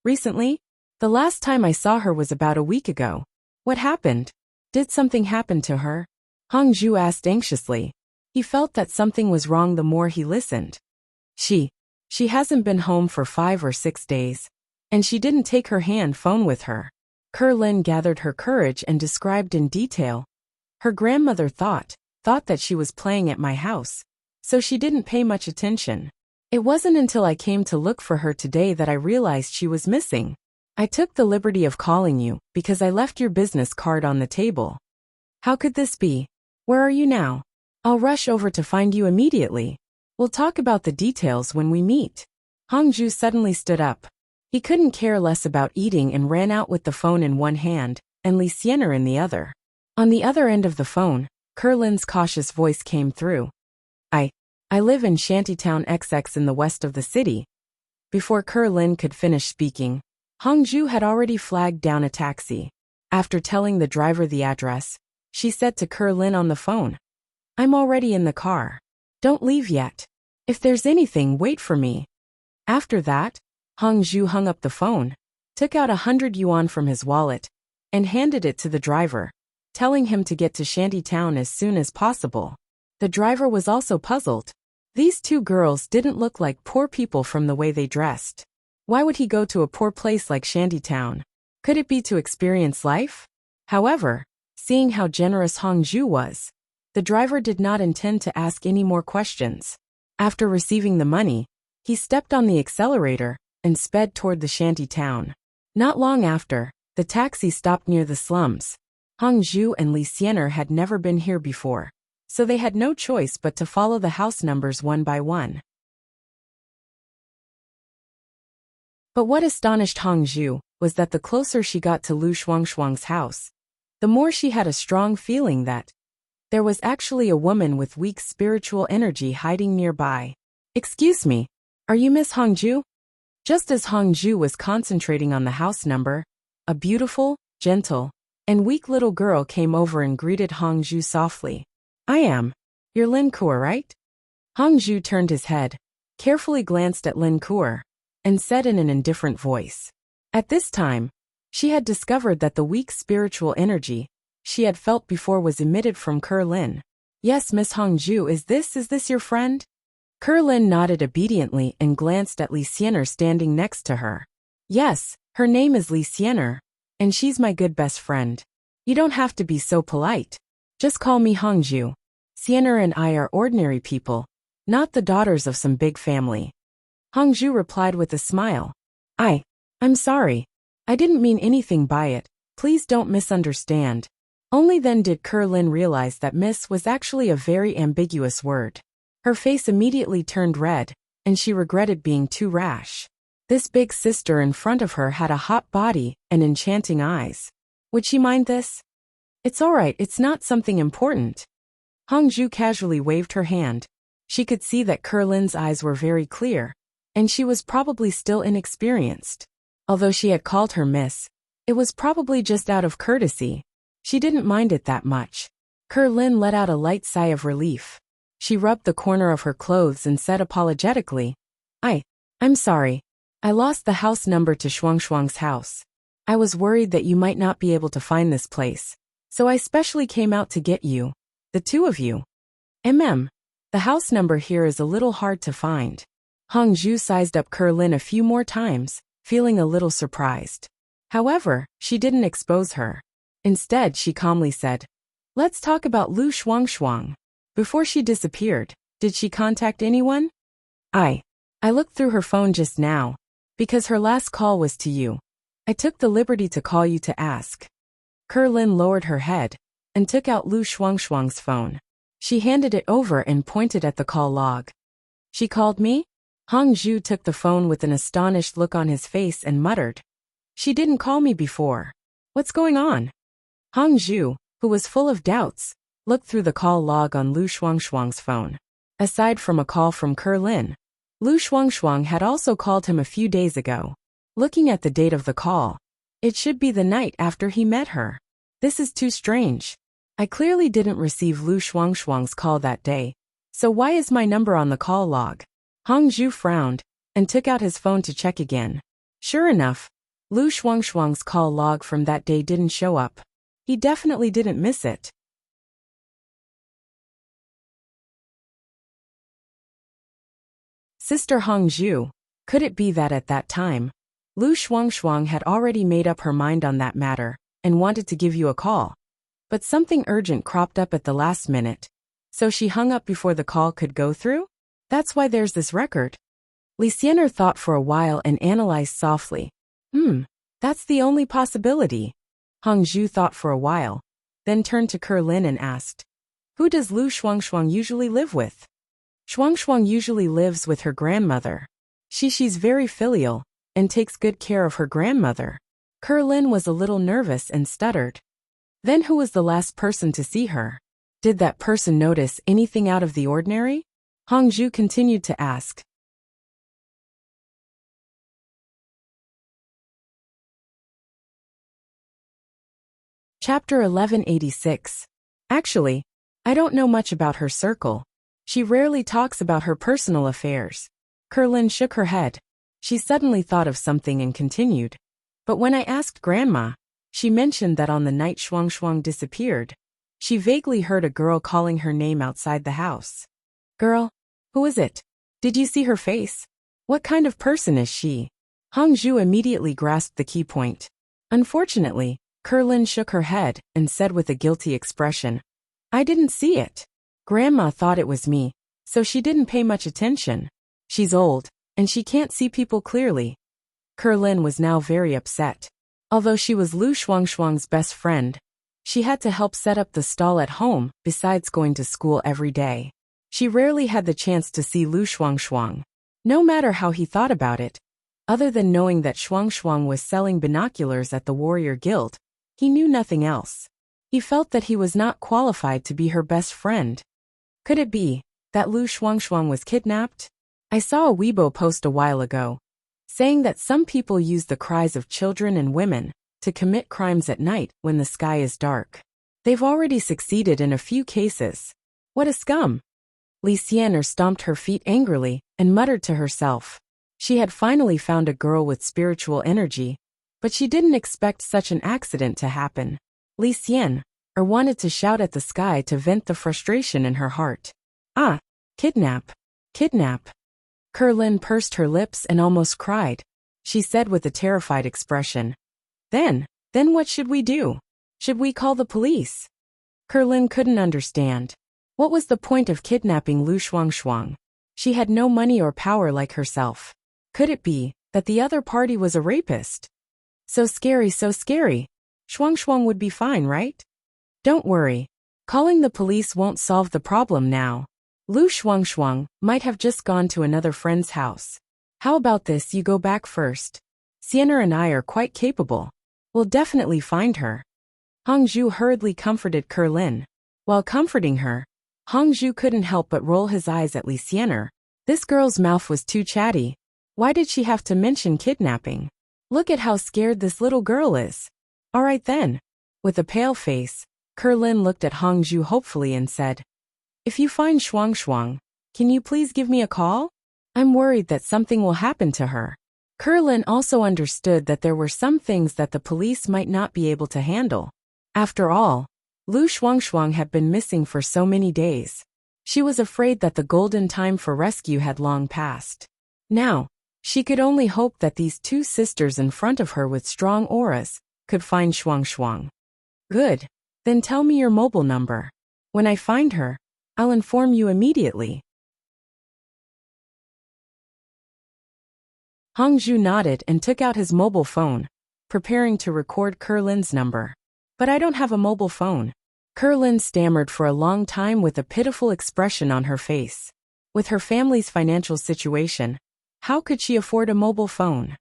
Recently? The last time I saw her was about a week ago. What happened? Did something happen to her? Hongzhu asked anxiously. He felt that something was wrong the more he listened. She hasn't been home for 5 or 6 days. And she didn't take her hand phone with her. Kerlin gathered her courage and described in detail. Her grandmother thought that she was playing at my house, so she didn't pay much attention. It wasn't until I came to look for her today that I realized she was missing. I took the liberty of calling you because I left your business card on the table. How could this be? Where are you now? I'll rush over to find you immediately. We'll talk about the details when we meet. Hongzhu suddenly stood up. He couldn't care less about eating and ran out with the phone in one hand and Li Xianer in the other. On the other end of the phone, Kerlin's cautious voice came through. I live in Shantytown XX in the west of the city. Before Kerlin could finish speaking, Hongzhu had already flagged down a taxi. After telling the driver the address, she said to Kerlin on the phone, I'm already in the car. Don't leave yet. If there's anything, wait for me. After that, Hongzhu hung up the phone, took out 100 yuan from his wallet, and handed it to the driver, telling him to get to Shantytown as soon as possible. The driver was also puzzled. These two girls didn't look like poor people from the way they dressed. Why would he go to a poor place like Shantytown? Could it be to experience life? However, seeing how generous Hongzhu was, the driver did not intend to ask any more questions. After receiving the money, he stepped on the accelerator and sped toward the shanty town. Not long after, the taxi stopped near the slums. Hongzhu and Li Xianer had never been here before, so they had no choice but to follow the house numbers one by one. But what astonished Hongzhu was that the closer she got to Lu Shuangshuang's house, the more she had a strong feeling that there was actually a woman with weak spiritual energy hiding nearby. Excuse me, are you Miss Hongzhu? Just as Hongzhu was concentrating on the house number, a beautiful, gentle, and weak little girl came over and greeted Hongzhu softly. I am. You're Lin Kuo, right? Hongzhu turned his head, carefully glanced at Lin Kuo, and said in an indifferent voice. At this time, she had discovered that the weak spiritual energy she had felt before was emitted from Kerlin. Yes, Miss Hongzhu, is this your friend? Kerlin nodded obediently and glanced at Li Xianer standing next to her. Yes, her name is Li Xianer, and she's my good best friend. You don't have to be so polite. Just call me Hongzhu. Xianer and I are ordinary people, not the daughters of some big family. Hongzhu replied with a smile. I'm sorry. I didn't mean anything by it. Please don't misunderstand. Only then did Kerlin realize that miss was actually a very ambiguous word. Her face immediately turned red, and she regretted being too rash. This big sister in front of her had a hot body and enchanting eyes. Would she mind this? It's all right, it's not something important. Hongzhu casually waved her hand. She could see that Kerlin's eyes were very clear, and she was probably still inexperienced. Although she had called her miss, it was probably just out of courtesy. She didn't mind it that much. Kerlin let out a light sigh of relief. She rubbed the corner of her clothes and said apologetically, I'm sorry. I lost the house number to Shuangshuang's house. I was worried that you might not be able to find this place, so I specially came out to get you, the two of you. The house number here is a little hard to find. Hongzhu sized up Kerlin a few more times, feeling a little surprised. However, she didn't expose her. Instead, she calmly said, Let's talk about Lu Shuangshuang. Before she disappeared, did she contact anyone? I looked through her phone just now, because her last call was to you. I took the liberty to call you to ask. Kerlin lowered her head and took out Lu Shuangshuang's phone. She handed it over and pointed at the call log. She called me? Hongzhu took the phone with an astonished look on his face and muttered. She didn't call me before. What's going on? Hongzhu, who was full of doubts, looked through the call log on Lu Shuangshuang's phone. Aside from a call from Kerlin, Lu Shuangshuang had also called him a few days ago. Looking at the date of the call, it should be the night after he met her. This is too strange. I clearly didn't receive Lu Shuangshuang's call that day, so why is my number on the call log? Hong Zhu frowned and took out his phone to check again. Sure enough, Lu Shuangshuang's call log from that day didn't show up. He definitely didn't miss it. Sister Hong Zhu, could it be that at that time, Lu Shuangshuang had already made up her mind on that matter and wanted to give you a call? But something urgent cropped up at the last minute, so she hung up before the call could go through? That's why there's this record. Li Xianer thought for a while and analyzed softly. That's the only possibility. Hong Zhu thought for a while, then turned to Kerlin and asked, who does Lu Shuangshuang usually live with? Shuangshuang usually lives with her grandmother. She's very filial and takes good care of her grandmother. Kerlin was a little nervous and stuttered. Then who was the last person to see her? Did that person notice anything out of the ordinary? Hong Zhu continued to ask. Chapter 1186. Actually, I don't know much about her circle. She rarely talks about her personal affairs. Kerlin shook her head. She suddenly thought of something and continued. But when I asked Grandma, she mentioned that on the night Shuangshuang disappeared, she vaguely heard a girl calling her name outside the house. Girl? Who is it? Did you see her face? What kind of person is she? Hong Zhu immediately grasped the key point. Unfortunately, Kerlin shook her head and said with a guilty expression, I didn't see it. Grandma thought it was me, so she didn't pay much attention. She's old, and she can't see people clearly. Kerlin was now very upset. Although she was Lu Shuangshuang's best friend, she had to help set up the stall at home besides going to school every day. She rarely had the chance to see Lu Shuangshuang. No matter how he thought about it, other than knowing that Shuangshuang was selling binoculars at the Warrior Guild, he knew nothing else. He felt that he was not qualified to be her best friend. Could it be that Lu Shuangshuang was kidnapped? I saw a Weibo post a while ago, saying that some people use the cries of children and women to commit crimes at night when the sky is dark. They've already succeeded in a few cases. What a scum! Li Xianer stomped her feet angrily and muttered to herself. She had finally found a girl with spiritual energy, but she didn't expect such an accident to happen. Li Xianer wanted to shout at the sky to vent the frustration in her heart. Ah, kidnap! Kidnap! Kerlin pursed her lips and almost cried. She said with a terrified expression. Then what should we do? Should we call the police? Kerlin couldn't understand. What was the point of kidnapping Lu Shuangshuang? She had no money or power like herself. Could it be that the other party was a rapist? So scary, so scary. Shuangshuang would be fine, right? Don't worry. Calling the police won't solve the problem now. Lu Shuangshuang might have just gone to another friend's house. How about this, you go back first? Xianer and I are quite capable. We'll definitely find her. Hong Zhu hurriedly comforted Kerlin. While comforting her, Hong Zhu couldn't help but roll his eyes at Li Xianer. This girl's mouth was too chatty. Why did she have to mention kidnapping? Look at how scared this little girl is. All right then. With a pale face, Kerlin looked at Hong Zhu hopefully and said, if you find Shuangshuang, can you please give me a call? I'm worried that something will happen to her. Kerlin also understood that there were some things that the police might not be able to handle. After all, Lu Shuangshuang had been missing for so many days. She was afraid that the golden time for rescue had long passed. Now, she could only hope that these two sisters in front of her with strong auras could find Shuangshuang. Good. Then tell me your mobile number. When I find her, I'll inform you immediately. Hong Zhu nodded and took out his mobile phone, preparing to record Kerlin's number. But I don't have a mobile phone. Kerlin stammered for a long time with a pitiful expression on her face. With her family's financial situation, how could she afford a mobile phone?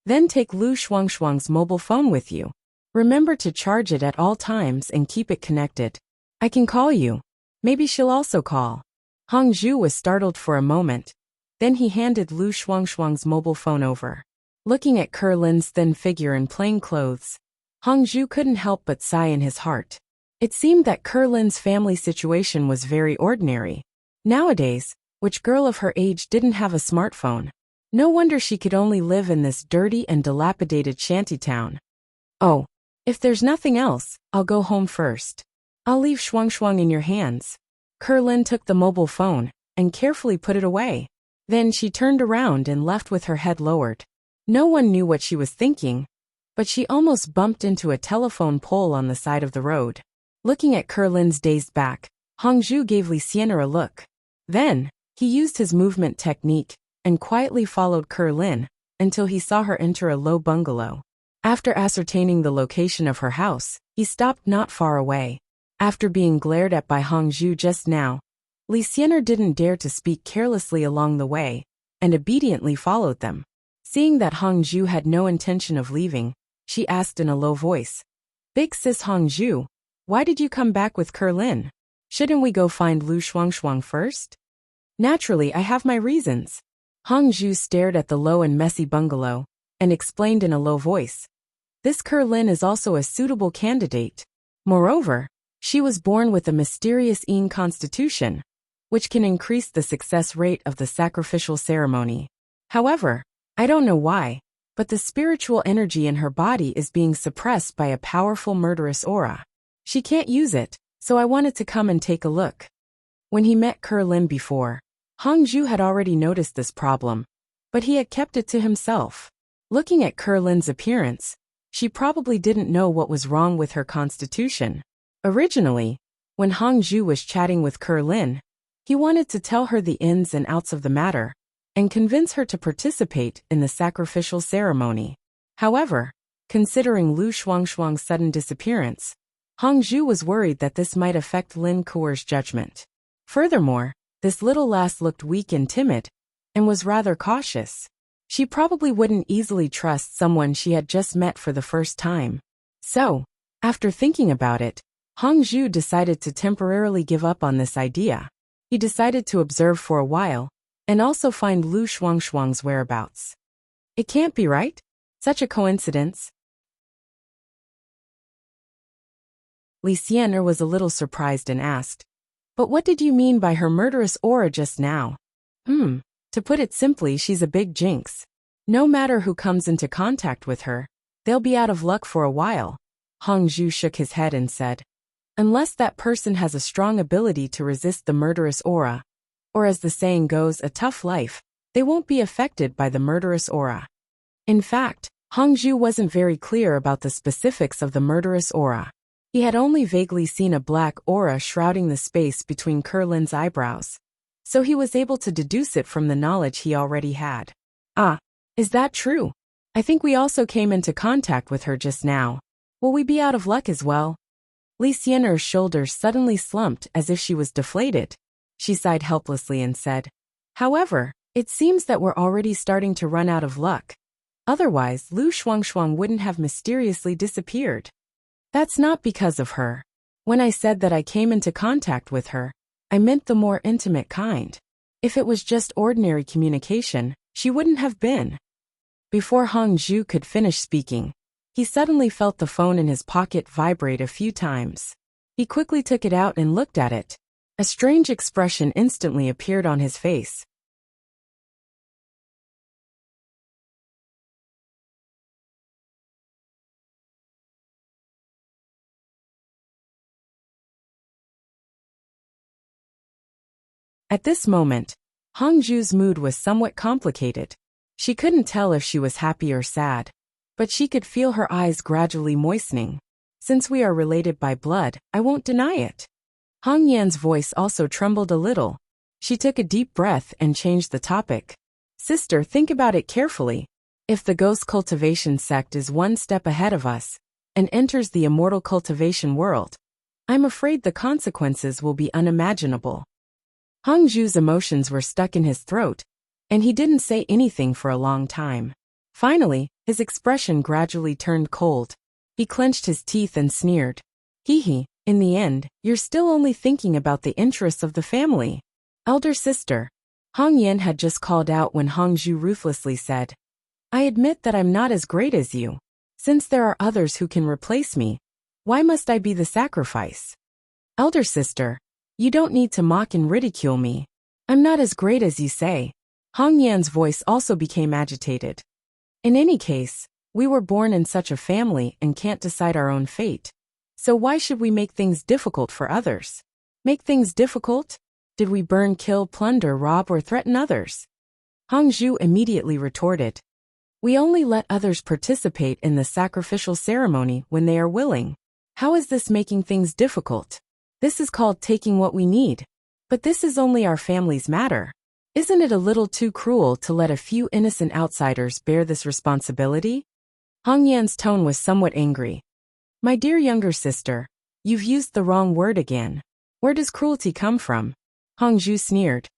Then take Lu Shuangshuang's mobile phone with you. Remember to charge it at all times and keep it connected. I can call you. Maybe she'll also call. Hongzhu was startled for a moment. Then he handed Lu Shuangshuang's mobile phone over. Looking at Lin's thin figure in plain clothes, Hongzhu couldn't help but sigh in his heart. It seemed that Lin's family situation was very ordinary. Nowadays, which girl of her age didn't have a smartphone? No wonder she could only live in this dirty and dilapidated shantytown. Oh, if there's nothing else, I'll go home first. I'll leave Shuangshuang in your hands. Lin took the mobile phone and carefully put it away. Then she turned around and left with her head lowered. No one knew what she was thinking, but she almost bumped into a telephone pole on the side of the road. Looking at Lin's dazed back, Hongzhu gave Li Xian'er a look. Then, he used his movement technique and quietly followed Lin until he saw her enter a low bungalow. After ascertaining the location of her house, he stopped not far away. After being glared at by Hongzhu just now, Li Xian'er didn't dare to speak carelessly along the way, and obediently followed them. Seeing that Hongzhu had no intention of leaving, she asked in a low voice, "Big sis Hongzhu, why did you come back with Lin? Shouldn't we go find Lu Shuangshuang first?" "Naturally, I have my reasons." Hongzhu stared at the low and messy bungalow, and explained in a low voice, "This Lin is also a suitable candidate. Moreover, she was born with a mysterious Yin constitution, which can increase the success rate of the sacrificial ceremony. However, I don't know why, but the spiritual energy in her body is being suppressed by a powerful murderous aura. She can't use it, so I wanted to come and take a look." When he met Lin before, Hongzhu had already noticed this problem, but he had kept it to himself. Looking at Lin's appearance, she probably didn't know what was wrong with her constitution. Originally, when Hongzhu was chatting with Lin, he wanted to tell her the ins and outs of the matter, and convince her to participate in the sacrificial ceremony. However, considering Lu Shuangshuang's sudden disappearance, Hongzhu was worried that this might affect Lin Kuer's judgment. Furthermore, this little lass looked weak and timid, and was rather cautious. She probably wouldn't easily trust someone she had just met for the first time. So, after thinking about it, Hongzhu decided to temporarily give up on this idea. He decided to observe for a while, and also find Lu Shuangshuang's whereabouts. It can't be right? Such a coincidence. Li Xian'er was a little surprised and asked, "But what did you mean by her murderous aura just now?" To put it simply, she's a big jinx. No matter who comes into contact with her, they'll be out of luck for a while. Hongzhu shook his head and said, "Unless that person has a strong ability to resist the murderous aura, or as the saying goes, a tough life, they won't be affected by the murderous aura." In fact, Hongzhu wasn't very clear about the specifics of the murderous aura. He had only vaguely seen a black aura shrouding the space between Lin's eyebrows, so he was able to deduce it from the knowledge he already had. "Ah, is that true? I think we also came into contact with her just now. Will we be out of luck as well?" Li Xian'er's shoulders suddenly slumped as if she was deflated. She sighed helplessly and said, "However, it seems that we're already starting to run out of luck. Otherwise, Lu Shuangshuang wouldn't have mysteriously disappeared." "That's not because of her. When I said that I came into contact with her, I meant the more intimate kind. If it was just ordinary communication, she wouldn't have been." Before Hongzhu could finish speaking, he suddenly felt the phone in his pocket vibrate a few times. He quickly took it out and looked at it. A strange expression instantly appeared on his face. At this moment, Hongzhu's mood was somewhat complicated. She couldn't tell if she was happy or sad, but she could feel her eyes gradually moistening. "Since we are related by blood, I won't deny it." Hong Yan's voice also trembled a little. She took a deep breath and changed the topic. "Sister, think about it carefully. If the ghost cultivation sect is one step ahead of us, and enters the immortal cultivation world, I'm afraid the consequences will be unimaginable." Hongzhu's emotions were stuck in his throat, and he didn't say anything for a long time. Finally, his expression gradually turned cold. He clenched his teeth and sneered. "Hee hee, in the end, you're still only thinking about the interests of the family. Elder sister. Hong Yan had just called out when Hong Zhu ruthlessly said, I admit that I'm not as great as you. Since there are others who can replace me, why must I be the sacrifice? Elder sister, you don't need to mock and ridicule me. I'm not as great as you say. Hong Yan's voice also became agitated. In any case, we were born in such a family and can't decide our own fate. So why should we make things difficult for others? Make things difficult? Did we burn, kill, plunder, rob, or threaten others? Hong Zhu immediately retorted. We only let others participate in the sacrificial ceremony when they are willing. How is this making things difficult? This is called taking what we need. But this is only our family's matter. Isn't it a little too cruel to let a few innocent outsiders bear this responsibility? Hong Yan's tone was somewhat angry. My dear younger sister, you've used the wrong word again. Where does cruelty come from? Hong Zhu sneered.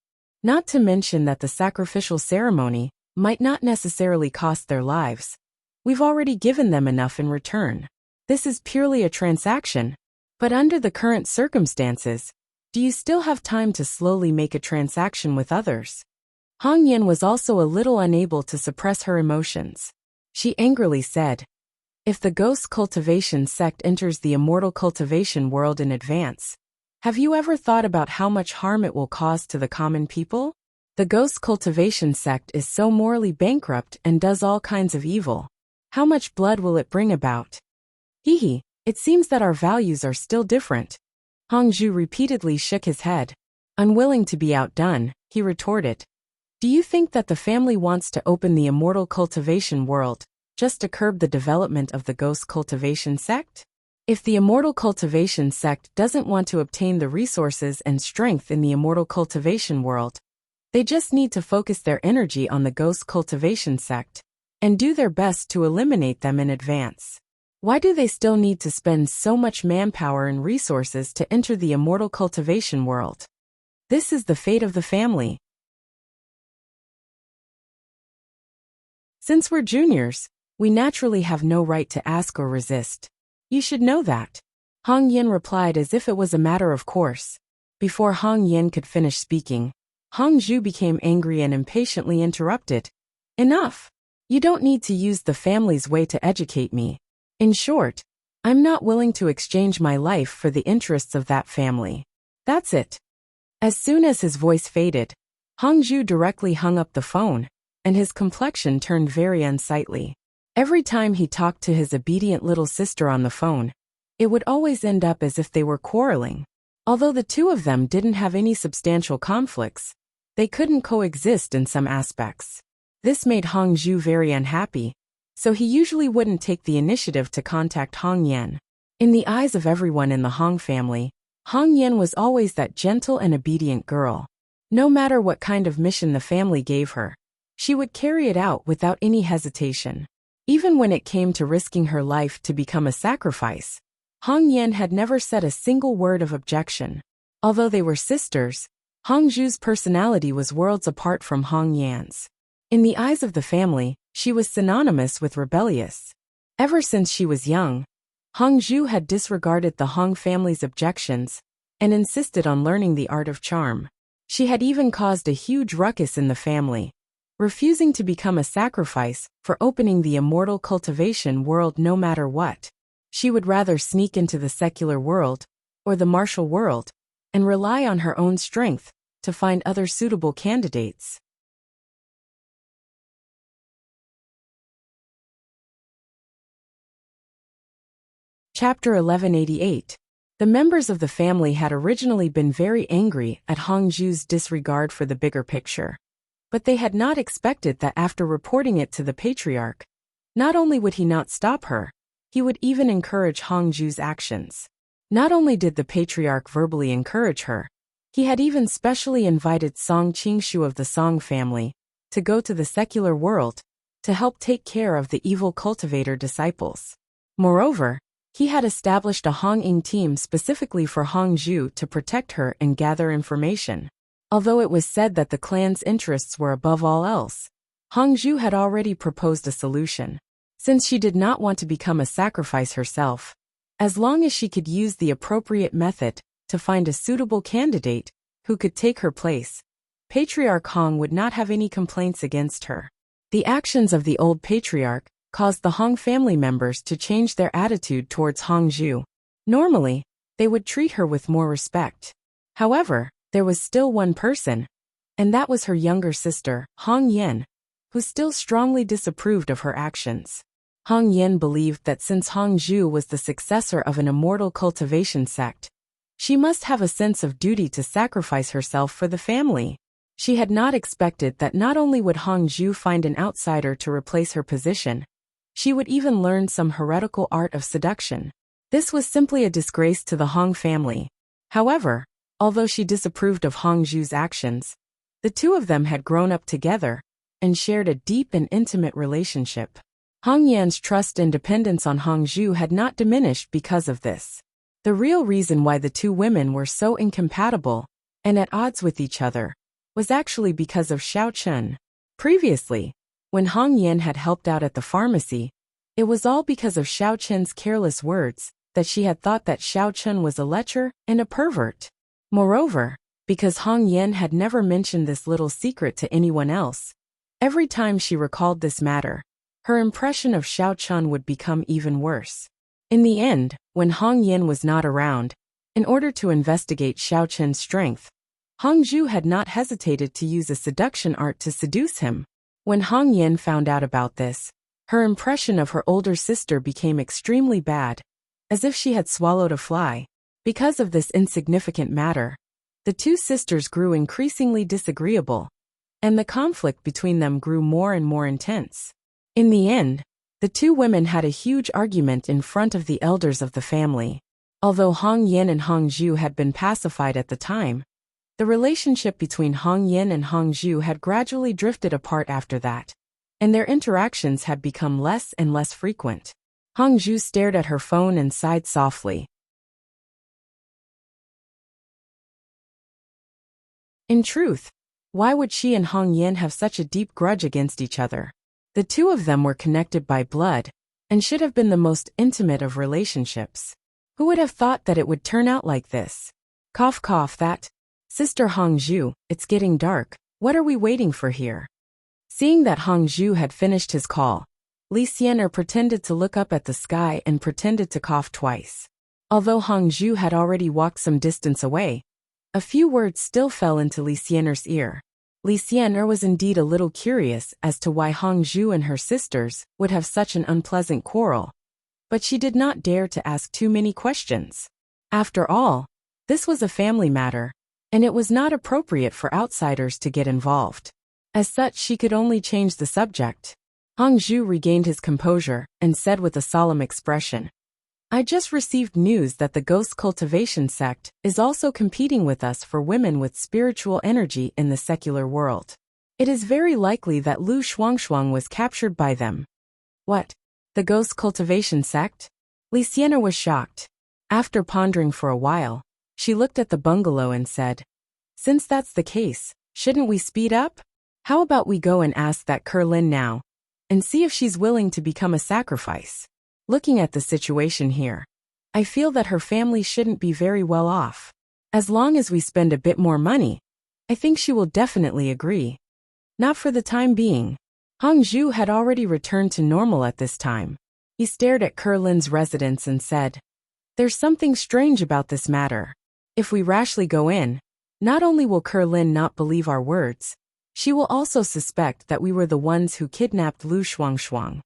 Not to mention that the sacrificial ceremony might not necessarily cost their lives. We've already given them enough in return. This is purely a transaction. But under the current circumstances, do you still have time to slowly make a transaction with others? Hong Yan was also a little unable to suppress her emotions. She angrily said, if the ghost cultivation sect enters the immortal cultivation world in advance, have you ever thought about how much harm it will cause to the common people? The ghost cultivation sect is so morally bankrupt and does all kinds of evil. How much blood will it bring about? Hee, it seems that our values are still different. Hong Zhu repeatedly shook his head. Unwilling to be outdone, he retorted. Do you think that the family wants to open the immortal cultivation world just to curb the development of the ghost cultivation sect? If the immortal cultivation sect doesn't want to obtain the resources and strength in the immortal cultivation world, they just need to focus their energy on the ghost cultivation sect and do their best to eliminate them in advance. Why do they still need to spend so much manpower and resources to enter the immortal cultivation world? This is the fate of the family. Since we're juniors, we naturally have no right to ask or resist. You should know that. Hong Yan replied as if it was a matter of course. Before Hong Yan could finish speaking, Hong Zhu became angry and impatiently interrupted. Enough! You don't need to use the family's way to educate me. In short, I'm not willing to exchange my life for the interests of that family. That's it. As soon as his voice faded, Hong Zhu directly hung up the phone, and his complexion turned very unsightly. Every time he talked to his obedient little sister on the phone, it would always end up as if they were quarreling. Although the two of them didn't have any substantial conflicts, they couldn't coexist in some aspects. This made Hong Zhu very unhappy, so he usually wouldn't take the initiative to contact Hong Yan. In the eyes of everyone in the Hong family, Hong Yan was always that gentle and obedient girl. No matter what kind of mission the family gave her, she would carry it out without any hesitation. Even when it came to risking her life to become a sacrifice, Hong Yan had never said a single word of objection. Although they were sisters, Hong Zhu's personality was worlds apart from Hong Yan's. In the eyes of the family, she was synonymous with rebellious. Ever since she was young, Hong Zhu had disregarded the Hong family's objections and insisted on learning the art of charm. She had even caused a huge ruckus in the family, refusing to become a sacrifice for opening the immortal cultivation world no matter what. She would rather sneak into the secular world or the martial world and rely on her own strength to find other suitable candidates. Chapter 1188. The members of the family had originally been very angry at Hong Zhu's disregard for the bigger picture. But they had not expected that after reporting it to the patriarch, not only would he not stop her, he would even encourage Hong Zhu's actions. Not only did the patriarch verbally encourage her, he had even specially invited Song Qingshu of the Song family to go to the secular world to help take care of the evil cultivator disciples. Moreover, he had established a Hong Ying team specifically for Hong Zhu to protect her and gather information. Although it was said that the clan's interests were above all else, Hong Zhu had already proposed a solution. Since she did not want to become a sacrifice herself, as long as she could use the appropriate method to find a suitable candidate, who could take her place, Patriarch Hong would not have any complaints against her. The actions of the old patriarch caused the Hong family members to change their attitude towards Hong Zhu. Normally, they would treat her with more respect. However, there was still one person, and that was her younger sister, Hong Yen, who still strongly disapproved of her actions. Hong Yen believed that since Hong Zhu was the successor of an immortal cultivation sect, she must have a sense of duty to sacrifice herself for the family. She had not expected that not only would Hong Zhu find an outsider to replace her position, she would even learn some heretical art of seduction. This was simply a disgrace to the Hong family. However, although she disapproved of Hong Zhu's actions, the two of them had grown up together and shared a deep and intimate relationship. Hong Yan's trust and dependence on Hong Zhu had not diminished because of this. The real reason why the two women were so incompatible and at odds with each other was actually because of Xiao Chun. Previously, when Hong Yan had helped out at the pharmacy, it was all because of Xiao Chun's careless words that she had thought that Xiao Chun was a lecher and a pervert. Moreover, because Hong Yan had never mentioned this little secret to anyone else, every time she recalled this matter, her impression of Xiao Chun would become even worse. In the end, when Hong Yan was not around, in order to investigate Xiao Chun's strength, Hong Zhu had not hesitated to use a seduction art to seduce him. When Hong Yan found out about this, her impression of her older sister became extremely bad, as if she had swallowed a fly. Because of this insignificant matter, the two sisters grew increasingly disagreeable, and the conflict between them grew more and more intense. In the end, the two women had a huge argument in front of the elders of the family. Although Hong Yan and Hong Zhu had been pacified at the time, the relationship between Hong Yan and Hong Zhu had gradually drifted apart after that, and their interactions had become less and less frequent. Hong Zhu stared at her phone and sighed softly. In truth, why would she and Hong Yan have such a deep grudge against each other? The two of them were connected by blood, and should have been the most intimate of relationships. Who would have thought that it would turn out like this? Cough cough that. Sister Hong Zhu, it's getting dark, what are we waiting for here? Seeing that Hong Zhu had finished his call, Li Xianer pretended to look up at the sky and pretended to cough twice. Although Hong Zhu had already walked some distance away, a few words still fell into Li Xianer's ear. Li Xianer was indeed a little curious as to why Hong Zhu and her sisters would have such an unpleasant quarrel, but she did not dare to ask too many questions. After all, this was a family matter, and it was not appropriate for outsiders to get involved. As such, she could only change the subject. Hong Zhu regained his composure and said with a solemn expression, I just received news that the ghost cultivation sect is also competing with us for women with spiritual energy in the secular world. It is very likely that Lu Shuangshuang was captured by them. What? The ghost cultivation sect? Li Xianer was shocked. After pondering for a while, she looked at the bungalow and said, Since that's the case, shouldn't we speed up? How about we go and ask that Kerlin now, and see if she's willing to become a sacrifice? Looking at the situation here, I feel that her family shouldn't be very well off. As long as we spend a bit more money, I think she will definitely agree. Not for the time being. Hong Zhu had already returned to normal at this time. He stared at Kerlin's residence and said, There's something strange about this matter. If we rashly go in, not only will Kerlin not believe our words, she will also suspect that we were the ones who kidnapped Lu Shuangshuang.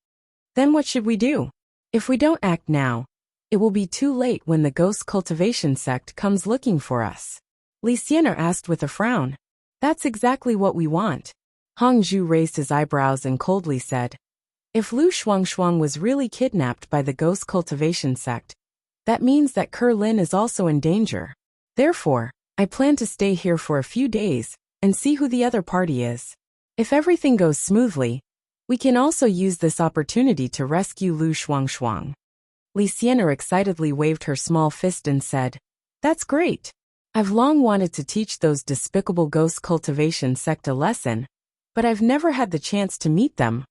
Then what should we do? If we don't act now, it will be too late when the ghost cultivation sect comes looking for us. Li Xianer asked with a frown. That's exactly what we want. Hong Zhu raised his eyebrows and coldly said, If Lu Shuangshuang was really kidnapped by the ghost cultivation sect, that means that Kerlin is also in danger. Therefore, I plan to stay here for a few days and see who the other party is. If everything goes smoothly, we can also use this opportunity to rescue Lu Shuangshuang. Li Xianer excitedly waved her small fist and said, That's great. I've long wanted to teach those despicable ghost cultivation sect a lesson, but I've never had the chance to meet them.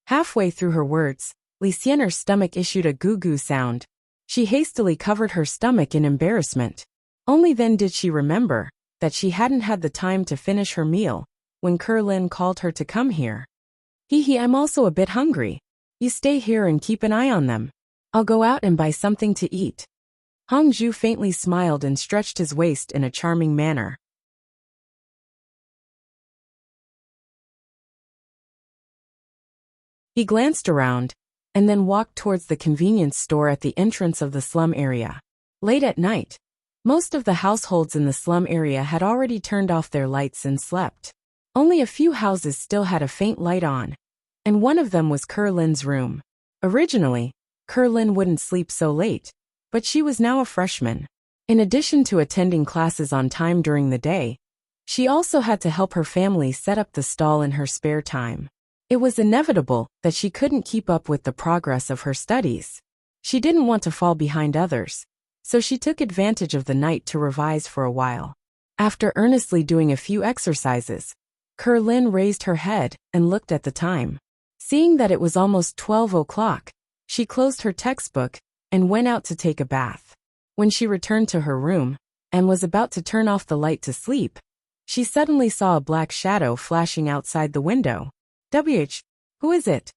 Halfway through her words, Li Xianer's stomach issued a goo-goo sound. She hastily covered her stomach in embarrassment. Only then did she remember that she hadn't had the time to finish her meal when Kerlin called her to come here. I'm also a bit hungry. You stay here and keep an eye on them. I'll go out and buy something to eat. Hongzhu faintly smiled and stretched his waist in a charming manner. He glanced around, and then walked towards the convenience store at the entrance of the slum area. Late at night, most of the households in the slum area had already turned off their lights and slept. Only a few houses still had a faint light on, and one of them was Kerlin's room. Originally, Kerlin wouldn't sleep so late, but she was now a freshman. In addition to attending classes on time during the day, she also had to help her family set up the stall in her spare time. It was inevitable that she couldn't keep up with the progress of her studies. She didn't want to fall behind others, so she took advantage of the night to revise for a while. After earnestly doing a few exercises, Kerlin raised her head and looked at the time. Seeing that it was almost 12 o'clock, she closed her textbook and went out to take a bath. When she returned to her room and was about to turn off the light to sleep, she suddenly saw a black shadow flashing outside the window. Who is it?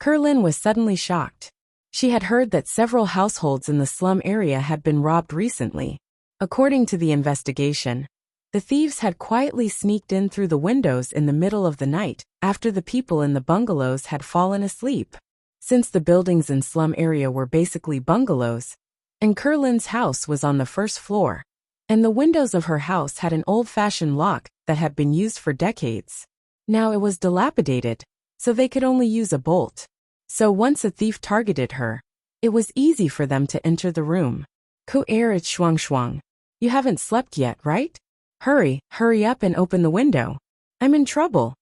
Kerlin was suddenly shocked. She had heard that several households in the slum area had been robbed recently. According to the investigation, the thieves had quietly sneaked in through the windows in the middle of the night after the people in the bungalows had fallen asleep. Since the buildings in slum area were basically bungalows, and Kerlin's house was on the first floor, and the windows of her house had an old-fashioned lock that had been used for decades. Now it was dilapidated, so they could only use a bolt. So once a thief targeted her, it was easy for them to enter the room. Enrich shuang. You haven't slept yet, right? Hurry up and open the window. I'm in trouble.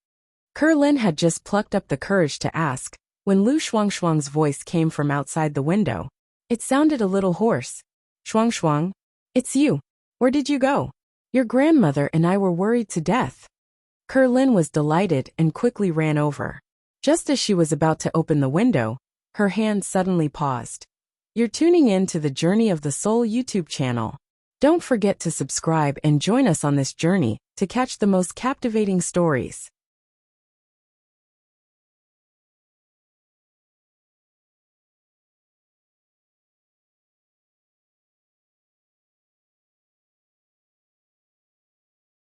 Kerlin had just plucked up the courage to ask, when Lu Shuang's voice came from outside the window. It sounded a little hoarse. Shuang, it's you. Where did you go? Your grandmother and I were worried to death. Kerlin was delighted and quickly ran over. Just as she was about to open the window, her hand suddenly paused. You're tuning in to the Journey of the Soul YouTube channel. Don't forget to subscribe and join us on this journey to catch the most captivating stories.